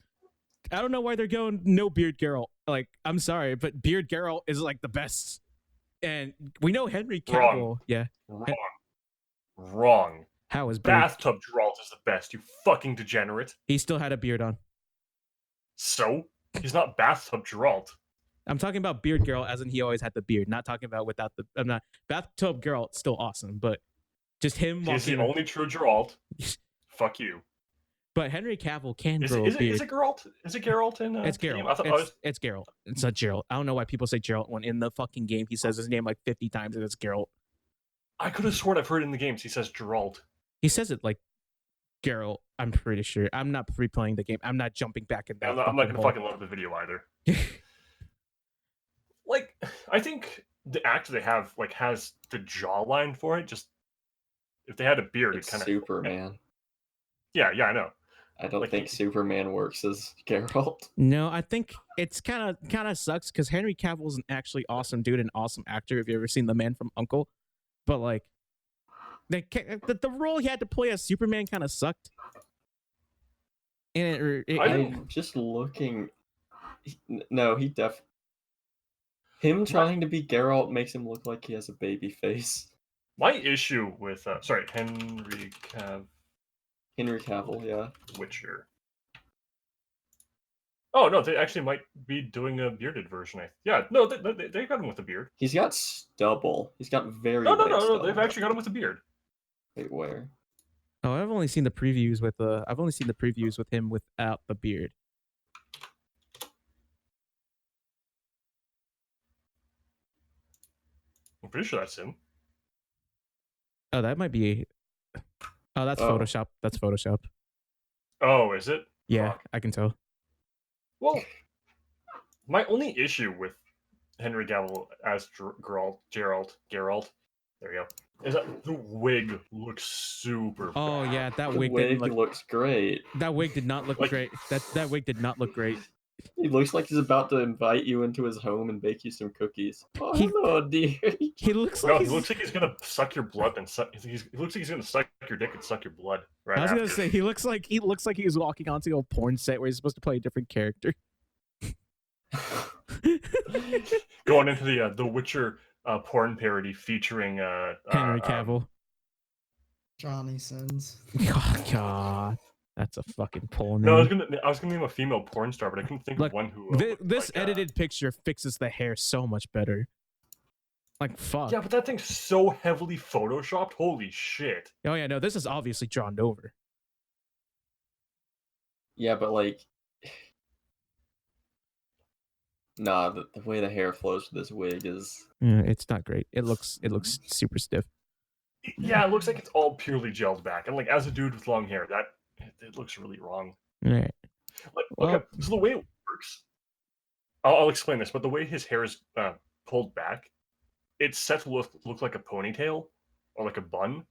I don't know why they're going no Beard Geralt. Like, I'm sorry, but Beard Geralt is, like, the best. And we know Henry Cavill. Wrong. Yeah. Wrong. How is Bathtub Geralt is the best, you fucking degenerate. He still had a beard on. So? He's not Bathtub Geralt. I'm talking about Beard Geralt as in he always had the beard, not talking about without the... I'm not... Bathtub Geralt, still awesome, but just him walking... He's the only true Geralt. Fuck you. But Henry Cavill can grow a beard. Is it Geralt? Is it Geralt in It's Geralt. It's Geralt. It's not Geralt. I don't know why people say Geralt when in the fucking game he says his name like 50 times and it's Geralt. I could have sworn I've heard in the games he says Geralt. He says it like Geralt, I'm pretty sure. I'm not replaying the game. I'm not jumping back in that. I'm not gonna fucking love the video either. Like, I think the actor they have like has the jawline for it. Just if they had a beard, it's it kind of Superman. Yeah, I know. I don't think Superman works as Geralt. No, I think it's kind of sucks because Henry Cavill is an actually awesome dude, an awesome actor. Have you ever seen The Man from U.N.C.L.E.? But like, the role he had to play as Superman kind of sucked. And I'm just looking. No, him trying to be Geralt makes him look like he has a baby face. My issue with Henry Cavill, yeah. Witcher. Oh no, they actually might be doing a bearded version. They got him with a beard. He's got stubble. He's got very no. They've actually got him with a beard. Wait, where? Oh, I've only seen the previews with him without the beard. I'm pretty sure that's him. Oh, that might be. Oh, that's Photoshop. That's Photoshop. Oh, is it? Yeah, Fuck. I can tell. Well, my only issue with Henry Cavill as Geralt, there you go, is that the wig looks super Oh bad. yeah, that The wig wig didn't look. looks great. That wig did not look Like- great. That wig did not look great. He looks like he's about to invite you into his home and bake you some cookies. Oh, He- hello, dear. He looks No, like he looks like he's gonna suck your blood and suck. He looks like he's gonna suck your dick and suck your blood right I was after. gonna say he looks like he was walking onto a porn set where he's supposed to play a different character. Going into the Witcher porn parody featuring Henry Cavill. Johnny Sins. Oh God, that's a fucking porn No, name. I was gonna name a female porn star, but I couldn't think Look, of one who. This edited picture fixes the hair so much better. Like fuck. Yeah, but that thing's so heavily photoshopped. Holy shit! Oh yeah, no, this is obviously drawn over. Yeah, but like, nah, the way the hair flows with this wig is. Yeah, it's not great. It looks super stiff. Yeah, it looks like it's all purely gelled back, and like as a dude with long hair, that it looks really wrong. Yeah. Like, Well- okay, so the way it works, I'll explain this. But the way his hair is pulled back, it's set to look like a ponytail or like a bun,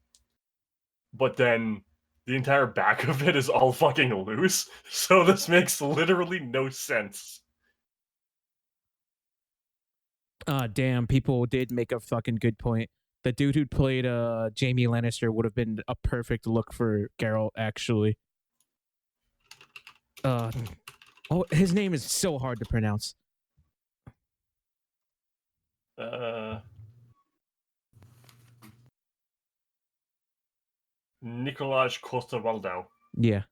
but then the entire back of it is all fucking loose. So this makes literally no sense. Damn, people did make a fucking good point. The dude who played Jaime Lannister would have been a perfect look for Geralt, actually. Oh, his name is so hard to pronounce. Nikolaj Coster-Waldau. Yeah.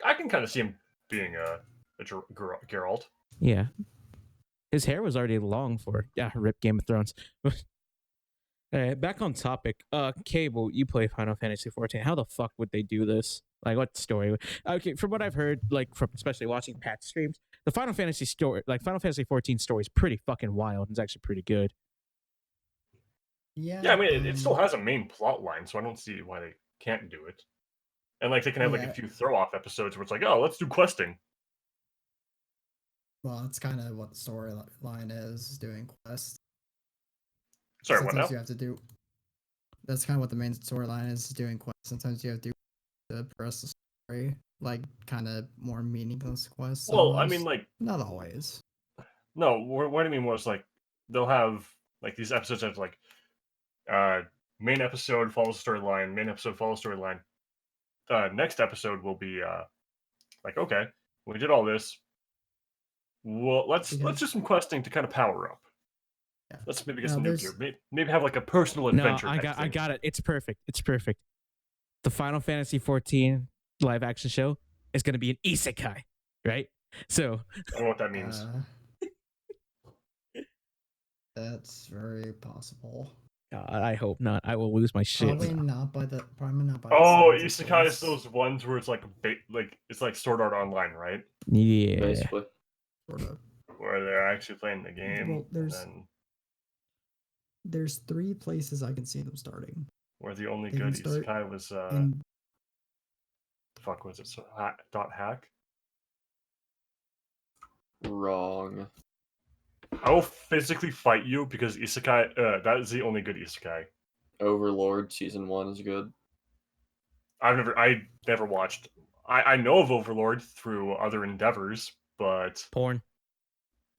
I can kind of see him being a Geralt. Yeah. His hair was already long for rip Game of Thrones. Back on topic. Cable, you play Final Fantasy 14. How the fuck would they do this? Like, what story? Okay, from what I've heard, like from especially watching Pat streams, the Final Fantasy story, like Final Fantasy 14 story, is pretty fucking wild. It's actually pretty good. Yeah. Yeah, I mean, it still has a main plot line, so I don't see why they can't do it. And like they can have like a few throw-off episodes where it's like, oh, let's do questing. Well, that's kind of what the storyline is, doing quests. Sorry, what Sometimes now? you have to do. That's kind of what the main storyline is, doing quests. Sometimes you have to progress the story, like kind of more meaningless quests. Well, almost. I mean, like, not always. no, what I mean was like they'll have like these episodes have like main episode follows storyline, main episode follows storyline. Next episode will be like, okay, we did all this. Well, let's do some questing to kind of power up. Yeah. Let's maybe get some new gear. Maybe have like a personal adventure. No, I got it. It's perfect. It's perfect. The Final Fantasy 14 live action show is going to be an isekai, right? So I don't know what that means. That's very possible. I hope not. I will lose my shit. Probably not by the. Oh, isekai is those ones where it's like it's like Sword Art Online, right? Yeah. Basically. Sort of. Where they're actually playing the game. Well, and there's 3 places I can see them starting. where the only They good can start isekai was in- fuck was it so dot hack? Wrong. I will physically fight you because isekai that is the only good isekai. Overlord season 1 is good. I never watched. I know of Overlord through other endeavors, but Porn.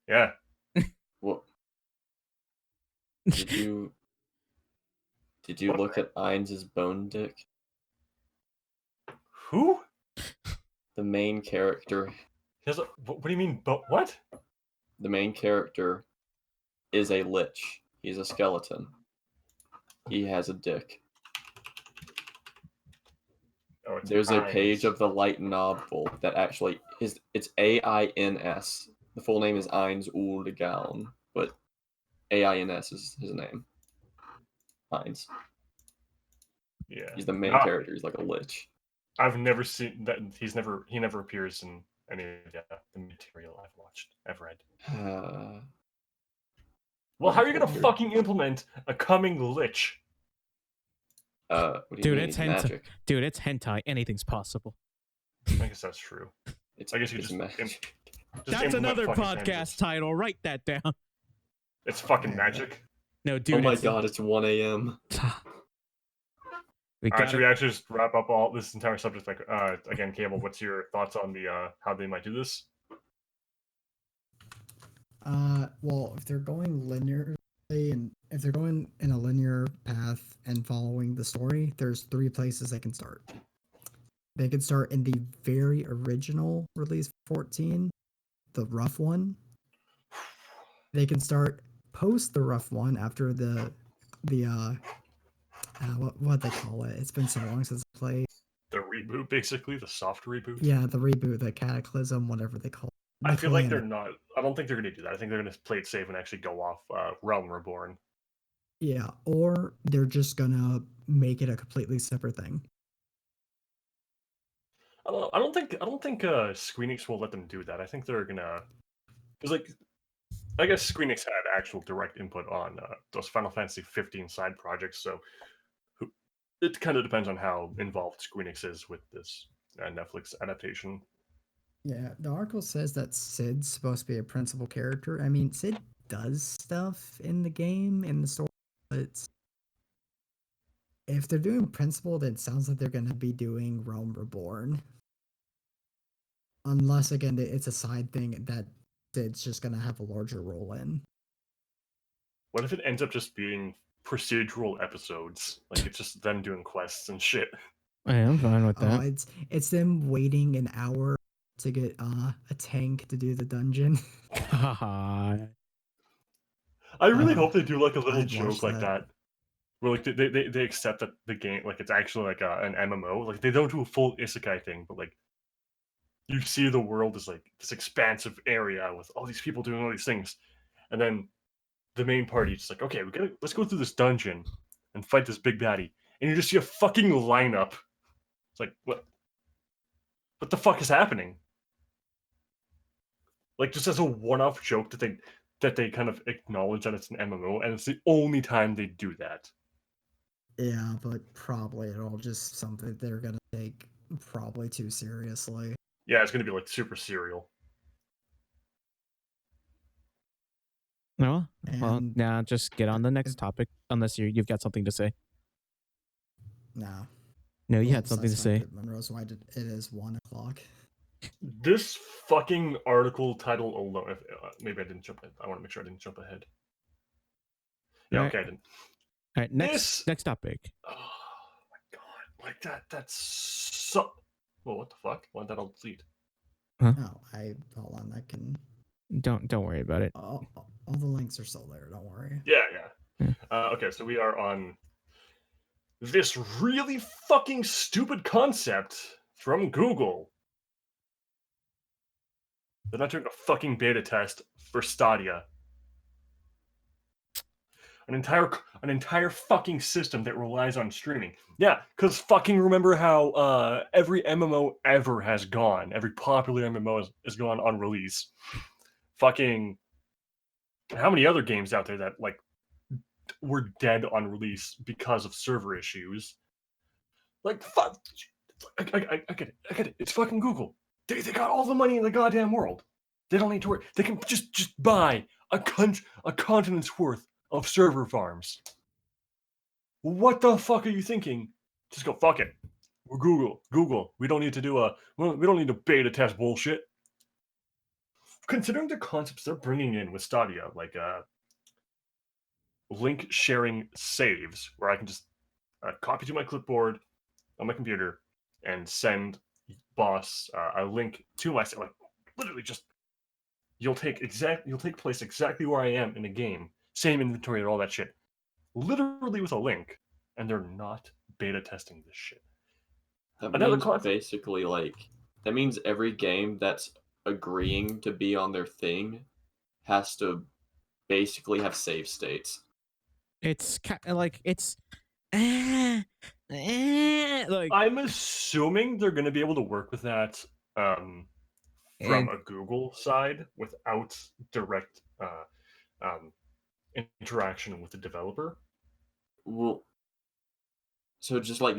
yeah. What? Did you What? look at Ainz' bone dick? Who? The main character. He has what do you mean? But what? The main character is a lich. He's a skeleton. He has a dick. Oh, it's There's a Ainz. page of the light novel that actually is. It's AINS. The full name is Ainz Ulgaun, but AINS is his name. Ainz. Yeah. He's the main Ah. character. He's like a lich. I've never seen that. He never appears in any of the material I've watched. I've read. Well, how are you gonna fucking implement a coming lich? What do you Dude, mean? it's He's hentai. magic. Dude, it's hentai. Anything's possible. I guess that's true. I guess you it's just magic. That's another podcast title. Write that down. It's fucking magic. No, dude. Oh my god, it's 1 a.m. Should we actually just wrap up all this entire subject? Like, again, Cable, what's your thoughts on the how they might do this? Well, if they're going linearly and if they're going in a linear path and following the story, there's 3 places they can start. They could start in the very original release 14, the rough one. They can start post the rough one after the what they call it. It's been so long since I played. The reboot, basically, the soft reboot. Yeah, the reboot, the Cataclysm, whatever they call it. I feel like they're not. I don't think they're going to do that. I think they're going to play it safe and actually go off Realm Reborn. Yeah, or they're just gonna make it a completely separate thing. I don't think Squeenix will let them do that. I think they're gonna, because like, I guess Squeenix had actual direct input on those Final Fantasy 15 side projects, so it kind of depends on how involved Squeenix is with this Netflix adaptation. Yeah, the article says that Cid's supposed to be a principal character. I mean, Cid does stuff in the game, in the story, but if they're doing principal, then it sounds like they're going to be doing Realm Reborn. Unless, again, it's a side thing that Cid's just going to have a larger role in. What if it ends up just being procedural episodes? Like, it's just them doing quests and shit. I am fine with that. It's them waiting an hour to get a tank to do the dungeon. I really hope they do like a little joke like that. Where like they accept that the game, like, it's actually like an MMO. Like, they don't do a full isekai thing, but like you see the world as like this expansive area with all these people doing all these things, and then the main party is like, okay, let's go through this dungeon and fight this big baddie, and you just see a fucking lineup. It's like, what the fuck is happening? Like, just as a one-off joke that they kind of acknowledge that it's an MMO, and it's the only time they do that. Yeah, but probably it'll just something they're gonna take probably too seriously. Yeah, it's gonna be like super serial. No, well, now just get on the next topic. Unless you've got something to say. No. No, you had something to say. Monroe's why it is 1 o'clock. This fucking article title alone. Maybe I didn't jump in. I want to make sure I didn't jump ahead. Yeah, okay, I didn't. All right, next topic. Oh my god, like that's so. Well, what the fuck? Why did that all delete? Huh? Oh, hold on. I can. Don't worry about it. All the links are still there. Don't worry. Yeah. Okay, so we are on this really fucking stupid concept from Google. They're not doing a fucking beta test for Stadia. An entire fucking system that relies on streaming. Yeah, because fucking remember how every MMO ever has gone. Every popular MMO has gone on release. Fucking how many other games out there that like were dead on release because of server issues? Like, fuck. I get it. It's fucking Google. They got all the money in the goddamn world. They don't need to worry. They can just buy a continent's worth of server farms. What the fuck are you thinking? Just go, fuck it. We're Google. We don't need to do we don't need to beta test bullshit. Considering the concepts they're bringing in with Stadia, like link sharing saves, where I can just copy to my clipboard on my computer and send boss a link to my like literally just you'll take place exactly where I am in a game, same inventory and all that shit, literally with a link, and they're not beta testing this shit. That means basically like that means every game that's agreeing to be on their thing has to basically have save states. It's like it's like I'm assuming they're going to be able to work with that from a Google side without direct interaction with the developer. Well, so just like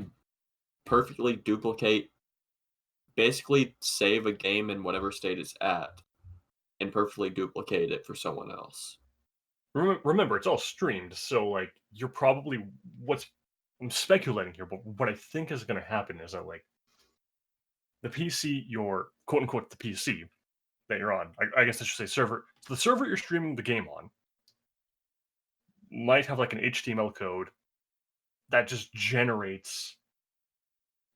perfectly duplicate, basically save a game in whatever state it's at, and perfectly duplicate it for someone else. Remember, it's all streamed, so like you're probably I'm speculating here, but what I think is going to happen is that like the PC, your quote unquote the PC that you're on, I guess I should say server. So the server you're streaming the game on might have like an HTML code that just generates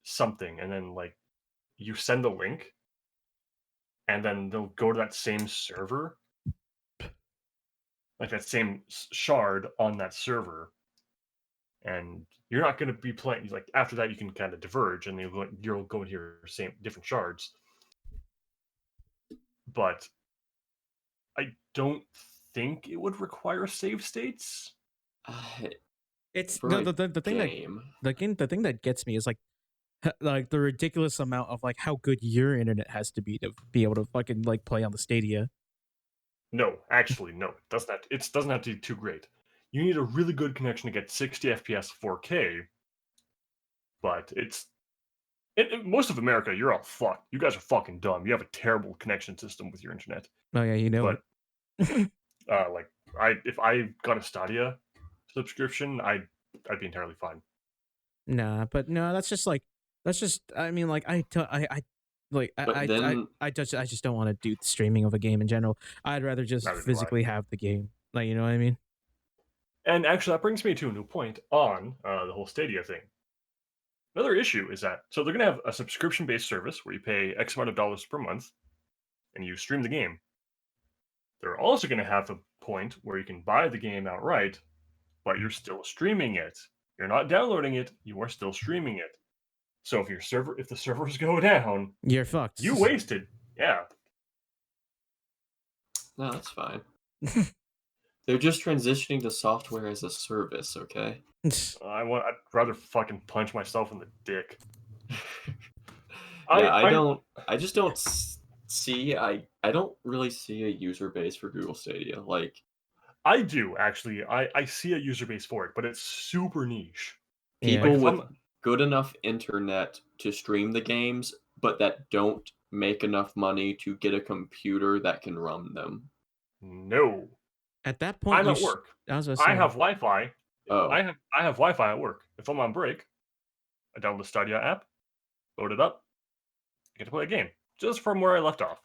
something, and then like you send the link, and then they'll go to that same server, like that same shard on that server, and you're not going to be playing. Like after that, you can kind of diverge, and you'll go into your same different shards. But I don't think it would require save states. It's For the a thing game. the thing that gets me is like the ridiculous amount of like how good your internet has to be able to fucking like play on the Stadia. No, actually, no. It doesn't have to be too great. You need a really good connection to get 60 FPS 4K. But most of America, you're all fucked. You guys are fucking dumb. You have a terrible connection system with your internet. Oh yeah, you know. But like if I got a Stadia subscription, I'd be entirely fine. Nah, but no, that's just. I mean, like I just don't want to do the streaming of a game in general. I'd rather just physically have the game. Like, you know what I mean? And actually, that brings me to a new point on the whole Stadia thing. Another issue is that so they're gonna have a subscription-based service where you pay X amount of dollars per month, and you stream the game. They're also gonna have a point where you can buy the game outright, but you're still streaming it. You're not downloading it. You are still streaming it. So if the servers go down, you're fucked. You wasted. Yeah. No, that's fine. They're just transitioning to software as a service, okay? I'd rather fucking punch myself in the dick. I just don't see. I don't really see a user base for Google Stadia. Like, I do actually. I see a user base for it, but it's super niche. People with good enough internet to stream the games, but that don't make enough money to get a computer that can run them. No. At that point, I'm at work. I have Wi-Fi. Oh. I have Wi-Fi at work. If I'm on break, I download the Stadia app, load it up, get to play a game just from where I left off.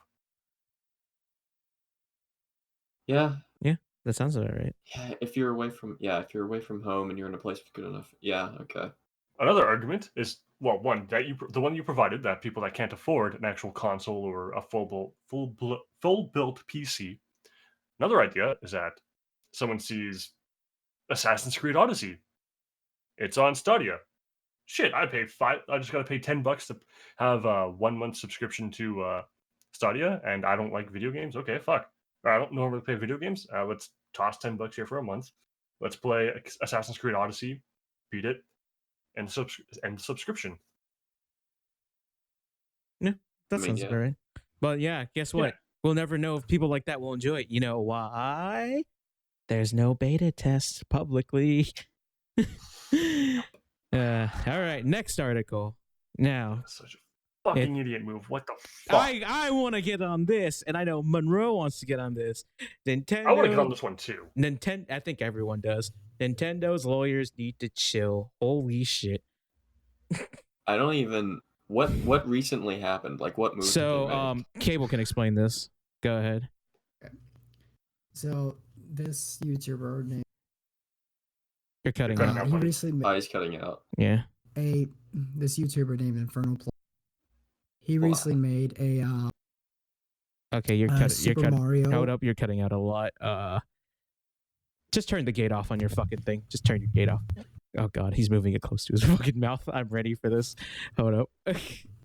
Yeah. Yeah, that sounds about right. Yeah, if you're away from home and you're in a place with good enough. Yeah, okay. Another argument is one that the one you provided, that people that can't afford an actual console or a full built PC. Another idea is that someone sees Assassin's Creed Odyssey. It's on Stadia. Shit, I just gotta pay $10 to have a 1 month subscription to Stadia, and I don't like video games. Okay, fuck. I don't normally play video games. Let's toss $10 here for a month. Let's play Assassin's Creed Odyssey, beat it, and subscription. Yeah, that sounds about right. But yeah, guess what? Yeah. We'll never know if people like that will enjoy it. You know why? There's no beta tests publicly. All right, next article. Now, that's such a fucking idiot move. What the fuck? I want to get on this, and I know Monroe wants to get on this. Nintendo. I want to get on this one too. I think everyone does. Nintendo's lawyers need to chill. Holy shit. I don't even. What recently happened? Like, what movie? So, Cable can explain this. Go ahead. Okay. So this YouTuber named. You're cutting out. He recently he's cutting out. Yeah. This YouTuber named Infernal Play. He recently made a. Okay, you're cutting. Mario. Hold up, you're cutting out a lot. Just turn the gate off on your fucking thing. Just turn your gate off. Oh god, he's moving it close to his fucking mouth. I'm ready for this. Hold up.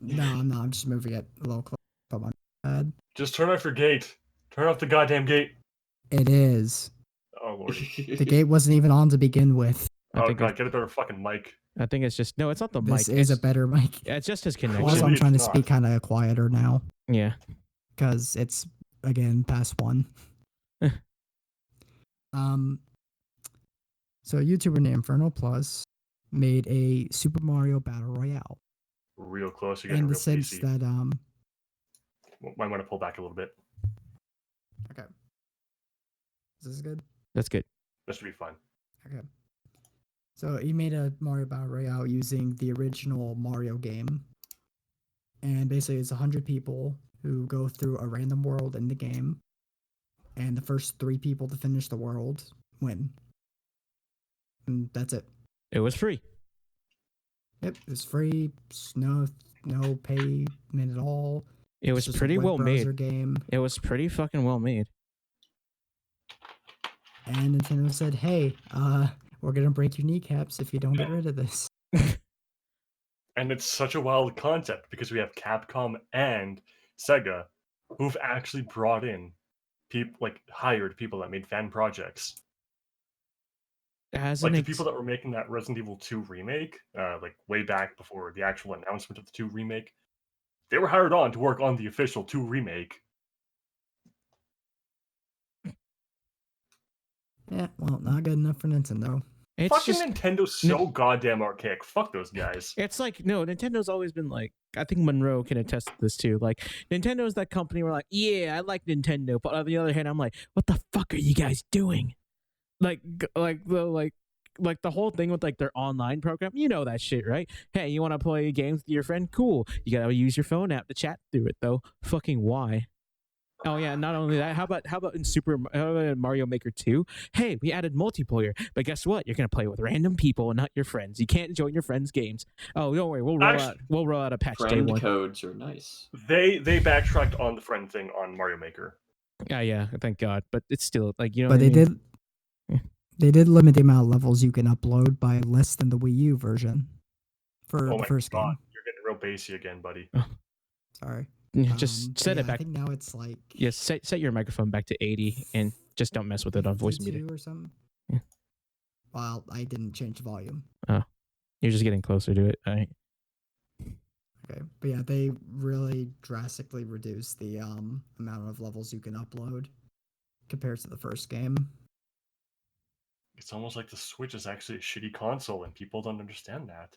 No, I'm not. I'm just moving it a little close to my head. Just turn off your gate. Turn off the goddamn gate. It is. Oh lord. The gate wasn't even on to begin with. Oh god, get a better fucking mic. I think it's just it's not the mic. This is a better mic. Yeah, it's just his connection. Also, I'm trying to speak kind of quieter now. Yeah. Because it's again past 1. So a YouTuber named Inferno Plus made a Super Mario Battle Royale. Real close. You're In getting the real sense PC. that Might want to pull back a little bit. Okay. Is this good? That's good. That should be fine. Okay. So he made a Mario Battle Royale using the original Mario game. And basically it's 100 people who go through a random world in the game. And the first 3 people to finish the world win. And that's it. It was free. Yep, it's free. No payment at all. It was It's just a pretty web well browser made. game. It was pretty fucking well made. And Nintendo said, "Hey, we're gonna break your kneecaps if you don't get rid of this." And it's such a wild concept because we have Capcom and Sega who've actually brought in people, like hired people that made fan projects. As Like an the people that were making that Resident Evil 2 remake, like way back before the actual announcement of the 2 remake, they were hired on to work on the official 2 remake. Yeah, well, not good enough for Nintendo. It's Fucking just Nintendo's so goddamn archaic. Fuck those guys. it's like no, Nintendo's always been like, I think Monroe can attest to this too. Like Nintendo's that company where like, yeah, I like Nintendo, but on the other hand, I'm like, what the fuck are you guys doing? Like the whole thing with like their online program, you know that shit, right? Hey, you want to play games with your friend? Cool. You gotta use your phone app to chat through it though. Fucking why? Oh yeah, not only that, how about in Mario Maker 2? Hey, we added multiplayer, but guess what? You're gonna play with random people and not your friends. You can't join your friends' games. Oh, don't worry, we'll roll out a patch day Friend one. codes are nice. They backtracked on the friend thing on Mario Maker. Yeah, thank God. But it's still like, you know. But what I mean? they did limit the amount of levels you can upload by less than the Wii U version for Oh the my first God, game. you're getting real bassy again, buddy. Sorry. Just set yeah, it back. I think now it's like Yes, set your microphone back to 80 and just don't mess with it on voice meter. 52 or something. Yeah. Well, I didn't change the volume. You're just getting closer to it. All right. Okay, but yeah, they really drastically reduced the amount of levels you can upload compared to the first game. It's almost like the Switch is actually a shitty console, and people don't understand that.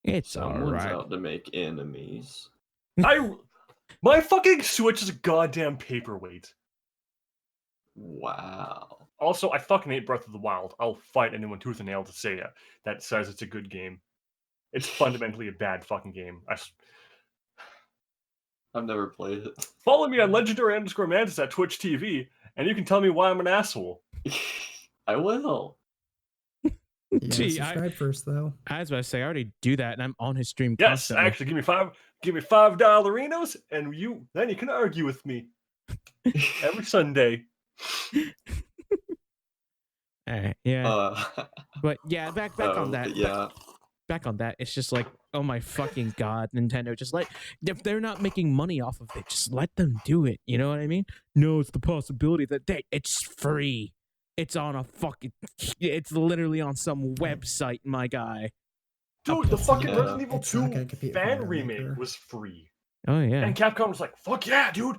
It's Someone's alright. out to make enemies. My fucking Switch is a goddamn paperweight. Wow. Also, I fucking hate Breath of the Wild. I'll fight anyone tooth and nail to say it that says it's a good game. It's fundamentally a bad fucking game. I've never played it. Follow me on legendary_mantis at Twitch TV, and you can tell me why I'm an asshole. I will. You gotta Gee, subscribe first, though. I was about to say, I already do that, and I'm on his stream Yes, constantly. actually, give me $5 and then you can argue with me every Sunday. All right, yeah. But yeah, back on that. Yeah. Back on that. It's just like, oh my fucking God, Nintendo. Just if they're not making money off of it, just let them do it. You know what I mean? No, it's the possibility that it's free. It's on a fucking. It's literally on some website, my guy. Dude, the fucking Yeah. Resident Evil It's not 2 gonna compete with fan Mario remake Maker. was free. Oh yeah. And Capcom was like, fuck yeah, dude.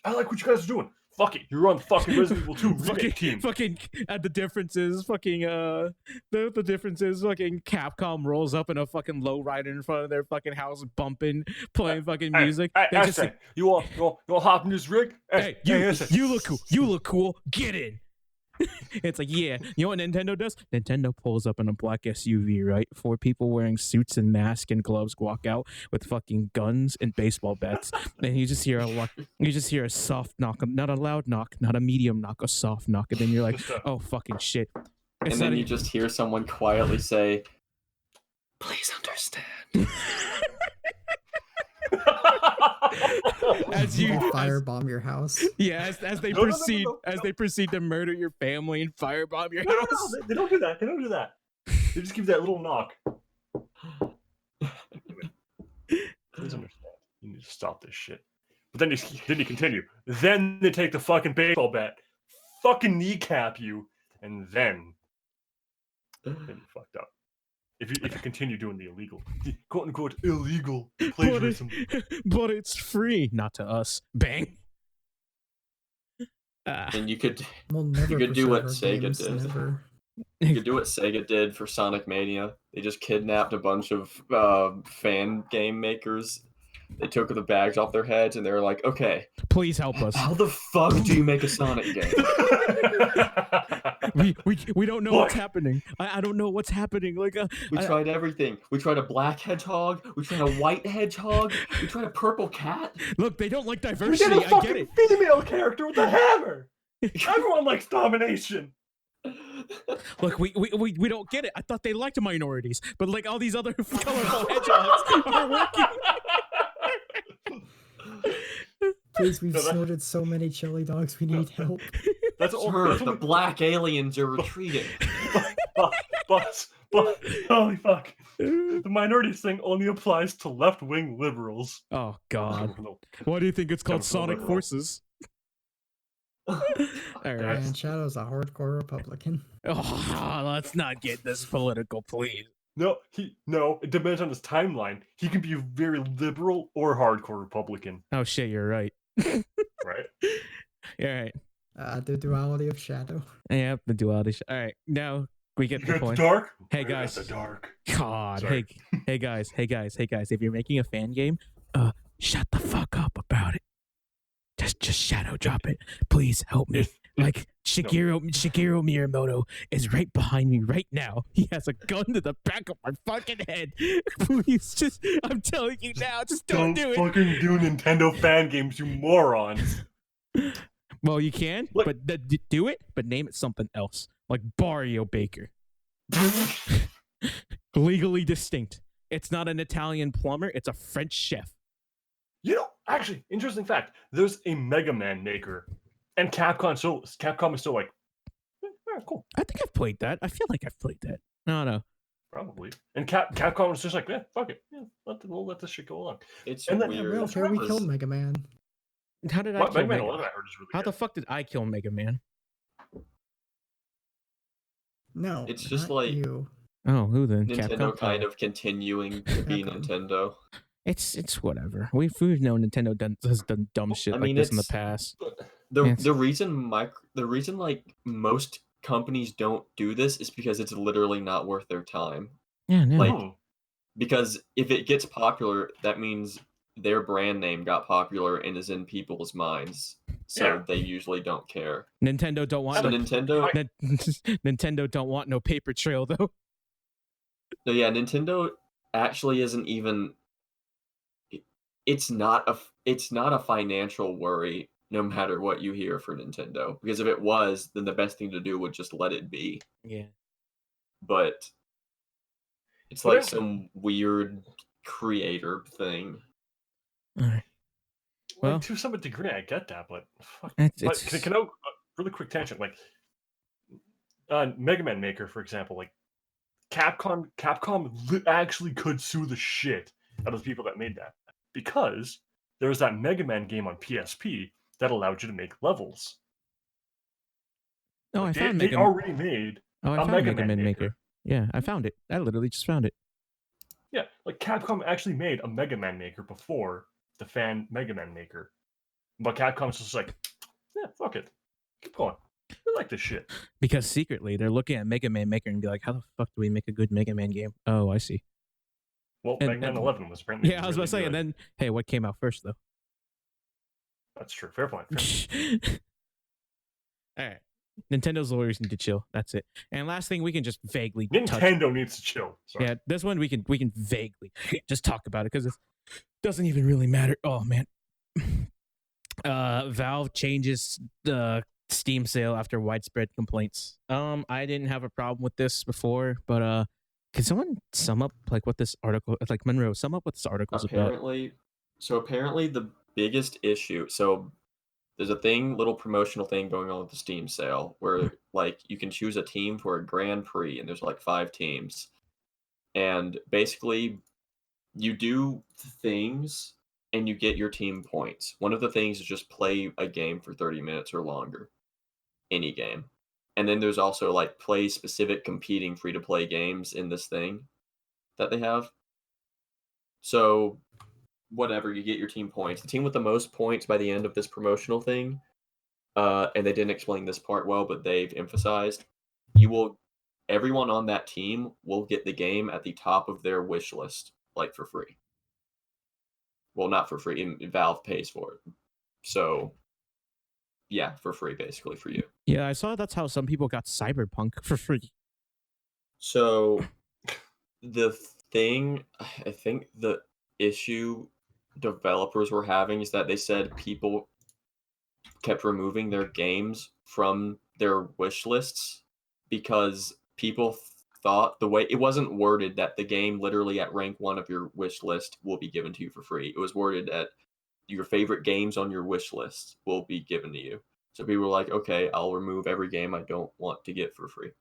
I like what you guys are doing. Fuck it. You're on the fucking Resident Evil 2 remake team. Fucking the difference is fucking the difference is fucking Capcom rolls up in a fucking lowrider in front of their fucking house bumping, playing fucking music. Hey, They just Ashton, you want hop in this rig? hey, you look cool. You look cool. Get in. It's like, yeah, you know what Nintendo does? Nintendo pulls up in a black SUV, right? 4 people wearing suits and masks and gloves walk out with fucking guns and baseball bats. And you just hear a soft knock, not a loud knock, not a medium knock, a soft knock, and then you're like, oh fucking shit. And then you just hear someone quietly say, "Please understand." as you firebomb your house. Yeah, as they proceed to murder your family and firebomb your house. No, they don't do that. They don't do that. They just give that little knock. Please understand. You need to stop this shit. But then you continue. Then they take the fucking baseball bat, fucking kneecap you, and then you fucked up. If you continue doing the illegal, the quote unquote illegal plagiarism. But it's free, not to us. Bang. And you could We'll never you could do what preserve our Sega games, did. never. You could do what Sega did for Sonic Mania. They just kidnapped a bunch of fan game makers. They took the bags off their heads and they were like, "Okay, please help us. how the fuck do you make a Sonic game?" we don't know what's happening. I don't know what's happening. Like we tried everything. We tried a black hedgehog. We tried a white hedgehog. We tried a purple cat. Look, they don't like We diversity. did a I fucking get it. female character with a hammer. Everyone likes domination. Look, we don't get it. I thought they liked minorities, but like all these other colorful hedgehogs are working. Please, we've snorted so many chili dogs. We need help. That's her. The black aliens are retreating. But holy fuck! The minorities thing only applies to left-wing liberals. Oh God! Why do you think it's called Sonic liberal. Forces? All right. And Shadow's a hardcore Republican. Oh, let's not get this political, please. No, it depends on his timeline. He can be very liberal or hardcore Republican. Oh shit, you're right. Right? You're right. The duality of Shadow. Yeah, the duality. All right, now we get the point. The dark. Hey guys. The dark. God. Sorry. Hey guys. If you're making a fan game, shut the fuck up about it. Just shadow drop it. Please help me. Like Shigeru Miyamoto is right behind me right now. He has a gun to the back of my fucking head. Please, just I'm telling you now, just don't do it. Fucking do Nintendo fan games, you morons. Well, you can, Look. but do it, but name it something else, like Barrio Baker. Legally distinct. It's not an Italian plumber; it's a French chef. You know, actually, interesting fact. There's a Mega Man maker, and Capcom is still like, cool. I think I've played that. I feel like I've played that. No. Probably. And Capcom was just like, fuck it. Yeah, we'll let this shit go along. It's And then- weird. Yeah, we don't care. We killed Mega Man. How did I Mega kill Man Mega 11 I heard is really How good. the fuck did I kill Mega Man? No, It's just not like- you. Oh, who then? Nintendo Capcom? kind of continuing to be Capcom. Nintendo. It's whatever. We've known Nintendo has done dumb shit I like mean, this in the it's- past. The reason like most companies don't do this is because it's literally not worth their time. Yeah, no. Like, because if it gets popular, that means their brand name got popular and is in people's minds. So Yeah. they usually don't care. Nintendo don't want So no, Nintendo, Nintendo don't want no paper trail though. no, yeah, Nintendo actually isn't even. It's not a financial worry, no matter what you hear for Nintendo. Because if it was, then the best thing to do would just let it be. Yeah. But it's like some weird creator thing. All right. Well, to some degree, I get that, but fuck. It's Can I really quick tangent? Like, Mega Man Maker, for example, like Capcom actually could sue the shit out of the people that made that because there was that Mega Man game on PSP that allowed you to make levels. Oh, Like, I found they Mega. already made. Oh, I a found Mega Mega Man Man Maker. Maker. Yeah, I found it. I literally just found it. Yeah, like Capcom actually made a Mega Man Maker before the fan Mega Man Maker, but Capcom's just like, yeah, fuck it, keep going. We like this shit. Because secretly they're looking at Mega Man Maker and be like, how the fuck do we make a good Mega Man game? Oh, I see. Well, And- Mega Man and- 11 was apparently Yeah, I was about to say, and then hey, what came out first though? that's true. Fair point. All right. Nintendo's lawyers need to chill. That's it. And last thing, we can just vaguely touch. Nintendo needs to chill. Sorry. Yeah, this one we can vaguely just talk about it because it doesn't even really matter. Oh man, Valve changes the Steam sale after widespread complaints. I didn't have a problem with this before, but can someone sum up like what this article, like Monroe, sum up what this article's about? Apparently the biggest issue. So there's a little promotional thing going on with the Steam sale where like you can choose a team for a Grand Prix and there's like 5 teams. And basically you do things and you get your team points. One of the things is just play a game for 30 minutes or longer. Any game. And then there's also like play specific competing free to play games in this thing that they have. So whatever, you get your team points. The team with the most points by the end of this promotional thing and they didn't explain this part well, but they've emphasized everyone on that team will get the game at the top of their wish list, like for free. Well, not for free. Valve pays for it. So, yeah, for free, basically, for you. Yeah, I saw that's how some people got Cyberpunk for free. So, I think the issue developers were having is that they said people kept removing their games from their wish lists because people thought the way it wasn't worded that the game literally at rank 1 of your wish list will be given to you for free. It was worded at your favorite games on your wish list will be given to you. So people were like, okay, I'll remove every game I don't want to get for free.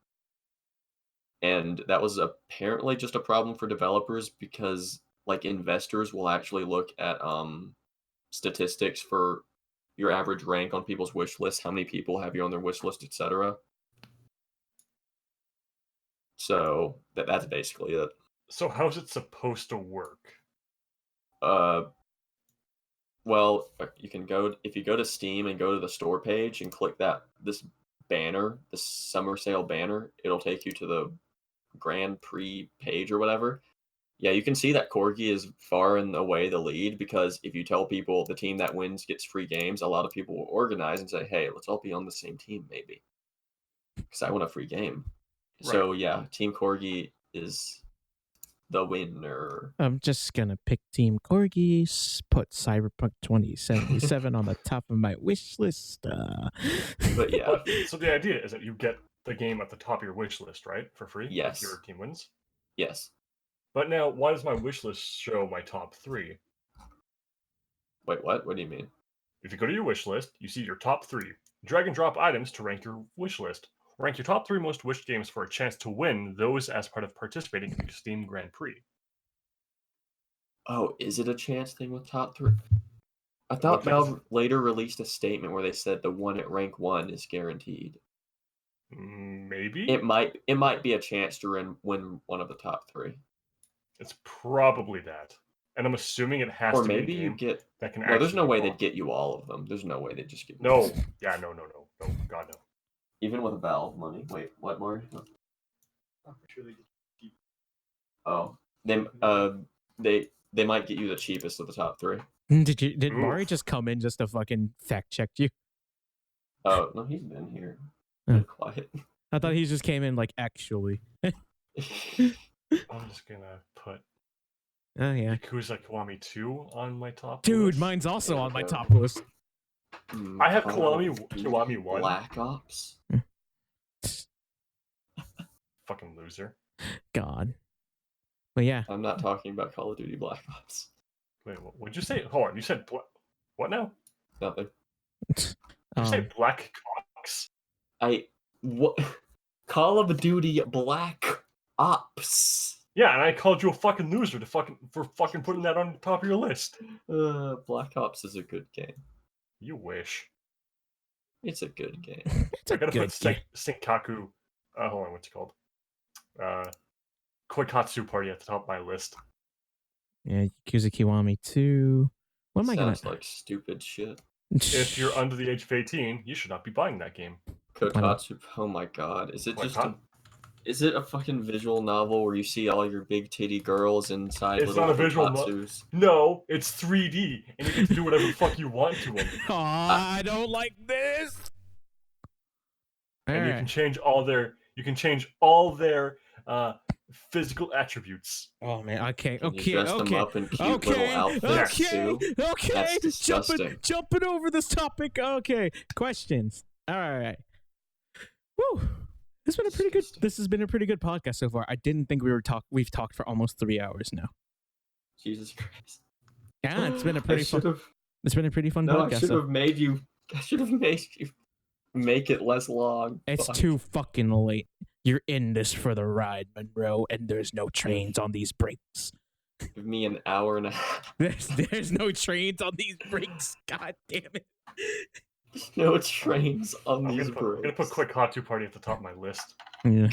And that was apparently just a problem for developers because like investors will actually look at statistics for your average rank on people's wish list, how many people have you on their wish list, etc. So that's basically it. So how's it supposed to work? Well, you can if you go to Steam and go to the store page and click this banner, the summer sale banner, it'll take you to the Grand Prix page or whatever. Yeah, you can see that Corgi is far and away the lead because if you tell people the team that wins gets free games, a lot of people will organize and say, hey, let's all be on the same team maybe because I want a free game. Right. So yeah, Team Corgi is the winner. I'm just gonna pick Team Corgi, put Cyberpunk 2077 on the top of my wish list. But yeah. So the idea is that you get the game at the top of your wish list, right? For free? Yes. If your team wins? Yes. But now, why does my wish list show my top 3? Wait, what? What do you mean? If you go to your wish list, you see your top 3. Drag and drop items to rank your wish list. Rank your top 3 most wished games for a chance to win those as part of participating in the Steam Grand Prix. Oh, is it a chance thing with top 3? I thought Valve later released a statement where they said the one at rank 1 is guaranteed. Maybe? It might be a chance to win one of the top 3. It's probably that. And I'm assuming it has to be a game that can actually... No, there's no way they'd get you all of them. There's no way they'd just get you No. Yeah, no. God, no. Even with Valve money. Wait, what, Mari? Oh. They might get you the cheapest of the top 3. Did Mari just come in just to fucking fact check you? Oh, no, he's been here. Been quiet. I thought he just came in like actually. I'm just gonna put Yakuza Kiwami 2 on my top list. List. Mine's also on my top list. I have Kiwami 1. Black Ops. Fucking loser. God. But yeah. I'm not talking about Call of Duty Black Ops. Wait, what'd you say? Hold on, you said what now? Nothing. Did you say Black Ops? What? Call of Duty Black Ops. Yeah, and I called you a fucking loser for fucking putting that on the top of your list. Black Ops is a good game. You wish. It's a good game. I gotta put Senkaku. Hold on, what's it called? Koikatsu Party at the top of my list. Yeah, Yakuza Kiwami 2. What am I gonna? Sounds like stupid shit. If you're under the age of 18, you should not be buying that game. Koikatsu. Oh my god. Is it a fucking visual novel where you see all your big titty girls inside? It's not a visual novel. No, it's 3D, and you get to do whatever the fuck you want to them. I don't like this. And you can change all their physical attributes. Oh man, okay. Them up in cute little outfits too. Okay. That's disgusting. Jumping over this topic. Okay, questions. All right. Woo. This has been a pretty good podcast so far. I didn't think we've talked for almost 3 hours now. Jesus Christ. Yeah, it's been a pretty fun podcast. I should have made you make it less long. It's too fucking late. You're in this for the ride, Monroe, and there's no trains on these breaks. Give me an hour and a half. There's no trains on these breaks. God damn it. No trains on these breaks. I'm gonna put Koikatsu Party at the top of my list. Yeah.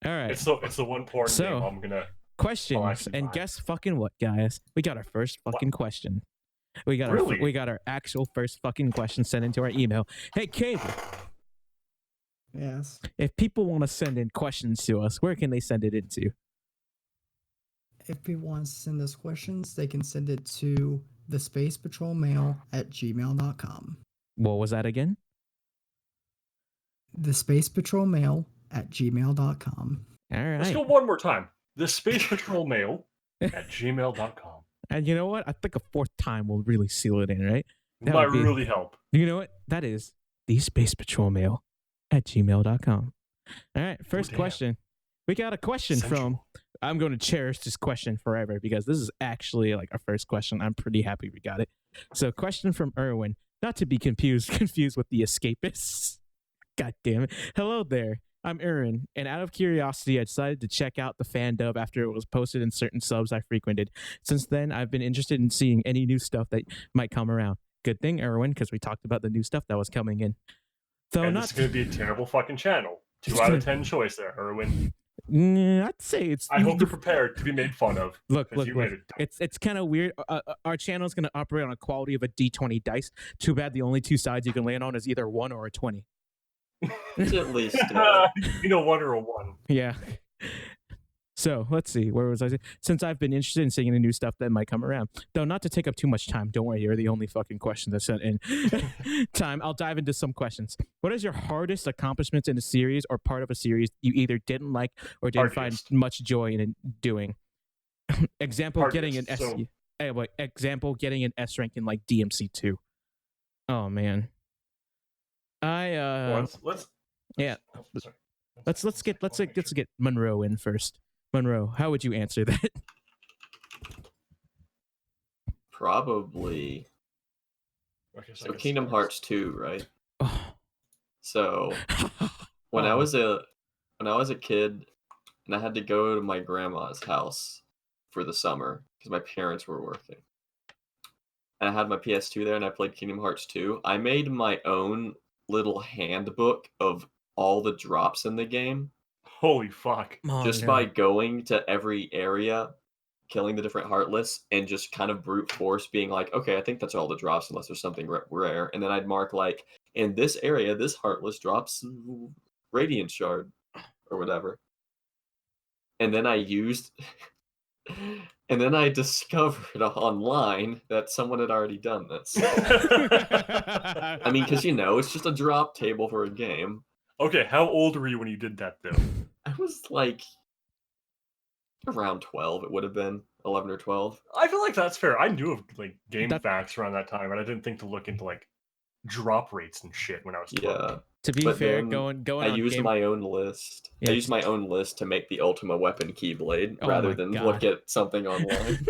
All right. It's the one porn game I'm gonna. Questions and guess fucking what, guys? We got our first fucking question. We got Really? our actual first fucking question sent into our email. Hey, Cable. Yes. If people want to send in questions to us, where can they send it into? If people want to send us questions, they can send it to thespacepatrolmail@gmail.com. What was that again? Thespacepatrolmail@gmail.com. All right. Let's go one more time. The Space Patrol Mail at gmail.com. And you know what? I think a fourth time will really seal it in, right? That Might would be- really help. You know what? That is the Space Patrol Mail at gmail.com. All right. First damn. question. We got a question from, Sensual. I'm going to cherish this question forever because this is actually like our first question. I'm pretty happy we got it. So, question from Erwin, not to be confused with the escapists. God damn it. Hello there. I'm Erwin, and out of curiosity, I decided to check out the fan dub after it was posted in certain subs I frequented. Since then, I've been interested in seeing any new stuff that might come around. Good thing, Erwin, because we talked about the new stuff that was coming in. So And not it's going to be a terrible fucking channel. 2 out of 10 choice there, Erwin. I'd say it's. I hope you're prepared to be made fun of. Look. You made it. It's kind of weird. Our channel is going to operate on a quality of a D20 dice. Too bad the only two sides you can land on is either 1 or a 20. It's at least You know, 1 or a 1. Yeah. So let's see. Where was I? Since I've been interested in seeing the new stuff that might come around, though, not to take up too much time. Don't worry, you're the only fucking question that's sent in. Time. I'll dive into some questions. What is your hardest accomplishments in a series or part of a series you either didn't like or didn't Hardest. find much joy in doing? Example: Hardest, getting an S. so- Example: getting an S rank in like DMC2. Oh man. Let's yeah. oh, sorry. Let's get Monroe in first. Monroe, how would you answer that? probably. Okay, So Kingdom Hearts 2, right? Oh. So when I Oh. was a kid and I had to go to my grandma's house for the summer because my parents were working. And I had my PS2 there and I played Kingdom Hearts 2. I made my own little handbook of all the drops in the game Holy fuck. just by going to every area, killing the different Heartless, and just kind of brute force being like, okay, I think that's all the drops unless there's something rare. And then I'd mark like, in this area, this Heartless drops Radiant Shard or whatever. And then I used... and then I discovered online that someone had already done this. I mean, because, it's just a drop table for a game. Okay, how old were you when you did that, though? I was like around 12, it would have been 11 or 12. I feel like that's fair. I knew of like game That- facts around that time, and I didn't think to look into like drop rates and shit when I was 12. Yeah. To be But fair, then going I on used game... my own list. Yeah. I used my own list to make the Ultima Weapon Keyblade Oh rather my than God. look at something online.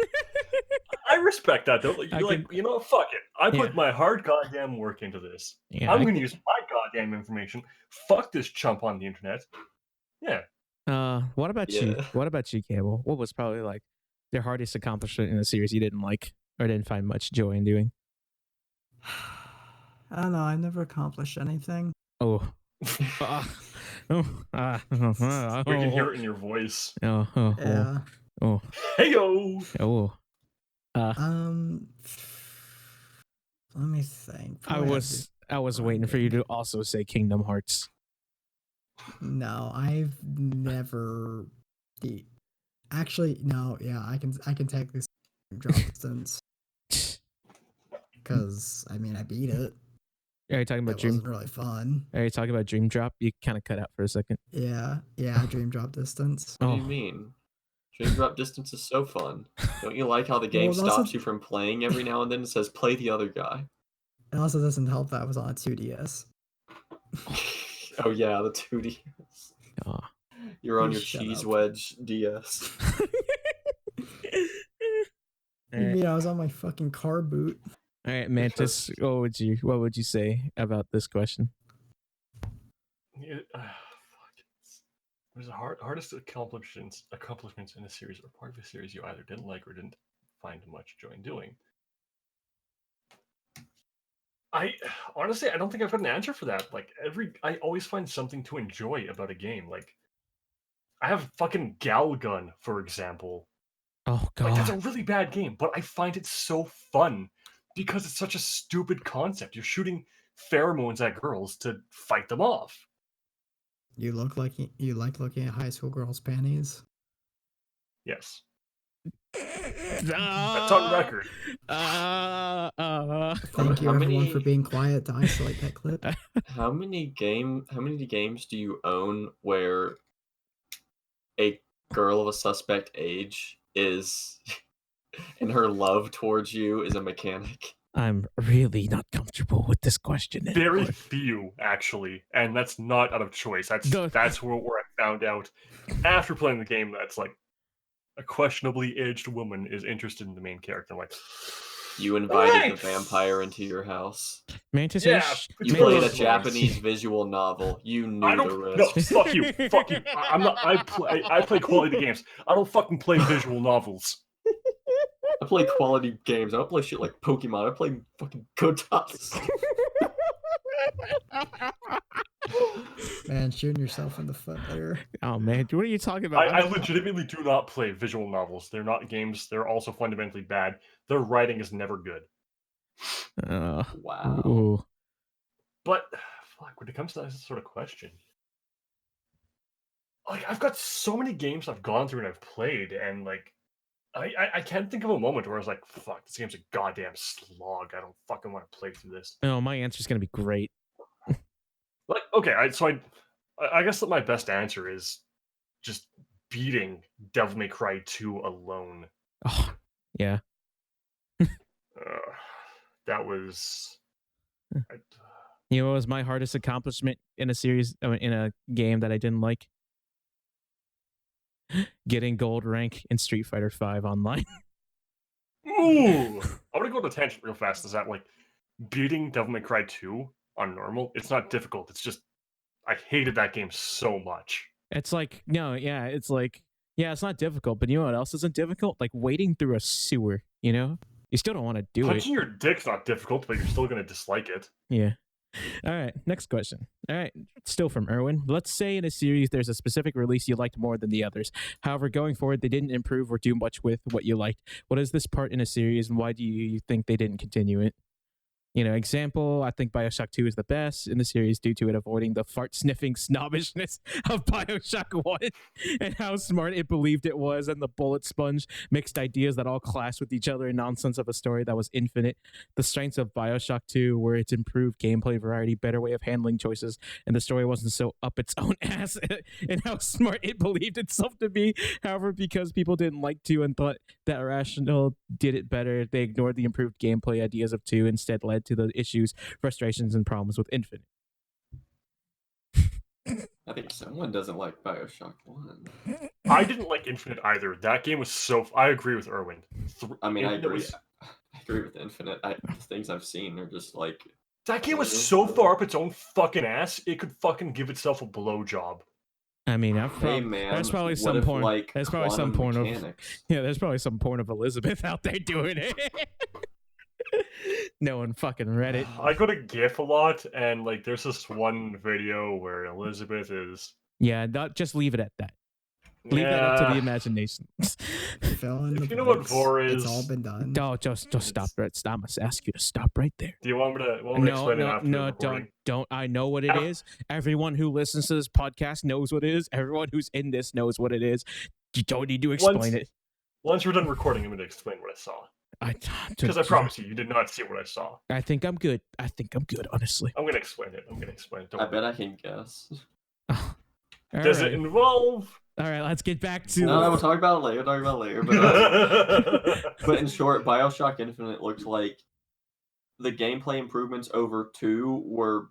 I respect that though. Like, I you're can- like, you know, fuck it. I put Yeah. my hard goddamn work into this. Yeah, I'm gonna use my goddamn information. Fuck this chump on the internet. Yeah. What about you? Yeah. What about you, Campbell? What was probably like your hardest accomplishment in a series you didn't like or didn't find much joy in doing? I don't know. I've never accomplished anything. Oh. We can hear it in your voice. Yeah. Heyo. Let me think. I Probably have was waiting for you to also say Kingdom Hearts. No, I've never. Actually, no. Yeah, I can take this drop distance because I mean I beat it. Are you talking about It Dream? wasn't really fun. Are you talking about Dream Drop? You kind of cut out for a second. Yeah, dream drop distance. What do Oh. you mean? Dream Drop Distance is so fun. Don't you like how the game Well, it also- stops you from playing every now and then and says, play the other guy? It also doesn't help that I was on a 2DS. Oh yeah, the 2D. Oh. You're on You your shut cheese up. wedge DS. All right. Yeah, I was on my fucking car boot. All right, Mantis, what would you say about this question? Yeah, fuck. There's the hardest accomplishments in a series or part of a series you either didn't like or didn't find much joy in doing. I honestly, I don't think I've got an answer for that. Like I always find something to enjoy about a game. Like I have fucking Galgun, for example. Oh Like that's God. a really bad game, but I find it so fun Because it's such a stupid concept. You're shooting pheromones at girls to fight them off. You like looking at high school girls' panties? Yes. That's on record. Thank you, everyone, for being quiet to isolate that clip. How many games do you own where a girl of a suspect age is, and her love towards you is a mechanic? I'm really not comfortable with this question anymore. Very few, actually, and that's not out of choice. That's where I found out after playing the game. That's like a questionably aged woman is interested in the main character. I'm like, you invited the vampire into your house. Mantis, you played a Japanese visual novel. You knew the risk. No, fuck you, fuck you. I'm not. I play quality games. I don't fucking play visual novels. I play quality games. I don't play shit like Pokemon. I play fucking Kotas. Man, shooting yourself in the foot there. Oh man, what are you talking about? I legitimately do not play visual novels. They're not games. They're also fundamentally bad. Their writing is never good. Wow. Ooh. But fuck, when it comes to that sort of question, like I've got so many games I've gone through and I've played, and like I can't think of a moment where I was like, fuck, this game's a goddamn slog. I don't fucking want to play through this. No, my answer's gonna be great. Like, okay, I guess that my best answer is just beating Devil May Cry 2 alone. Oh, yeah. That was... You know what was my hardest accomplishment in a series, in a game that I didn't like? Getting gold rank in Street Fighter V online. Ooh! I want to go on a tangent real fast. Is that, like, beating Devil May Cry 2 on normal, it's not difficult. It's just, I hated that game so much. It's like, it's not difficult, but you know what else isn't difficult? Like wading through a sewer, you know? You still don't want to do it. Punching your dick's not difficult, but you're still going to dislike it. Yeah. All right, next question. All right, still from Erwin. Let's say in a series there's a specific release you liked more than the others. However, going forward, they didn't improve or do much with what you liked. What is this part in a series, and why do you think they didn't continue it? You know, example, I think Bioshock 2 is the best in the series due to it avoiding the fart-sniffing snobbishness of Bioshock 1 and how smart it believed it was, and the bullet sponge mixed ideas that all clashed with each other and nonsense of a story that was infinite. The strengths of Bioshock 2 were its improved gameplay variety, better way of handling choices, and the story wasn't so up its own ass, and how smart it believed itself to be. However, because people didn't like 2 and thought that Irrational did it better, they ignored the improved gameplay ideas of 2, instead led to the issues, frustrations, and problems with Infinite. I think someone doesn't like Bioshock 1. I didn't like Infinite either. That game was so... I agree with Erwin. I mean, I agree. I agree with Infinite. The things I've seen are just like... That game was so far up its own fucking ass, it could fucking give itself a blowjob. I mean, there's probably some porn. Like, there's probably some porn mechanics? there's probably some porn of Elizabeth out there doing it. No one fucking read it. I go to GIF a lot, and like, there's this one video where Elizabeth is. Yeah, just leave it at that. Leave that up to the imagination. If you know what Vor is, it's all been done. No, just stop. I must ask you to stop right there. Do you want me to explain it after the recording? Don't. I know what it is. Everyone who listens to this podcast knows what it is. Everyone who's in this knows what it is. You don't need to explain it. Once we're done recording, I'm going to explain what I saw. Because I promise you did not see what I saw. I think I'm good. Honestly. I'm going to explain it. I bet I can guess. Does it involve... All right, let's get back to... No, we'll talk about it later. But in short, Bioshock Infinite looked like the gameplay improvements over 2 were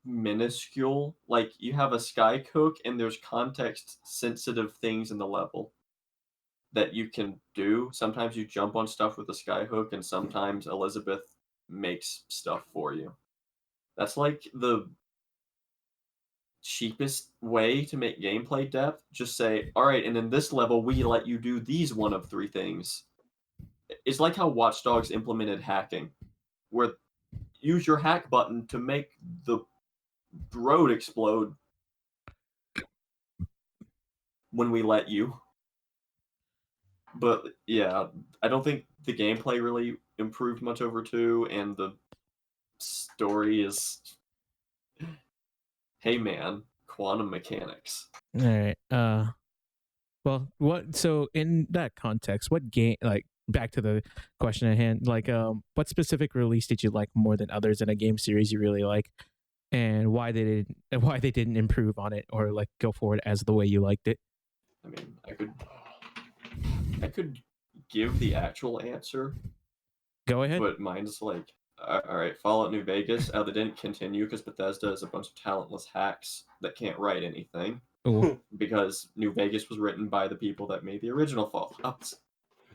minuscule. Like, you have a Skycook, and there's context-sensitive things in the level that you can do. Sometimes you jump on stuff with a Skyhook, and sometimes Elizabeth makes stuff for you. That's like the cheapest way to make gameplay depth. Just say, all right, and in this level, we let you do these 1 of 3 things. It's like how Watch Dogs implemented hacking, where use your hack button to make the road explode when we let you. But yeah, I don't think the gameplay really improved much over 2, and the story is, hey man, quantum mechanics. All right. Well, what? So in that context, what game? Like, back to the question at hand. Like, what specific release did you like more than others in a game series you really like, and why they didn't improve on it or like go forward as the way you liked it? I mean, I could give the actual answer. Go ahead. But mine's like, all right, Fallout New Vegas. They didn't continue because Bethesda is a bunch of talentless hacks that can't write anything. Ooh. Because New Vegas was written by the people that made the original Fallout.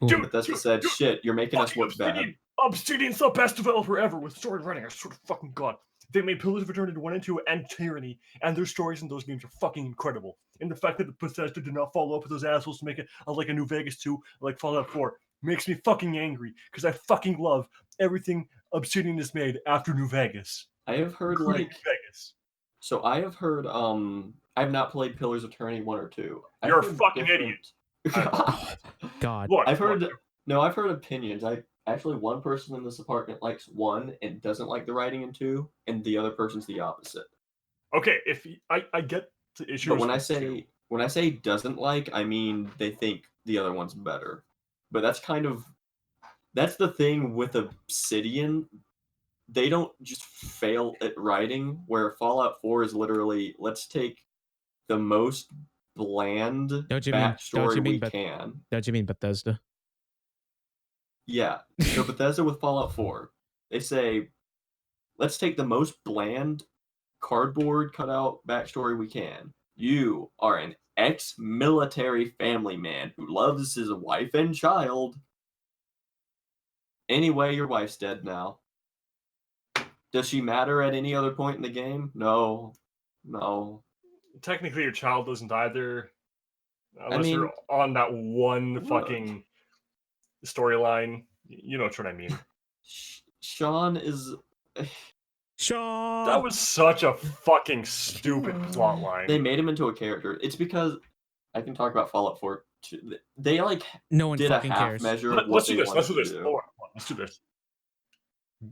Dude, Bethesda said, shit, you're making us look bad. Obsidian's the best developer ever with story writing. I swear to fucking God. They made Pillars of Eternity 1 and 2 and Tyranny, and their stories in those games are fucking incredible. And the fact that Bethesda did not follow up with those assholes to make it like a New Vegas 2, like Fallout 4, makes me fucking angry, because I fucking love everything Obsidian has made after New Vegas. I have heard, including like... New Vegas. So I have heard, I have not played Pillars of Eternity 1 or 2. You're a fucking idiot. God. Look, I've heard opinions. Actually, one person in this apartment likes 1 and doesn't like the writing in 2, and the other person's the opposite. Okay, if I get the issue, but when I say doesn't like, I mean they think the other one's better. But that's the thing with Obsidian. They don't just fail at writing, where Fallout 4 is literally, let's take the most bland backstory we can. Don't you mean Bethesda? Yeah. So Bethesda with Fallout 4, they say, let's take the most bland, cardboard cutout backstory we can. You are an ex-military family man who loves his wife and child. Anyway, your wife's dead now. Does she matter at any other point in the game? No. Technically, your child doesn't either. Unless you're on that one fucking storyline. You know what I mean. Sean is... Sean! That was such a fucking stupid plot line. They made him into a character. It's because... I can talk about Fallout 4 too. They, no one did fucking a half cares. measure of what they wanted to do. Let's do this.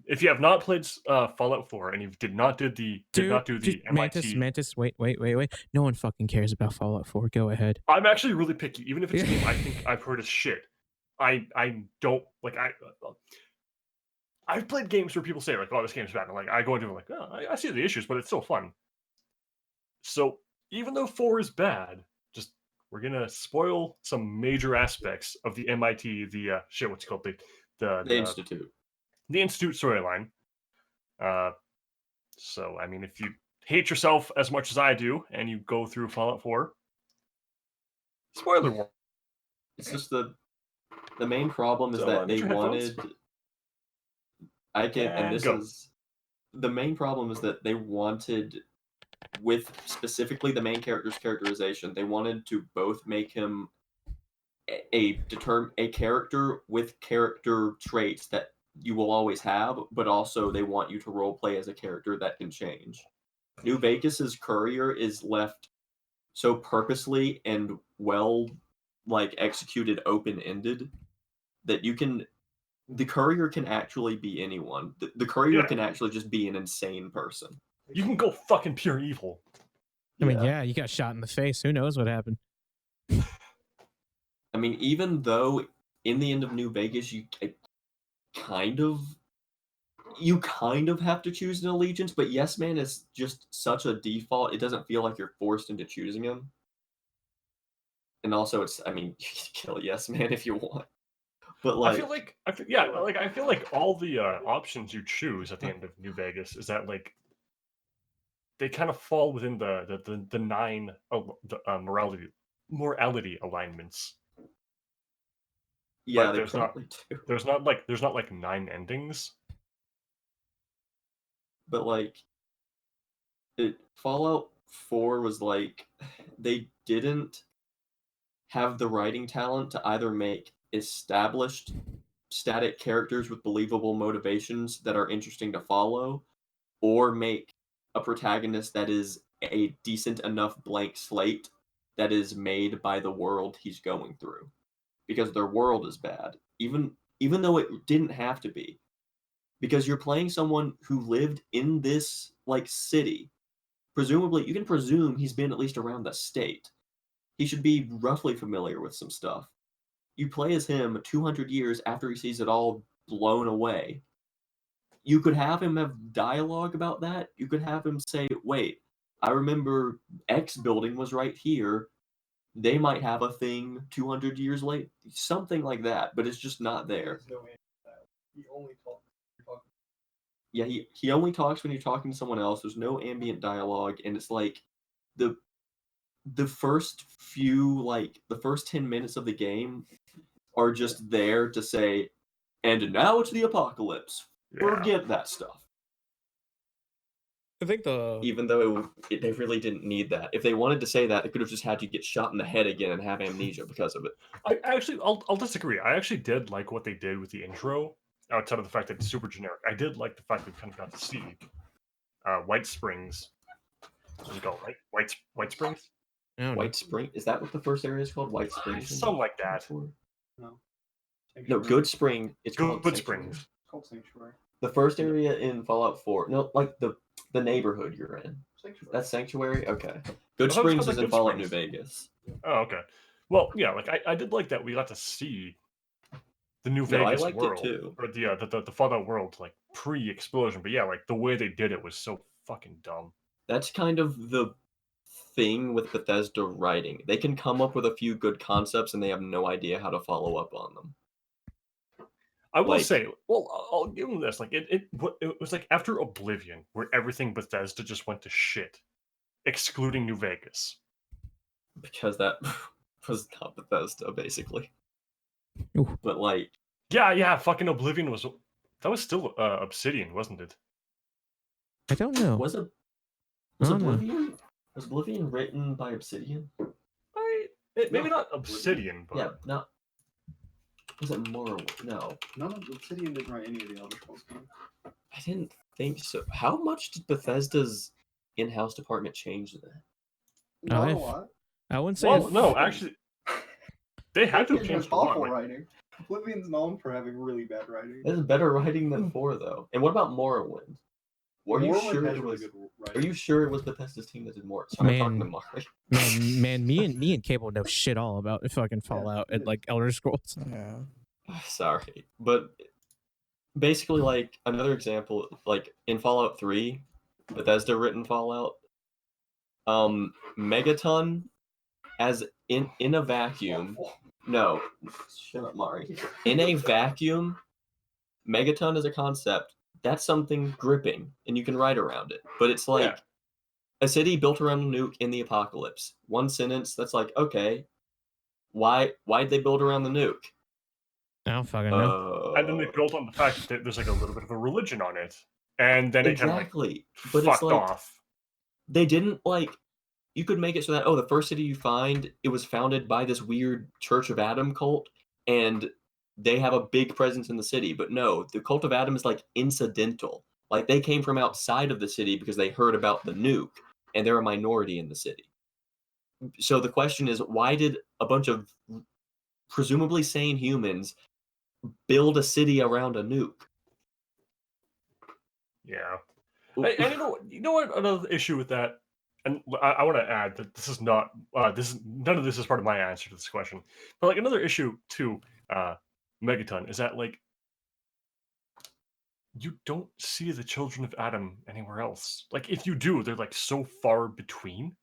If you have not played Fallout 4 and you did not do the MIT... Mantis, wait. No one fucking cares about Fallout 4. Go ahead. I'm actually really picky. Even if it's a game I think I've heard is shit. I don't... Like, I've played games where people say, like, oh, this game's bad. And, like, I go into it like, oh, I see the issues, but it's still fun. So, even though 4 is bad, we're going to spoil some major aspects of the MIT, what's it called? The Institute. The Institute storyline. So, I mean, if you hate yourself as much as I do, and you go through Fallout 4, spoiler warning. It's just the main problem is that they wanted... The main problem is that they wanted, with specifically the main character's characterization, they wanted to both make him a character with character traits that you will always have, but also they want you to roleplay as a character that can change. New Vegas's courier is left so purposely and well, like, executed open-ended that the courier can actually be anyone. The courier can actually just be an insane person. You can go fucking pure evil. I mean, yeah, you got shot in the face. Who knows what happened? I mean, even though in the end of New Vegas, you kind of have to choose an allegiance, but Yes Man is just such a default. It doesn't feel like you're forced into choosing him. And also, you can kill Yes Man if you want. But I feel like all the options you choose at the end of New Vegas is that, like, they kind of fall within the 9 morality alignments. Yeah, there's not like 9 endings. But like, Fallout 4 was like, they didn't have the writing talent to either make established static characters with believable motivations that are interesting to follow, or make a protagonist that is a decent enough blank slate that is made by the world he's going through. because their world is bad, even though it didn't have to be. Because you're playing someone who lived in this like city. Presumably, you can presume he's been at least around the state. He should be roughly familiar with some stuff. You play as him 200 years after he sees it all blown away. You could have him have dialogue about that. You could have him say, wait, I remember X building was right here. They might have a thing 200 years late. Something like that, but it's just not there. He only talks. Yeah, he only talks when you're talking to someone else. There's no ambient dialogue, and it's like the first 10 minutes of the game are just there to say, and now it's the apocalypse. Yeah. Forget that stuff. I think even though they really didn't need that. If they wanted to say that, they could have just had you get shot in the head again and have amnesia because of it. I'll disagree. I actually did like what they did with the intro. Outside of the fact that it's super generic, I did like the fact that we kind of got to see White Springs. What's it called? Right? White Springs? White Spring? Is that what the first area is called? White Springs? Something like that. No, Good Spring. It's called Good Springs. It's called Sanctuary. The first area in Fallout 4. No, like the neighborhood you're in. Sanctuary. That's Sanctuary? Okay. Good Springs is in Fallout New Vegas. Oh, okay. Well, yeah, like I did like that we got to see the New Vegas I liked world, it too. or the Fallout world, like pre-explosion. But yeah, like the way they did it was so fucking dumb. That's kind of the thing with Bethesda writing. They can come up with a few good concepts and they have no idea how to follow up on them. I will say, well, I'll give them this. Like it was like after Oblivion, where everything Bethesda just went to shit, excluding New Vegas, because that was not Bethesda, basically. Ooh. But like, yeah, fucking Oblivion was still Obsidian, wasn't it? I don't know. Was Oblivion written by Obsidian? Maybe not Obsidian, but yeah, not. Was it Morrowind? No. None of Obsidian didn't write any of the Elder Scrolls games. I didn't think so. How much did Bethesda's in-house department change that? Not a lot. I wouldn't say. Well, no, actually, they had to Oblivion change has a lot. awful writing. Oblivion's known for having really bad writing. That's better writing than 4, though. And what about Morrowind? Morrowind has really good writing. Are you sure it was Bethesda's team that did more? So I'm talking to Mari. Man, me and Cable know shit all about fucking Fallout and like Elder Scrolls. Yeah. Sorry, but basically, like another example, like in Fallout 3, Bethesda written Fallout, Megaton, as in a vacuum. No, shut up, Mari. In a vacuum, Megaton as a concept, that's something gripping, and you can write around it. But it's like a city built around a nuke in the apocalypse. One sentence, that's like, okay, why'd they build around the nuke? I don't fucking know. And then they built on the fact that there's like a little bit of a religion on it, and then it kind of but fucked it's like, off. They didn't like. You could make it so that the first city you find, it was founded by this weird Church of Adam cult, and they have a big presence in the city. But no, the Cult of Adam is like incidental. Like they came from outside of the city because they heard about the nuke, and they're a minority in the city. So the question is, why did a bunch of presumably sane humans build a city around a nuke? Yeah. And you know what? Another issue with that, and I want to add that this is not none of this is part of my answer to this question. But like another issue to Megaton is that like you don't see the children of Adam anywhere else. Like if you do, they're like so far between.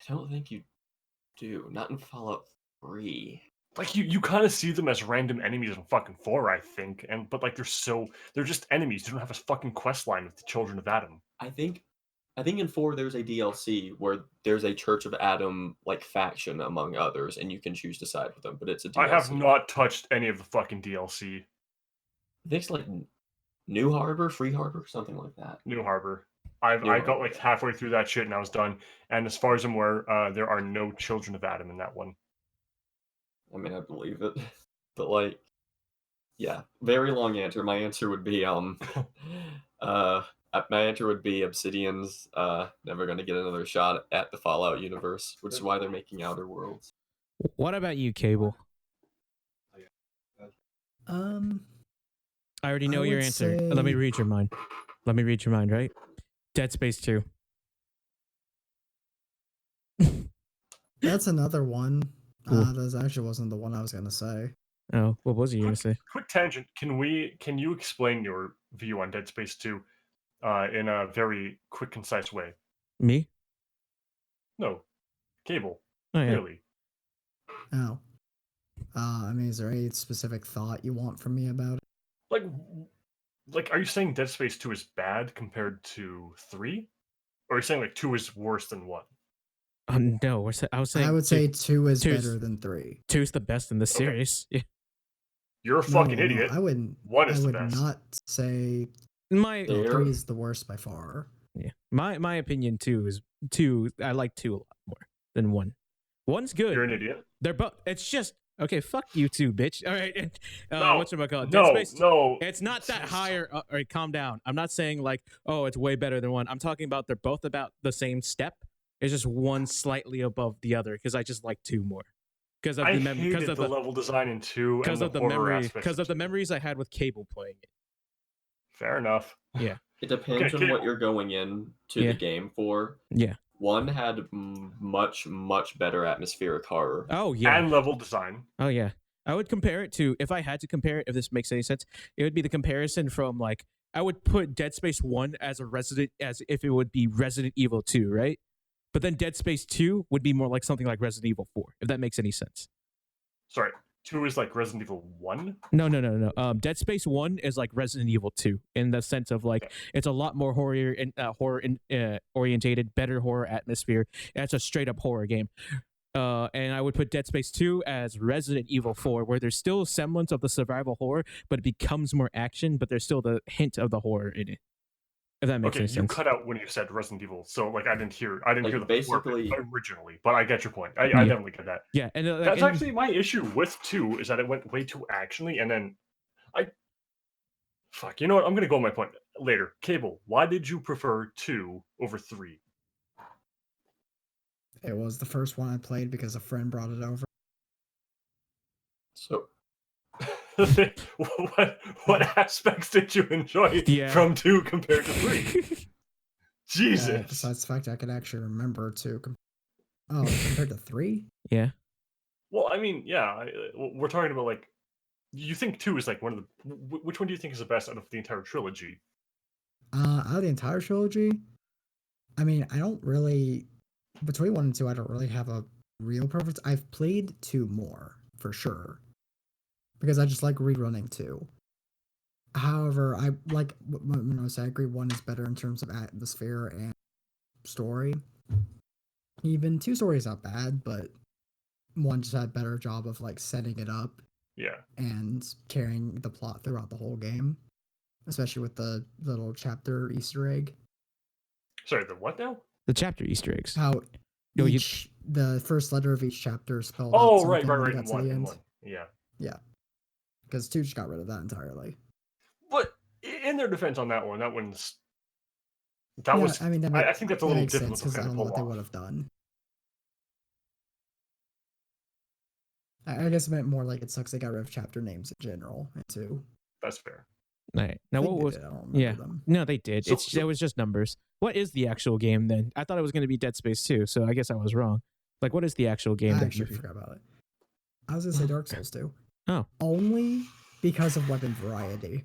I don't think you do. Not in Fallout 3. Like you kind of see them as random enemies in fucking 4, I think, but like they're just enemies. They don't have a fucking quest line with the children of Adam. I think in 4 there's a DLC where there's a Church of Adam like faction among others, and you can choose to side with them. But it's a DLC. I have not touched any of the fucking DLC. I think it's like New Harbor, Free Harbor, something like that. New Harbor. I got like halfway through that shit and I was done. And as far as I'm aware, there are no children of Adam in that one. I mean, I believe it, but like, yeah, very long answer. My answer would be my answer would be Obsidian's never going to get another shot at the Fallout universe, which is why they're making Outer Worlds. What about you, Cable? I already know I your would answer. Let me say- read your mind. Let me read your mind, right? Dead Space 2. That's another one. Cool. That actually wasn't the one I was gonna say. Oh, what was you going to say? Quick tangent. Can you explain your view on Dead Space 2 in a very quick, concise way? Me? No. Cable. Oh, yeah. Clearly. Oh. I mean, is there any specific thought you want from me about it? Like, are you saying Dead Space 2 is bad compared to 3? Or are you saying, like, 2 is worse than 1? No, I was saying I would say 2 is two's- better than 3. 2 is the best in the series. Yeah. You're a fucking No, idiot. I wouldn't. 1 is I the would best. not say My There- 3 is the worst by far. yeah. My opinion 2 is 2. I like 2 a lot more than 1. 1's good. You're an idiot. They're both. It's just okay. Fuck you too, bitch. All right. No, Whatchamacallit? No, Dead Space. no. It's not that higher. All right, calm down. I'm not saying like, oh, it's way better than 1. I'm talking about they're both about the same step. It's just 1 slightly above the other because I just like 2 more. Because of I the memory. hated the level design in 2 Because and of the horror memory. aspects Because of the 2. memories I had with Cable playing it. Fair enough. It depends Okay, on what you're going in to Yeah. the game for. Yeah. 1 had much better atmospheric horror. Oh yeah. And level design. Oh yeah. I would compare it to, if I had to compare it, if this makes any sense, it would be the comparison from like, I would put Dead Space 1 as if it would be Resident Evil 2, right? But then Dead Space 2 would be more like something like Resident Evil 4, if that makes any sense. Sorry, 2 is like Resident Evil 1? No. Dead Space 1 is like Resident Evil 2 in the sense of like, it's a lot more horror orientated, better horror atmosphere. That's a straight up horror game. And I would put Dead Space 2 as Resident Evil 4, where there's still a semblance of the survival horror, but it becomes more action, but there's still the hint of the horror in it. If that makes Okay, any you sense. cut out when you said Resident Evil, so like I didn't hear the basically- word originally, but I get your point. I Yeah. definitely get that. Yeah, and That's actually my issue with 2 is that it went way too actiony, and then fuck. You know what? I'm gonna go on my point later. Cable, why did you prefer 2 over 3? It was the first one I played because a friend brought it over. So what aspects did you enjoy Yeah. from 2 compared to 3? Jesus. Besides the fact I could actually remember 2. Compared to 3? Yeah. Well, I mean, yeah, we're talking about like, you think 2 is like one of the. Which one do you think is the best out of the entire trilogy? Out of the entire trilogy, I mean, I don't really. Between 1 and 2, I don't really have a real preference. I've played 2 more, for sure. Because I just like rerunning 2. However, I like when I say I agree 1 is better in terms of atmosphere and story. Even 2 story is not bad, but 1 just had a better job of like setting it up Yeah. and carrying the plot throughout the whole game. Especially with the little chapter Easter egg. Sorry, the what now? The chapter Easter eggs. How No, you- the first letter of each chapter spelled Oh, out right. something when you In got to 1, the in end. 1. Yeah. Because 2 just got rid of that entirely. But in their defense on that one, that was. I mean, I think that's a little makes difficult sense to because I kind don't of know pull what they off. would have done. I guess it meant more like it sucks they got rid of chapter names in general too. That's fair. All right. Now I think what they was? did, I don't remember Yeah. them. No, they did. So- It was just numbers. What is the actual game then? I thought it was going to be Dead Space 2, so I guess I was wrong. Like, what is the actual game? I that actually you- forgot about it. I was gonna say Dark Souls 2. Oh. Only because of weapon variety.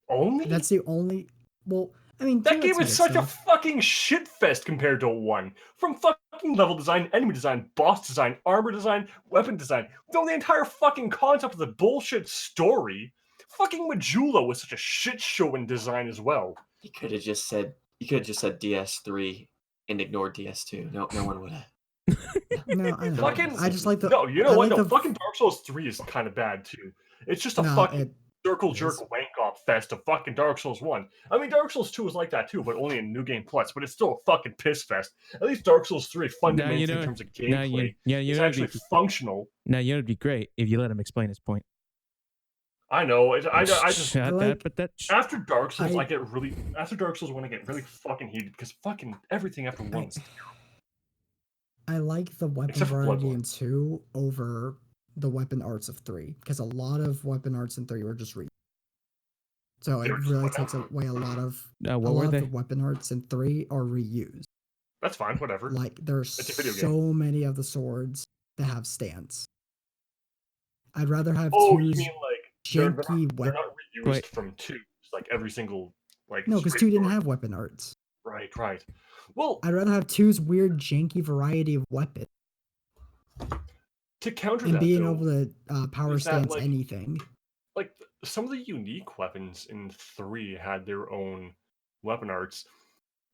Only? That's the only. Well, I mean, That 2 had game some is good such a stuff. fucking shit fest compared to 1. From fucking level design, enemy design, boss design, armor design, weapon design. No, the entire fucking concept of the bullshit story. Fucking Majula was such a shit show in design as well. you could have just said DS3 and ignored DS2. No one would have. No, I know. Fucking- I just like the. No, you know I what? like No, the- fucking Dark Souls 3 is kind of bad too. It's just a No, fucking it circle is. jerk wank off fest of fucking Dark Souls 1. I mean, Dark Souls 2 was like that too, but only in New Game Plus. But it's still a fucking piss fest. At least Dark Souls 3 fundamentally know- in terms of Now gameplay you is know, actually functional. now you know it'd be great if you let him explain his point. I know. I just Shut like- that, but that. after Dark Souls, I- I get really after Dark Souls 1, I get really fucking heated because fucking everything after 1 is I like the weapon Except for variety Bloodborne. in 2 over the weapon arts of 3, because a lot of weapon arts in 3 were just so it really takes away a lot of what were they? the weapon arts in 3 are reused. That's fine, whatever. Like there's so many of the swords that have stance. I'd rather have you twos mean like janky they're not reused from 2, like every single like. No, because 2 didn't have weapon arts. Right. Well, I'd rather have 2's weird janky variety of weapon. To counter and that, being though, able to power stance like, anything. Like some of the unique weapons in 3 had their own weapon arts,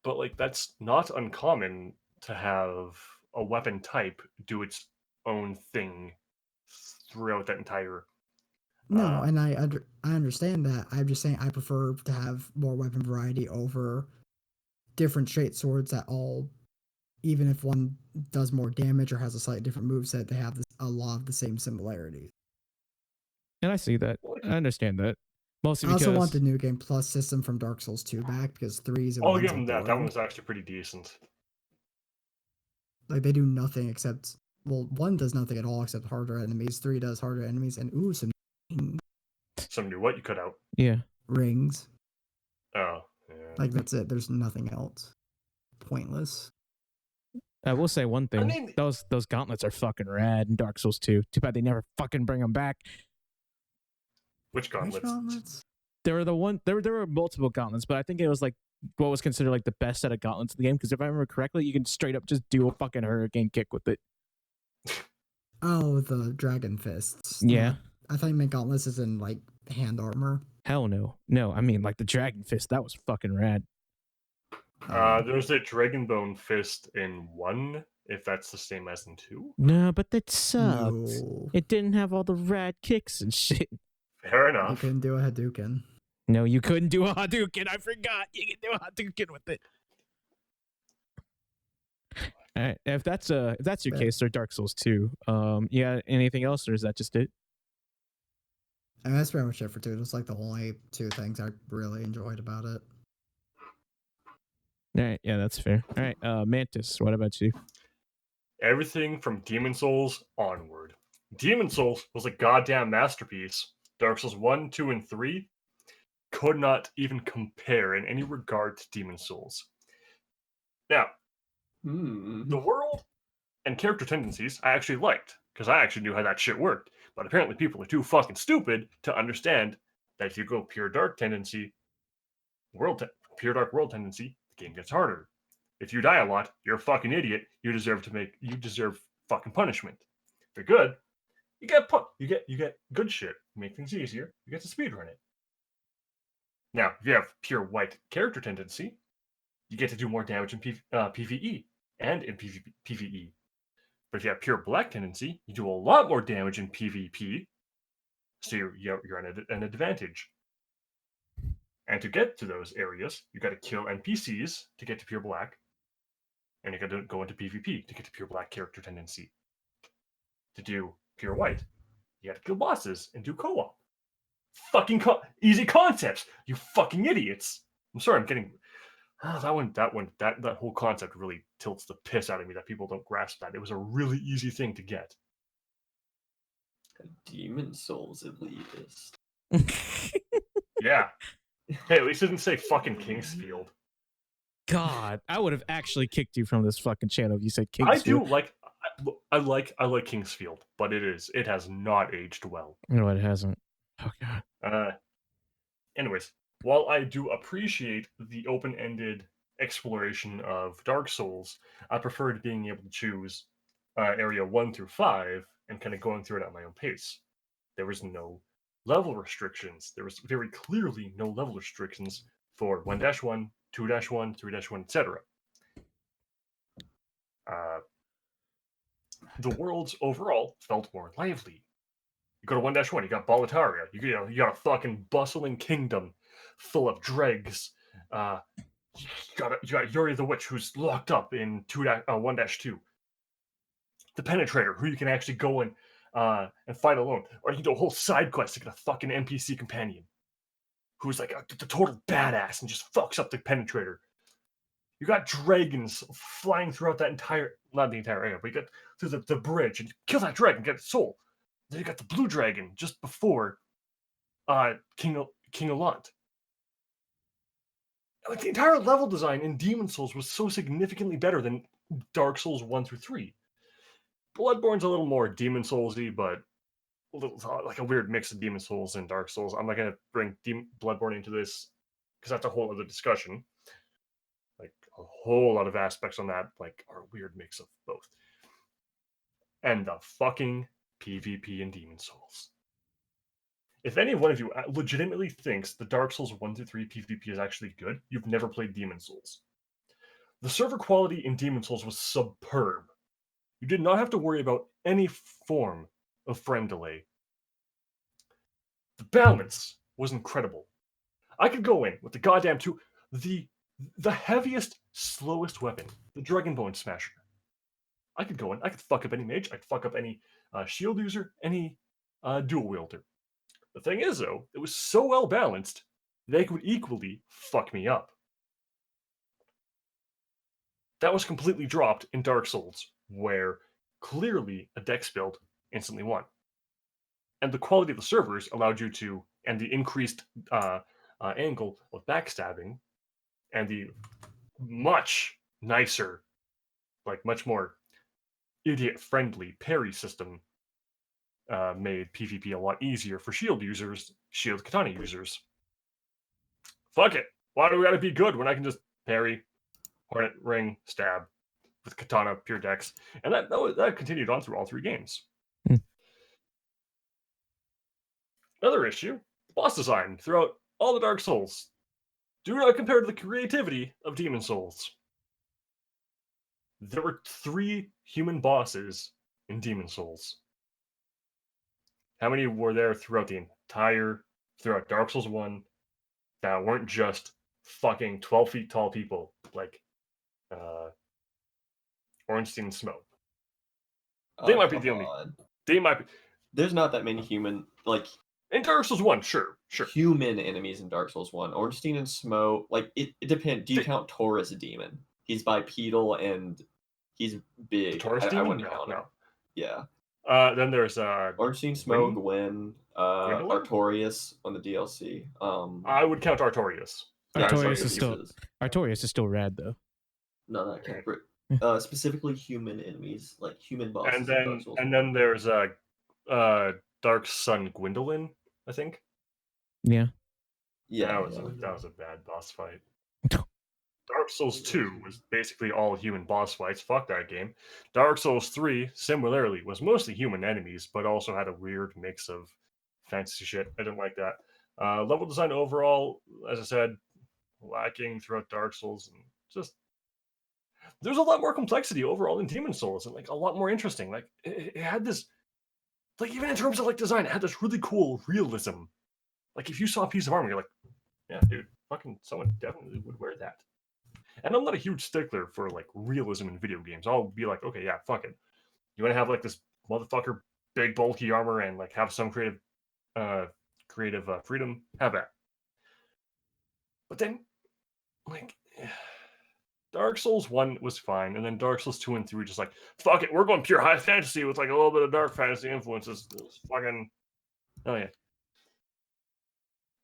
but like that's not uncommon to have a weapon type do its own thing throughout that entire. No, and I understand that. I'm just saying I prefer to have more weapon variety over different straight swords that all, even if one does more damage or has a slightly different moveset, they have a lot of the same similarities. And I see that. I understand that. Mostly I because also want the New Game Plus system from Dark Souls 2 back, because 3's I'll give them that. That one was actually pretty decent. Like, they do nothing except, well, 1 does nothing at all except harder enemies. 3 does harder enemies, and some new what you cut out? Yeah. Rings. Oh, yeah. Like, that's it. There's nothing else. Pointless. I will say one thing. I mean, those gauntlets are fucking rad in Dark Souls 2. Too bad they never fucking bring them back. Which gauntlets? There were multiple gauntlets, but I think it was like what was considered like the best set of gauntlets in the game, because if I remember correctly, you can straight up just do a fucking hurricane kick with it. Oh, the dragon fists. Yeah. I thought you meant gauntlets as in like hand armor. Hell no. No, I mean like the dragon fist. That was fucking rad. There's a dragon bone fist in 1, if that's the same as in 2. No, but that sucked. No. It didn't have all the rad kicks and shit. Fair enough. You couldn't do a Hadouken. No, you couldn't do a Hadouken. I forgot. You can do a Hadouken with it. All right. If that's your case, or Dark Souls 2. Yeah. Anything else, or is that just it? I mean, that's pretty much it for 2. It was like the only 2 things I really enjoyed about it. All right. Yeah, that's fair. All right. Mantis, what about you? Everything from Demon Souls onward. Demon Souls was a goddamn masterpiece. Dark Souls 1, 2, and 3 could not even compare in any regard to Demon Souls. Now, the world and character tendencies I actually liked, because I actually knew how that shit worked. But apparently people are too fucking stupid to understand that if you go pure dark tendency, pure dark world tendency, the game gets harder. If you die a lot, you're a fucking idiot. You deserve fucking punishment. If you're good, you get good shit. You make things easier. You get to speedrun it. Now, if you have pure white character tendency, you get to do more damage in PvE and in PvE. But if you have pure black tendency, you do a lot more damage in PvP, so you're at an advantage. And to get to those areas, you got to kill NPCs to get to pure black, and you got to go into PvP to get to pure black character tendency. To do pure white, you got to kill bosses and do co-op. Fucking easy concepts, you fucking idiots! I'm sorry, I'm getting. That whole concept really tilts the piss out of me that people don't grasp that. It was a really easy thing to get. Demon Souls elitist. Yeah. Hey, at least it didn't say fucking Kingsfield. God, I would have actually kicked you from this fucking channel if you said Kingsfield. I like Kingsfield, but it has not aged well. No, it hasn't. Oh god. Anyways, while I do appreciate the open-ended exploration of Dark Souls, I preferred being able to choose area 1 through 5 and kind of going through it at my own pace. There was no level restrictions. There was very clearly no level restrictions for 1-1, 2-1, 3-1, etc. The worlds overall felt more lively. You go to 1-1, you got Boletaria. You got a fucking bustling kingdom full of dregs. You got Yuri the Witch, who's locked up in 1-2. The Penetrator, who you can actually go and fight alone, or you can do a whole side quest to get a fucking NPC companion, who's like the total badass and just fucks up the Penetrator. You got dragons flying throughout not the entire area, but you get through the bridge and kill that dragon, get its soul. Then you got the blue dragon just before King Allant. Like the entire level design in Demon Souls was so significantly better than Dark Souls 1 through 3. Bloodborne's a little more Demon Souls-y, but like a weird mix of Demon Souls and Dark Souls. I'm not going to bring Bloodborne into this because that's a whole other discussion. Like a whole lot of aspects on that, like are a weird mix of both. And the fucking PvP in Demon Souls. If any one of you legitimately thinks the Dark Souls 1 through 3 PvP is actually good, you've never played Demon Souls. The server quality in Demon Souls was superb. You did not have to worry about any form of frame delay. The balance was incredible. I could go in with the goddamn the heaviest, slowest weapon, the Dragonbone Smasher. I could go in, I could fuck up any mage, I could fuck up any shield user, any dual wielder. The thing is, though, it was so well balanced, they could equally fuck me up. That was completely dropped in Dark Souls, where clearly a dex build instantly won. And the quality of the servers allowed you to, and the increased angle of backstabbing, and the much nicer, like much more idiot-friendly parry system made PvP a lot easier for shield users, shield katana users. Fuck it. Why do we gotta be good when I can just parry, hornet, ring, stab with katana, pure dex? And that continued on through all 3 games. Another issue, boss design throughout all the Dark Souls. Do not compare to the creativity of Demon Souls. There were 3 human bosses in Demon Souls. How many were there throughout Dark Souls 1 that weren't just fucking 12 feet tall people like Ornstein and Smoke? They might be the only. They might be. There's not that many human, like in Dark Souls 1, sure. Human enemies in Dark Souls 1. Ornstein and Smoke, like it depends. Do you count Tor as a demon? He's bipedal and he's big. Taurus demon? No. Yeah. Then there's Ornstein, Smoke, Gwen, Artorias on the DLC. I would count Artorias. Artorias is still rad though. No, not count. Specifically human enemies, like human bosses. And then there's Dark Sun Gwendolyn, I think. Yeah. Yeah. That was a bad boss fight. Dark Souls 2 was basically all human boss fights. Fuck that game. Dark Souls 3, similarly, was mostly human enemies, but also had a weird mix of fantasy shit. I didn't like that. Level design overall, as I said, lacking throughout Dark Souls, and just there's a lot more complexity overall in Demon Souls, and like a lot more interesting. Like it had this, like even in terms of like design, it had this really cool realism. Like if you saw a piece of armor, you're like, yeah, dude, fucking someone definitely would wear that. And I'm not a huge stickler for like realism in video games. I'll be like, okay, yeah, fuck it. You want to have like this motherfucker big bulky armor and like have some creative freedom? Have that. But then, like, Dark Souls 1 was fine, and then Dark Souls 2 and 3 were just like, fuck it, we're going pure high fantasy with like a little bit of dark fantasy influences. It's fucking, oh yeah.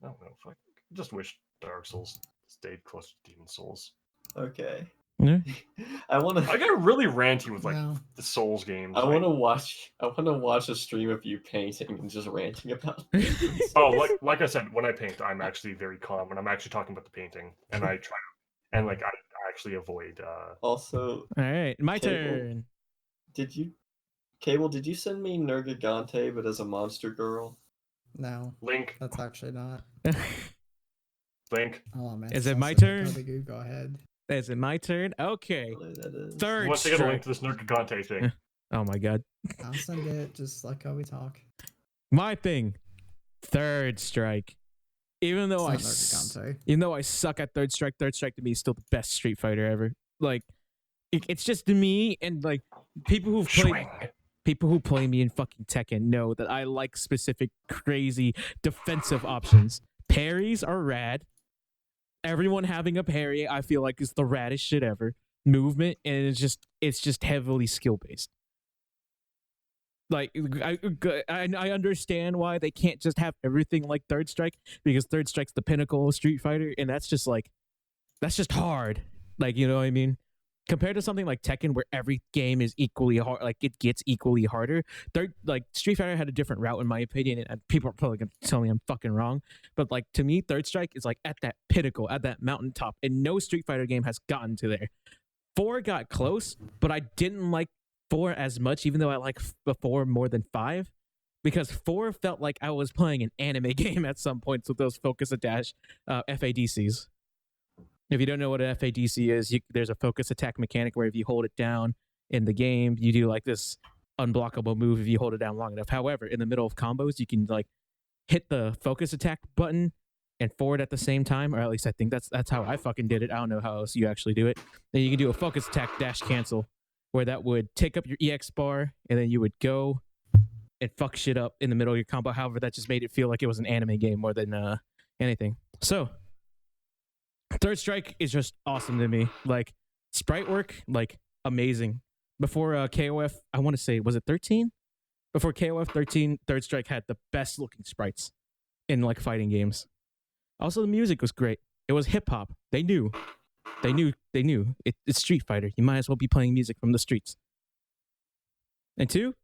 I don't know, fuck. I just wish Dark Souls stayed close to Demon Souls. Okay. Yeah. I get really ranty with like the Souls games. I want to watch a stream of you painting and just ranting about it. Oh, like I said, when I paint, I'm actually very calm, and I'm actually talking about the painting, and I try and like I actually avoid. Also, all right, my turn. Did you send me Nergigante, but as a monster girl? No. Link. That's actually not. Link. Oh man. Is it my turn? Go ahead. Is it my turn? Okay. Third. Once I get a link to this Nergigante thing. Oh my god. I'll send it just like how we talk. My thing. Third Strike. Even though I suck at Third Strike to me is still the best Street Fighter ever. Like, it's just to me, and like people who play me in fucking Tekken know that I like specific crazy defensive options. Parries are rad. Everyone having a parry, I feel like, is the raddest shit ever. Movement, and it's just heavily skill based. Like I understand why they can't just have everything like Third Strike, because Third Strike's the pinnacle of Street Fighter, and that's just hard. Like, you know what I mean? Compared to something like Tekken, where every game is equally hard, like it gets equally harder. Street Fighter had a different route, in my opinion, and people are probably gonna tell me I'm fucking wrong. But like, to me, Third Strike is like at that pinnacle, at that mountaintop, and no Street Fighter game has gotten to there. 4 got close, but I didn't like 4 as much, even though I like 4 more than 5, because 4 felt like I was playing an anime game at some points with those focus attack FADCs. If you don't know what an FADC is, there's a focus attack mechanic where if you hold it down in the game, you do like this unblockable move if you hold it down long enough. However, in the middle of combos, you can like hit the focus attack button and forward at the same time, or at least I think that's how I fucking did it. I don't know how else you actually do it. Then you can do a focus attack dash cancel, where that would take up your EX bar, and then you would go and fuck shit up in the middle of your combo. However, that just made it feel like it was an anime game more than anything. So Third Strike is just awesome to me. Like, sprite work, like, amazing. Before KOF, I want to say, was it 13? Before KOF 13, Third Strike had the best looking sprites in like fighting games. Also, the music was great. It was hip hop. They knew. It's Street Fighter. You might as well be playing music from the streets. And 2,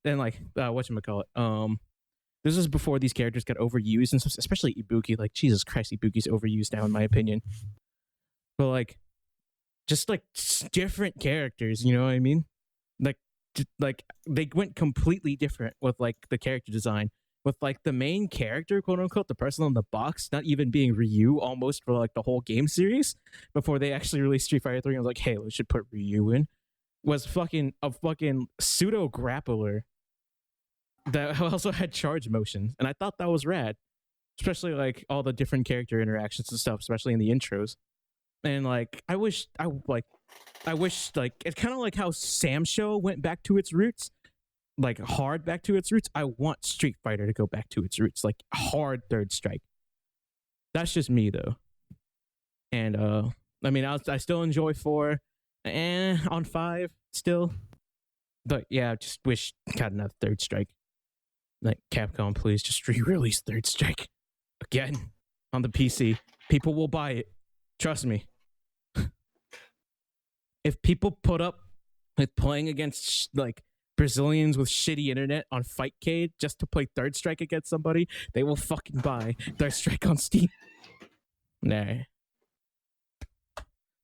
then like whatchamacallit, this was before these characters got overused, and especially Ibuki. Like, Jesus Christ, Ibuki's overused now, in my opinion. But like, just like different characters, you know what I mean? Like they went completely different with like the character design. With like the main character, quote unquote, the person on the box, not even being Ryu almost for like the whole game series. Before they actually released Street Fighter 3, I was like, hey, we should put Ryu in. Was a fucking pseudo grappler that also had charge motions, and I thought that was rad, especially like all the different character interactions and stuff, especially in the intros. And like, I wish like it's kind of like how Sam Show went back to its roots, like hard back to its roots. I want Street Fighter to go back to its roots, like hard Third Strike. That's just me though. And I mean, I still enjoy 4, on 5 still, but yeah, I just wish got another Third Strike. Like, Capcom, please just re-release Third Strike again on the PC. People will buy it. Trust me. If people put up with playing against like Brazilians with shitty internet on Fightcade just to play Third Strike against somebody, they will fucking buy Third Strike on Steam. Nah.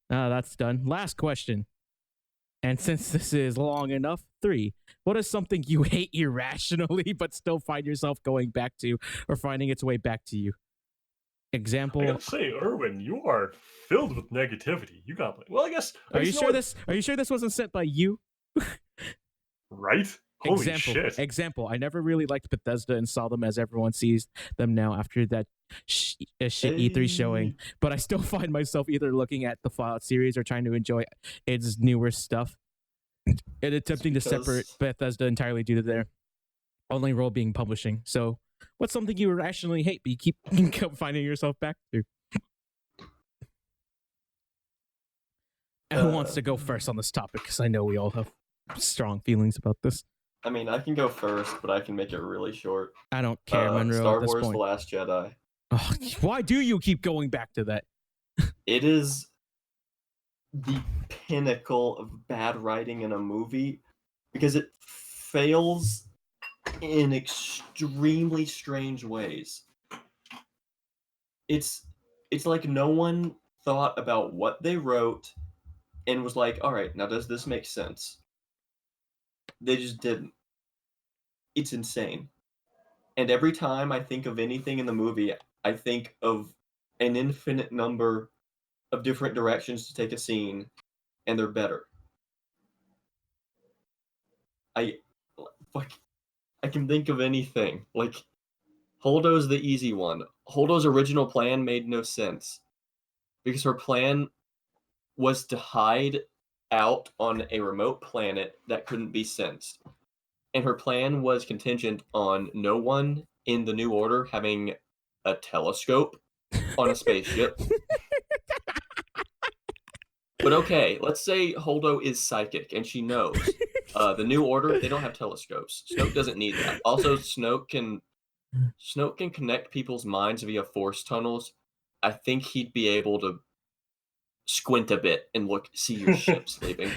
That's done. Last question. And since this is long enough, 3. What is something you hate irrationally but still find yourself going back to, or finding its way back to you? Example. I gotta say, Erwin, you are filled with negativity. You got well, I guess. Are you sure this wasn't sent by you? Right? Holy shit. Example. I never really liked Bethesda and saw them as everyone sees them now after that shit E3 showing, but I still find myself either looking at the Fallout series or trying to enjoy its newer stuff and attempting to separate Bethesda entirely due to their only role being publishing. So what's something you irrationally hate but you keep finding yourself back to? Who wants to go first on this topic? Because I know we all have strong feelings about this. I mean, I can go first, but I can make it really short. I don't care, Monroe. Star at this Wars point. The Last Jedi. Oh, why do you keep going back to that? It is the pinnacle of bad writing in a movie because it fails in extremely strange ways. It's like no one thought about what they wrote and was like, all right, now does this make sense? They just didn't. It's insane. And every time I think of anything in the movie, I think of an infinite number of different directions to take a scene, and they're better. I can think of anything. Like, Holdo's the easy one. Holdo's original plan made no sense. Because her plan was to hide out on a remote planet that couldn't be sensed. And her plan was contingent on no one in the New Order having a telescope on a spaceship. But okay, let's say Holdo is psychic and she knows. The New Order, they don't have telescopes. Snoke doesn't need that. Also, Snoke can connect people's minds via force tunnels. I think he'd be able to squint a bit and see your ships leaving.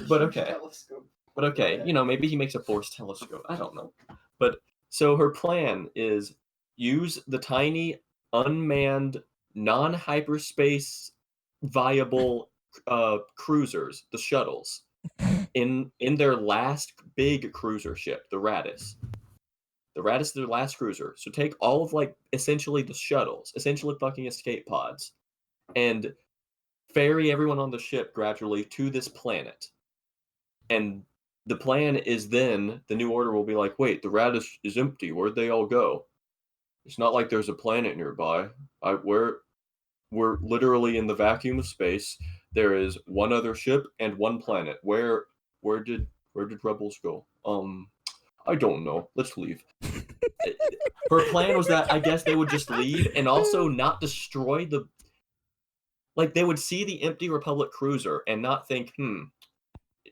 But okay. But okay, maybe he makes a force telescope. I don't know. But so her plan is use the tiny, unmanned, non-hyperspace viable cruisers, the shuttles, in their last big cruiser ship, the Raddus. The Raddus is their last cruiser. So take all of essentially the shuttles, essentially fucking escape pods, and ferry everyone on the ship gradually to this planet. And the plan is then the New Order will be like, wait, the Raddus is empty. Where'd they all go? It's not like there's a planet nearby. We're literally in the vacuum of space. There is one other ship and one planet. Where did rebels go? I don't know. Let's leave. Her plan was that I guess they would just leave and also not destroy the. They would see the empty Republic cruiser and not think,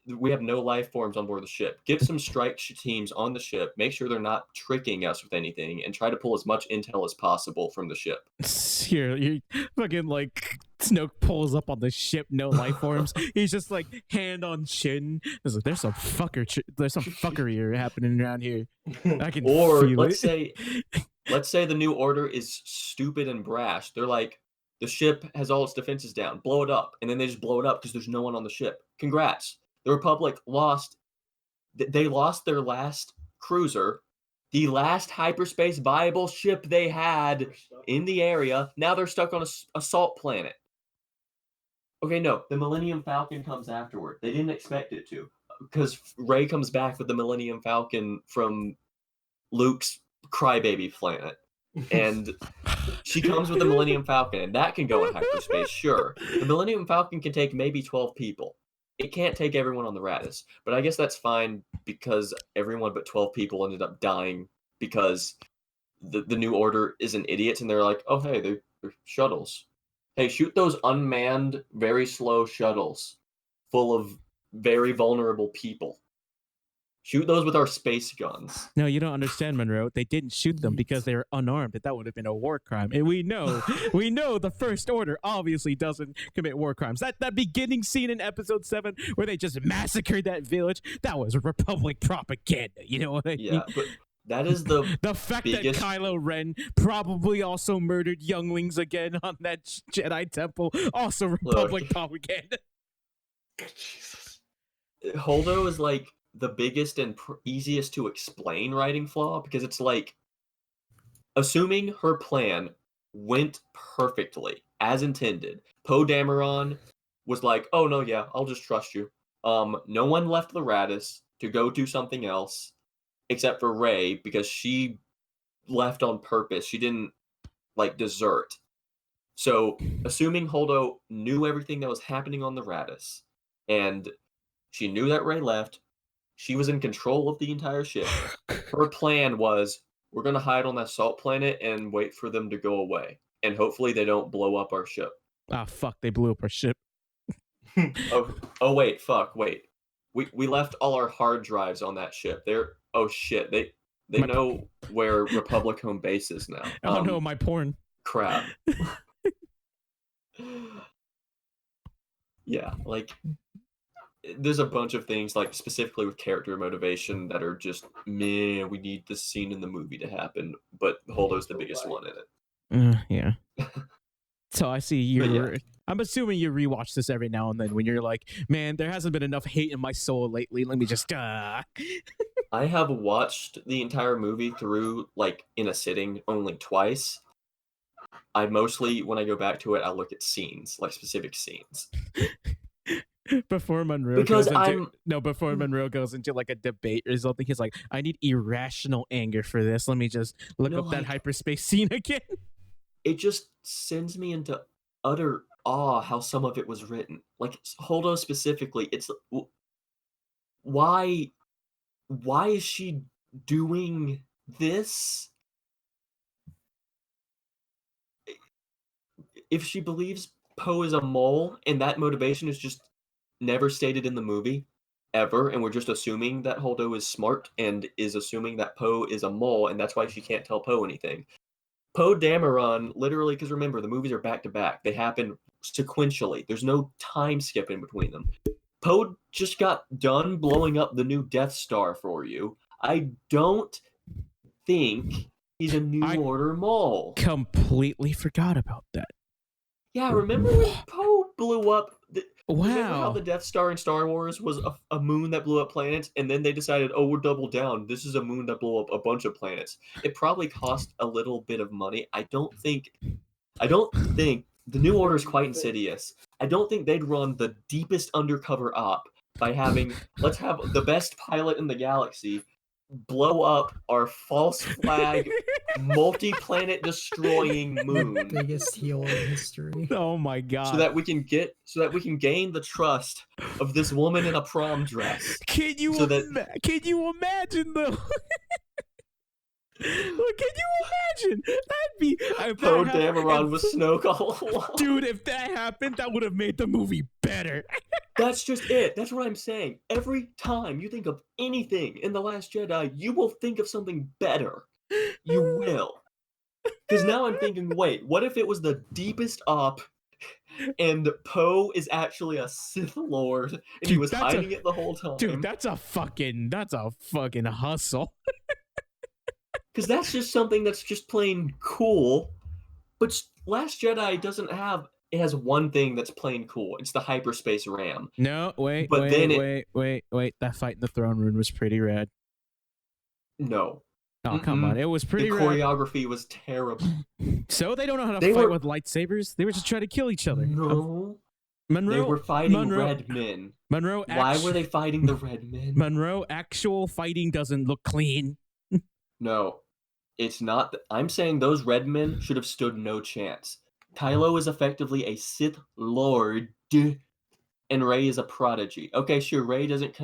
we have no life forms on board the ship. Get some strike teams on the ship, make sure they're not tricking us with anything, and try to pull as much intel as possible from the ship. Here, you fucking Snoke pulls up on the ship, no life forms. He's just hand on chin. There's some fuckery happening around here. I can feel let's say the New Order is stupid and brash. They're like, the ship has all its defenses down. Blow it up. And then they just blow it up because there's no one on the ship. Congrats. The Republic lost. They lost their last cruiser, the last hyperspace viable ship they had in the area. Now they're stuck on a salt planet. Okay, no. The Millennium Falcon comes afterward. They didn't expect it to. Because Rey comes back with the Millennium Falcon from Luke's crybaby planet. And she comes with the Millennium Falcon, and that can go in hyperspace, sure. The Millennium Falcon can take maybe 12 people. It can't take everyone on the Raddus, but I guess that's fine because everyone but 12 people ended up dying because the New Order is an idiot, and they're like, oh, hey, they're shuttles. Hey, shoot those unmanned, very slow shuttles full of very vulnerable people. Shoot those with our space guns. No, you don't understand, Monroe. They didn't shoot them because they were unarmed. That would have been a war crime. And we know the First Order obviously doesn't commit war crimes. That beginning scene in Episode 7 where they just massacred that village, that was Republic propaganda. You know what I mean? Yeah, but that is the fact biggest... that Kylo Ren probably also murdered younglings again on that Jedi temple, also Republic propaganda. Jesus. Holdo is the biggest and easiest to explain writing flaw because it's assuming her plan went perfectly as intended. Poe Dameron was like, oh no, yeah, I'll just trust you. No one left the Raddus to go do something else except for Rey because she left on purpose. She didn't desert. So assuming Holdo knew everything that was happening on the Raddus and she knew that Rey left, she was in control of the entire ship. Her plan was, we're going to hide on that salt planet and wait for them to go away. And hopefully they don't blow up our ship. Ah, fuck, they blew up our ship. Wait. We left all our hard drives on that ship. Oh shit, they know where Republic home base is now. Oh no, my porn. Crap. Yeah, there's a bunch of things specifically with character motivation that are just meh. We need this scene in the movie to happen, but Holdo's the biggest one in it. Yeah. So I see you. I'm assuming you rewatch this every now and then when you're like, man, there hasn't been enough hate in my soul lately. Let me just. I have watched the entire movie through in a sitting only twice. I mostly, when I go back to it, I look at scenes, specific scenes. Before Monroe goes into a debate or something, he's like, I need irrational anger for this. Let me just look up that hyperspace scene again. It just sends me into utter awe how some of it was written. Holdo specifically, it's why is she doing this? If she believes Poe is a mole and that motivation is just never stated in the movie, ever, and we're just assuming that Holdo is smart and is assuming that Poe is a mole, and that's why she can't tell Poe anything. Poe Dameron, literally, because remember, the movies are back to back. They happen sequentially. There's no time skip in between them. Poe just got done blowing up the new Death Star for you. I don't think he's a New Order mole. Completely forgot about that. Yeah, remember when Poe blew up? Remember Wow. how the Death Star in Star Wars was a moon that blew up planets, and then they decided, oh, we're double down. This is a moon that blew up a bunch of planets. It probably cost a little bit of money. I don't think the New Order is quite insidious. I don't think they'd run the deepest undercover op by having, let's have the best pilot in the galaxy blow up our false flag multi-planet destroying moon. Biggest heel in history. Oh my god. So that we can gain the trust of this woman in a prom dress. Can you imagine though? Look, can you imagine? That'd be Poe Dameron with Snoke all along. Dude, if that happened, that would have made the movie better. That's just it. That's what I'm saying. Every time you think of anything in The Last Jedi, you will think of something better. You will. Because now I'm thinking, wait, what if it was the deepest op and Poe is actually a Sith Lord and he was hiding it the whole time? Dude, that's a fucking hustle. Because that's just something that's just plain cool. But Last Jedi doesn't have... It has one thing that's plain cool. It's the hyperspace ram. No, wait. That fight in the throne room was pretty rad. No. Oh, come on. It was pretty rad. The choreography was terrible. So they don't know how to fight with lightsabers? They were just trying to kill each other. No. Monroe, they were fighting red men. Monroe, why were they fighting the red men? Monroe, actual fighting doesn't look clean. No, it's not. I'm saying those red men should have stood no chance. Kylo is effectively a Sith Lord, and Rey is a prodigy. Okay, sure, Rey doesn't...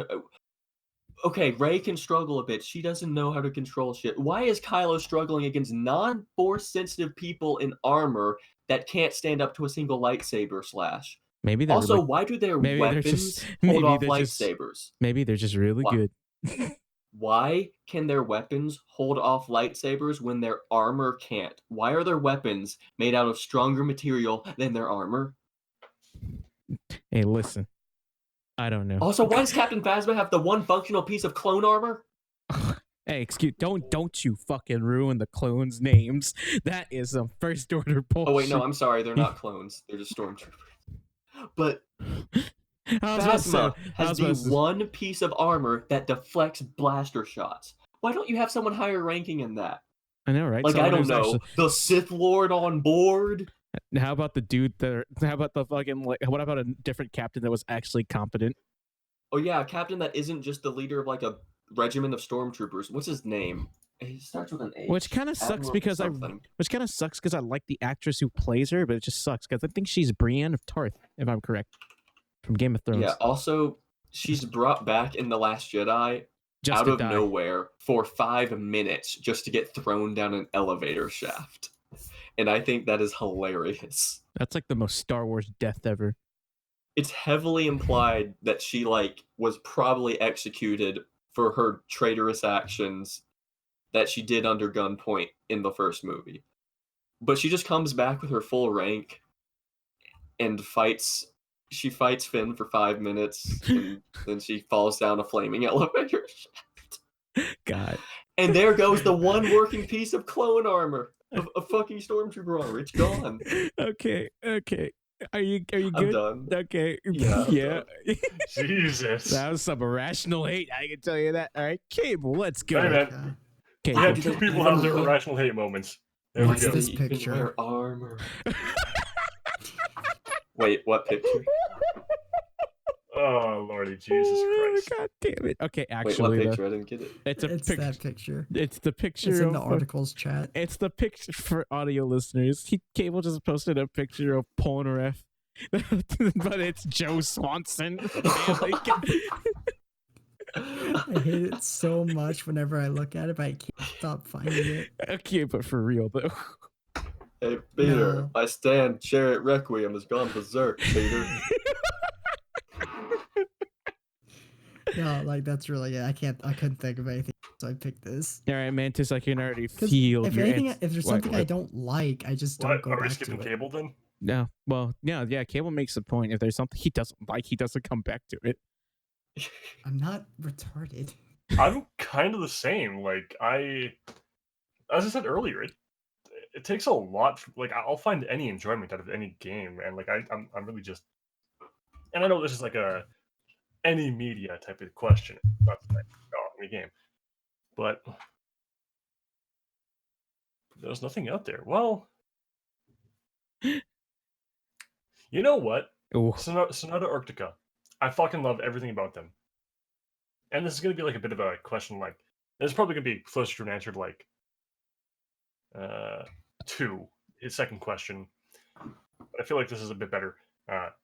Okay, Rey can struggle a bit. She doesn't know how to control shit. Why is Kylo struggling against non-force sensitive people in armor that can't stand up to a single lightsaber slash? Maybe they're also, why do their weapons hold off lightsabers? Maybe they're just really good. Why can their weapons hold off lightsabers when their armor can't? Why are their weapons made out of stronger material than their armor? Hey, listen. I don't know. Also, why does Captain Phasma have the one functional piece of clone armor? Hey, don't you fucking ruin the clones' names. That is some first order bullshit. Oh wait, no, I'm sorry. They're not clones. They're just stormtroopers. But Phasma has the one piece of armor that deflects blaster shots. Why don't you have someone higher ranking in that? I know, right? Like, I don't know, the Sith Lord on board? How about the dude how about the fucking, like, what about a different captain that was actually competent? Oh yeah, a captain that isn't just the leader of like a regiment of stormtroopers. What's his name? He starts with an H. Which kind of sucks because I like the actress who plays her, but it just sucks because I think she's Brienne of Tarth, if I'm correct, from Game of Thrones. Yeah. Also, she's brought back in The Last Jedi just out of nowhere for 5 minutes just to get thrown down an elevator shaft, and I think that is hilarious. That's like the most Star Wars death ever. It's heavily implied that she was probably executed for her traitorous actions that she did under gunpoint in the first movie. But she just comes back with her full rank and fights. She fights Finn for 5 minutes, and then she falls down a flaming elevator shaft. God. And there goes the one working piece of clone armor, of fucking stormtrooper armor. It's gone. Okay. Are you good? I'm done. Okay. Yeah. Jesus. That was some irrational hate. I can tell you that. All right, Cable, let's go. Hey, man. Okay. We had 2 people have their irrational hate moments. There What's we go. this picture? Wear armor. Wait, what picture? Oh, Lordy Jesus Christ. God damn it. Okay, Wait, actually, what picture? I didn't get it. it's that picture. It's the picture. It's in of, the articles chat. It's the picture for audio listeners. Cable just posted a picture of Polnareff, but it's Joe Swanson. I hate it so much whenever I look at it, but I can't stop finding it. Okay, but for real though. Hey, Peter, No. I stand. Chariot Requiem has gone berserk, Peter. No, like that's really it. I couldn't think of anything, so I picked this. All right, Mantis, I can already feel if your anything, ans- if there's what- something I what- don't like, I just don't go Are we back skipping to it. Cable then? No, well, yeah. Cable makes the point. If there's something he doesn't like, he doesn't come back to it. I'm not retarded. I'm kind of the same. Like as I said earlier, it takes a lot. Like I'll find any enjoyment out of any game, and like I'm really just. And I know this is like a any media type of question, not like any game, but there's nothing out there. Well, you know what? Oh, Sonata Arctica. I fucking love everything about them. And this is going to be like a bit of a question, like, it's probably going to be closer to an answer to like 2, his second question. But I feel like this is a bit better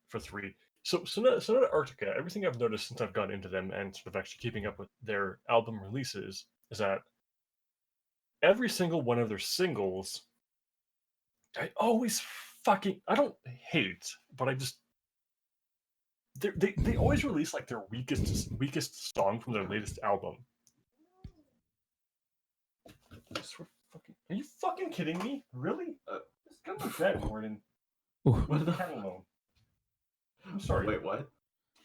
for 3. So Sonata Arctica, everything I've noticed since I've gotten into them and sort of actually keeping up with their album releases is that every single one of their singles, I don't hate, but I just they always release like their weakest song from their latest album. Are you fucking kidding me? Really? Just come to bed, Gordon. What the cat alone. I'm sorry. Wait, what?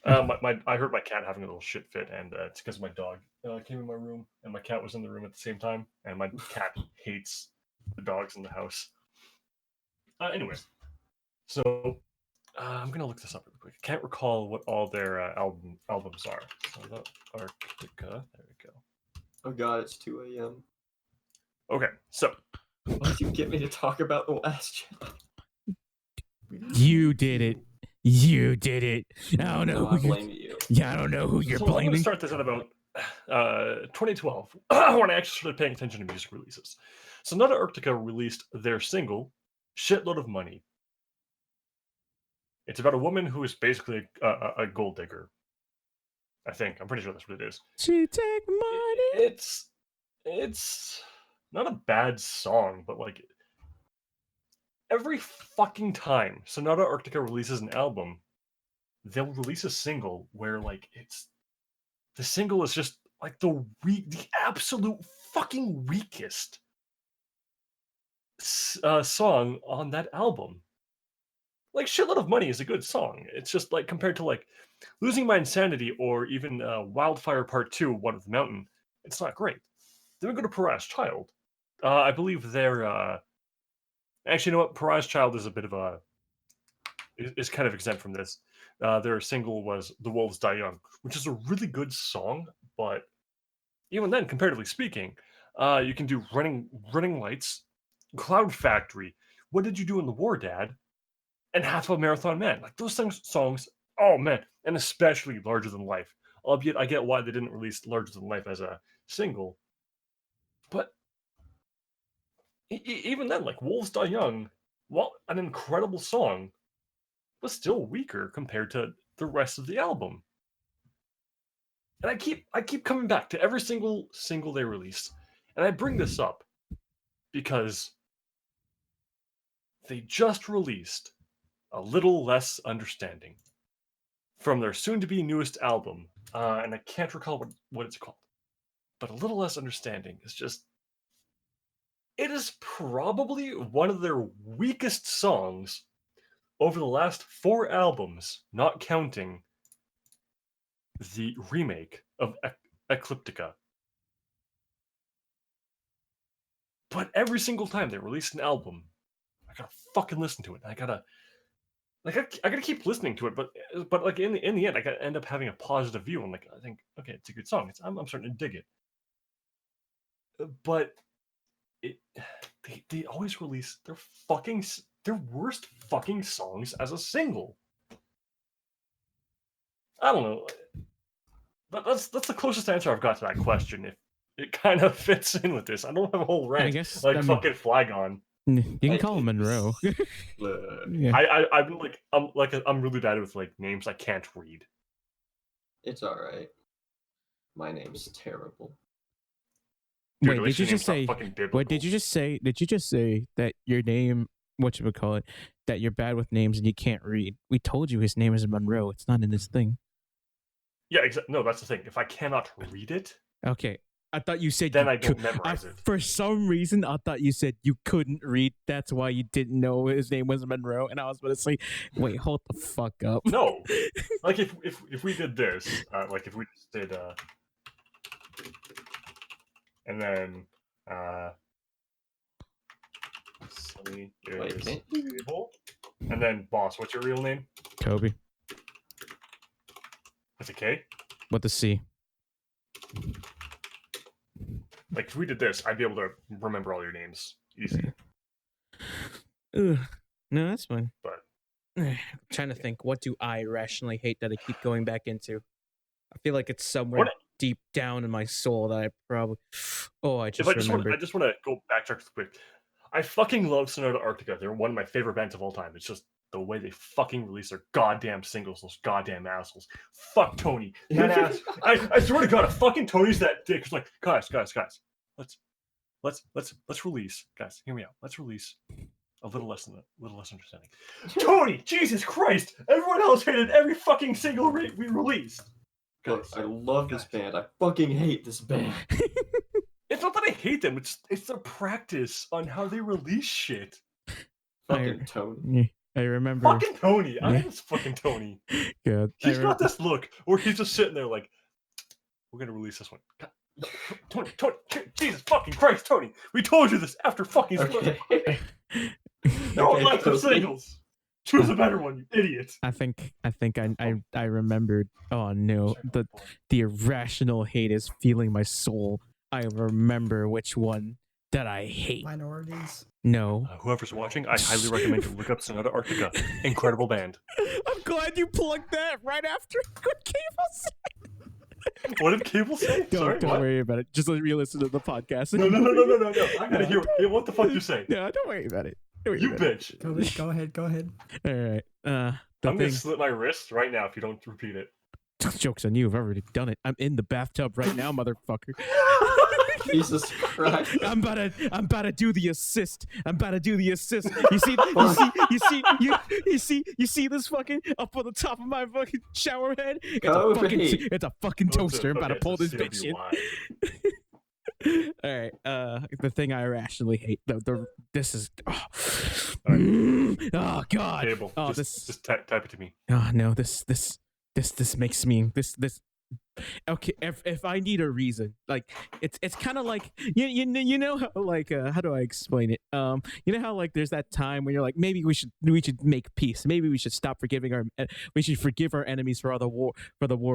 I heard my cat having a little shit fit, and it's because my dog came in my room, and my cat was in the room at the same time, and my cat hates the dogs in the house. Anyways, so I'm gonna look this up really quick. I can't recall what all their albums are. So Arctica. There we go. Oh god, it's 2 a.m. Okay, so Why did you get me to talk about the last channel? you did it. You did it. I don't know. I blame you. Yeah, I don't know who you're I'm going to blaming. start this at about 2012, when I actually started paying attention to music releases. Sonata Arctica released their single, Shitload of Money. It's about a woman who is basically a gold digger. I think. I'm pretty sure that's what it is. She take money. It's not a bad song, but like every fucking time Sonata Arctica releases an album, they'll release a single where like the single is just like the absolute fucking weakest song on that album. Like Shitload of Money is a good song. It's just like compared to like Losing My Insanity or even Wildfire Part 2, One of the Mountain, it's not great. Then we go to Pariah's Child. I believe they're actually, you know what? Pariah's Child is a bit of is kind of exempt from this. Their single was The Wolves Die Young, which is a really good song, but even then, comparatively speaking, you can do Running Lights, Cloud Factory, What Did You Do in the War, Dad? And Half a Marathon Man. Like those songs, oh man, and especially Larger Than Life. Albeit I get why they didn't release Larger Than Life as a single. But even then, like Wolves Die Young, while an incredible song, was still weaker compared to the rest of the album. And I keep coming back to every single they release. And I bring this up because they just released A Little Less Understanding from their soon-to-be newest album. And I can't recall what it's called. But A Little Less Understanding is just... It is probably one of their weakest songs over the last 4 albums, not counting the remake of Ecliptica. But every single time they release an album, I gotta fucking listen to it. I gotta keep listening to it. But like in the end, I gotta end up having a positive view. I'm like, I think, okay, it's a good song. I'm starting to dig it. But they always release their worst fucking songs as a single. I don't know. That's the closest answer I've got to that question. If it kind of fits in with this, I don't have a whole rant fucking Flygon. You can call him Monroe. Yeah. I'm really bad with like names I can't read. It's all right. My name's terrible. Dude, Wait, did you just say? Wait, did you just say? Did you just say that your name? Whatchamacallit, that you're bad with names and you can't read? We told you his name is Monroe. It's not in this thing. Yeah, no, that's the thing. If I cannot read it, Okay. I thought you said then you I don't could. memorize it. For some reason, I thought you said you couldn't read. That's why you didn't know his name was Monroe. And I was going to say, wait, hold the fuck up. No, like if we did this, like if we just did, and then Sunny is Cable, and then boss. What's your real name? Toby. With a K. What the C? Like if we did this, I'd be able to remember all your names easy. Ugh. No, that's fine. But I'm trying to think, what do I irrationally hate that I keep going back into? I feel like it's somewhere deep down in my soul that I probably. Oh, I just remembered. I just want to go backtrack real quick. I fucking love Sonata Arctica. They're one of my favorite bands of all time. It's just the way they fucking release their goddamn singles, those goddamn assholes. Fuck Tony. That ass. I swear to God, if fucking Tony's that dick, it's like, guys, let's release. Guys, hear me out. Let's release a little less understanding. Tony, Jesus Christ! Everyone else hated every fucking single we released. Look, I love this band. I fucking hate this band. It's not that I hate them. It's their practice on how they release shit. Fucking Tony. I remember. Fucking Tony. I miss fucking Tony. Good. He's got this look where he's just sitting there like, we're gonna release this one. Tony, Jesus fucking Christ, Tony. We told you this after fucking Okay. No one likes the singles. Choose a better one, you idiot. I think I remembered. Oh no, the irrational hate is feeling my soul. I remember which one that I hate. Minorities. No. Whoever's watching, I highly recommend you look up Sonata Arctica. Incredible band. I'm glad you plugged that right after what Cable said. What did Cable say? Don't worry about it. Just re-listen to the podcast. No. I gotta hear what the fuck you say. No, don't worry about it. You bitch. Go ahead. All right. I'm gonna slit my wrist right now if you don't repeat it. Joke's on you. I've already done it. I'm in the bathtub right now, motherfucker. Jesus Christ! I'm about to do the assist. You see this fucking up on the top of my fucking shower head? It's a fucking toaster. I'm about to pull this bitch in. All right. The thing I irrationally hate. This is. Oh God. Cable. Oh, just type it to me. Oh no. This makes me this. Okay, if I need a reason, like it's kind of like you know how, like how do I explain it? You know how like there's that time when you're like, maybe we should make peace, maybe we should stop forgiving we should forgive our enemies for the war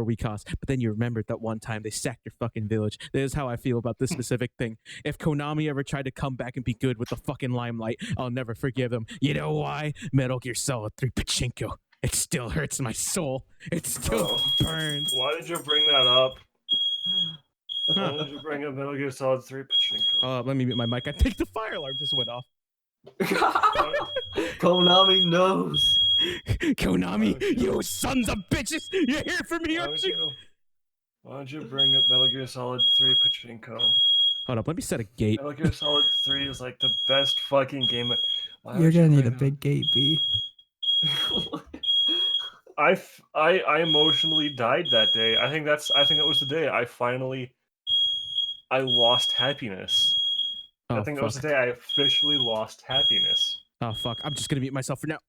we caused. But then you remembered that one time they sacked your fucking village. This is how I feel about this specific thing. If Konami ever tried to come back and be good with the fucking limelight, I'll never forgive them. You know why? Metal Gear Solid 3 Pachinko. It still hurts my soul. It still burns. Why did you bring that up? Why did you bring up Metal Gear Solid 3 Pachinko? Let me mute my mic. I think the fire alarm just went off. Konami knows. Konami, you sons of bitches! You're here for me, aren't you? Why don't you bring up Metal Gear Solid 3 Pachinko? Hold up, let me set a gate. Metal Gear Solid 3 is like the best fucking game. You're gonna need a big gate, B. I emotionally died that day. I think that was the day I lost happiness. Oh, I think that was the day I officially lost happiness. Oh fuck! I'm just gonna mute myself for now.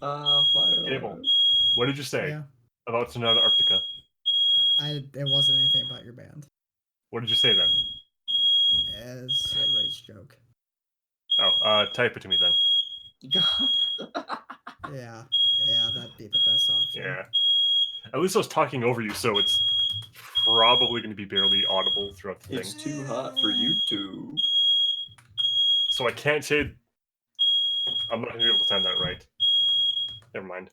Fire. Cable, what did you say about Sonata Arctica? It wasn't anything about your band. What did you say then? It's a race joke. Oh, type it to me then. Yeah, that'd be the best option. Yeah. At least I was talking over you, so it's probably going to be barely audible throughout the thing. It's too hot for YouTube. So I can't say... I'm not going to be able to time that right. Never mind.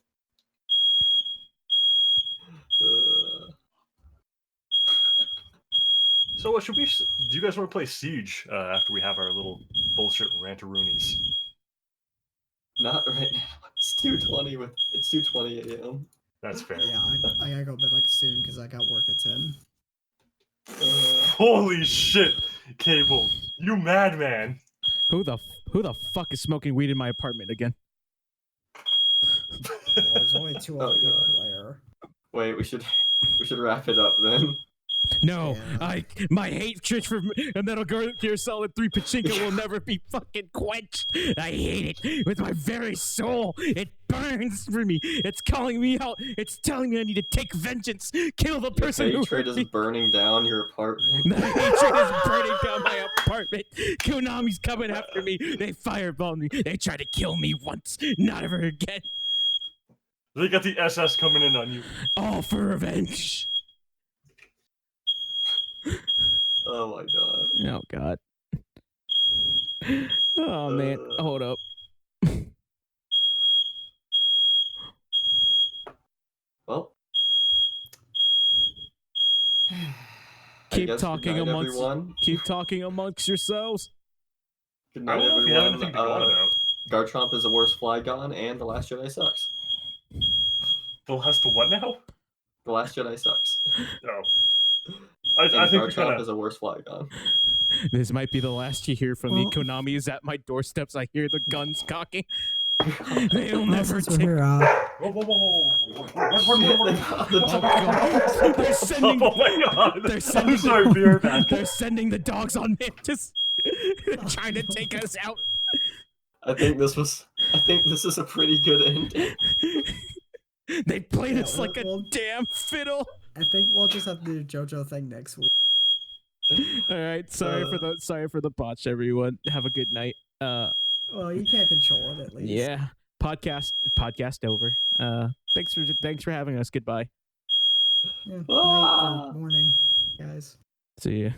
So what should we... Do you guys want to play Siege after we have our little bullshit rantaroonies? Not right now. It's 2:20 it's 2:20 a.m. That's fair. Yeah, I gotta go to bed like soon because I got work at 10. Holy shit, Cable! You madman! Who the fuck is smoking weed in my apartment again? Well, there's only 2 other people there. Wait, we should wrap it up then. No, Yeah. my hatred for Metal Gear Solid 3 Pachinko will never be fucking quenched. I hate it with my very soul. It burns for me. It's calling me out. It's telling me I need to take vengeance. Kill the person who Hatred hurt is me. burning down your apartment. The hatred is burning down my apartment. Konami's coming after me. They firebombed me. They tried to kill me once. Not ever again. They got the SS coming in on you. All for revenge. Oh my god. Oh god. Oh man. Hold up. Well, Keep talking good night, amongst everyone. keep talking amongst yourselves. Good I night, don't know if you have everyone. anything to go on about. Garchomp is the worst Flygon, and The Last Jedi sucks. The last what now? The Last Jedi sucks. Oh. And I think we Garchomp kind is of. a worse Flygon. This might be the last you hear from me. Well- Konami is at my doorsteps. I hear the guns cocking. They'll Well, never since we're take. here, Whoa, whoa, whoa, whoa, whoa, whoa, Shit, whoa, they whoa, got the Oh dog. god! They're sending. Oh my god! They're I'm sending. sorry, beer back. They're sending the dogs on Mantis. Trying to take us out. I think this is a pretty good ending. They played Yeah, us like a well- damn fiddle. I think we'll just have to do JoJo thing next week. All right, sorry for the botch, everyone. Have a good night. Well, you can't control it at least. Yeah, podcast over. Thanks for having us. Goodbye. Yeah, night Ah. or morning, guys. See ya.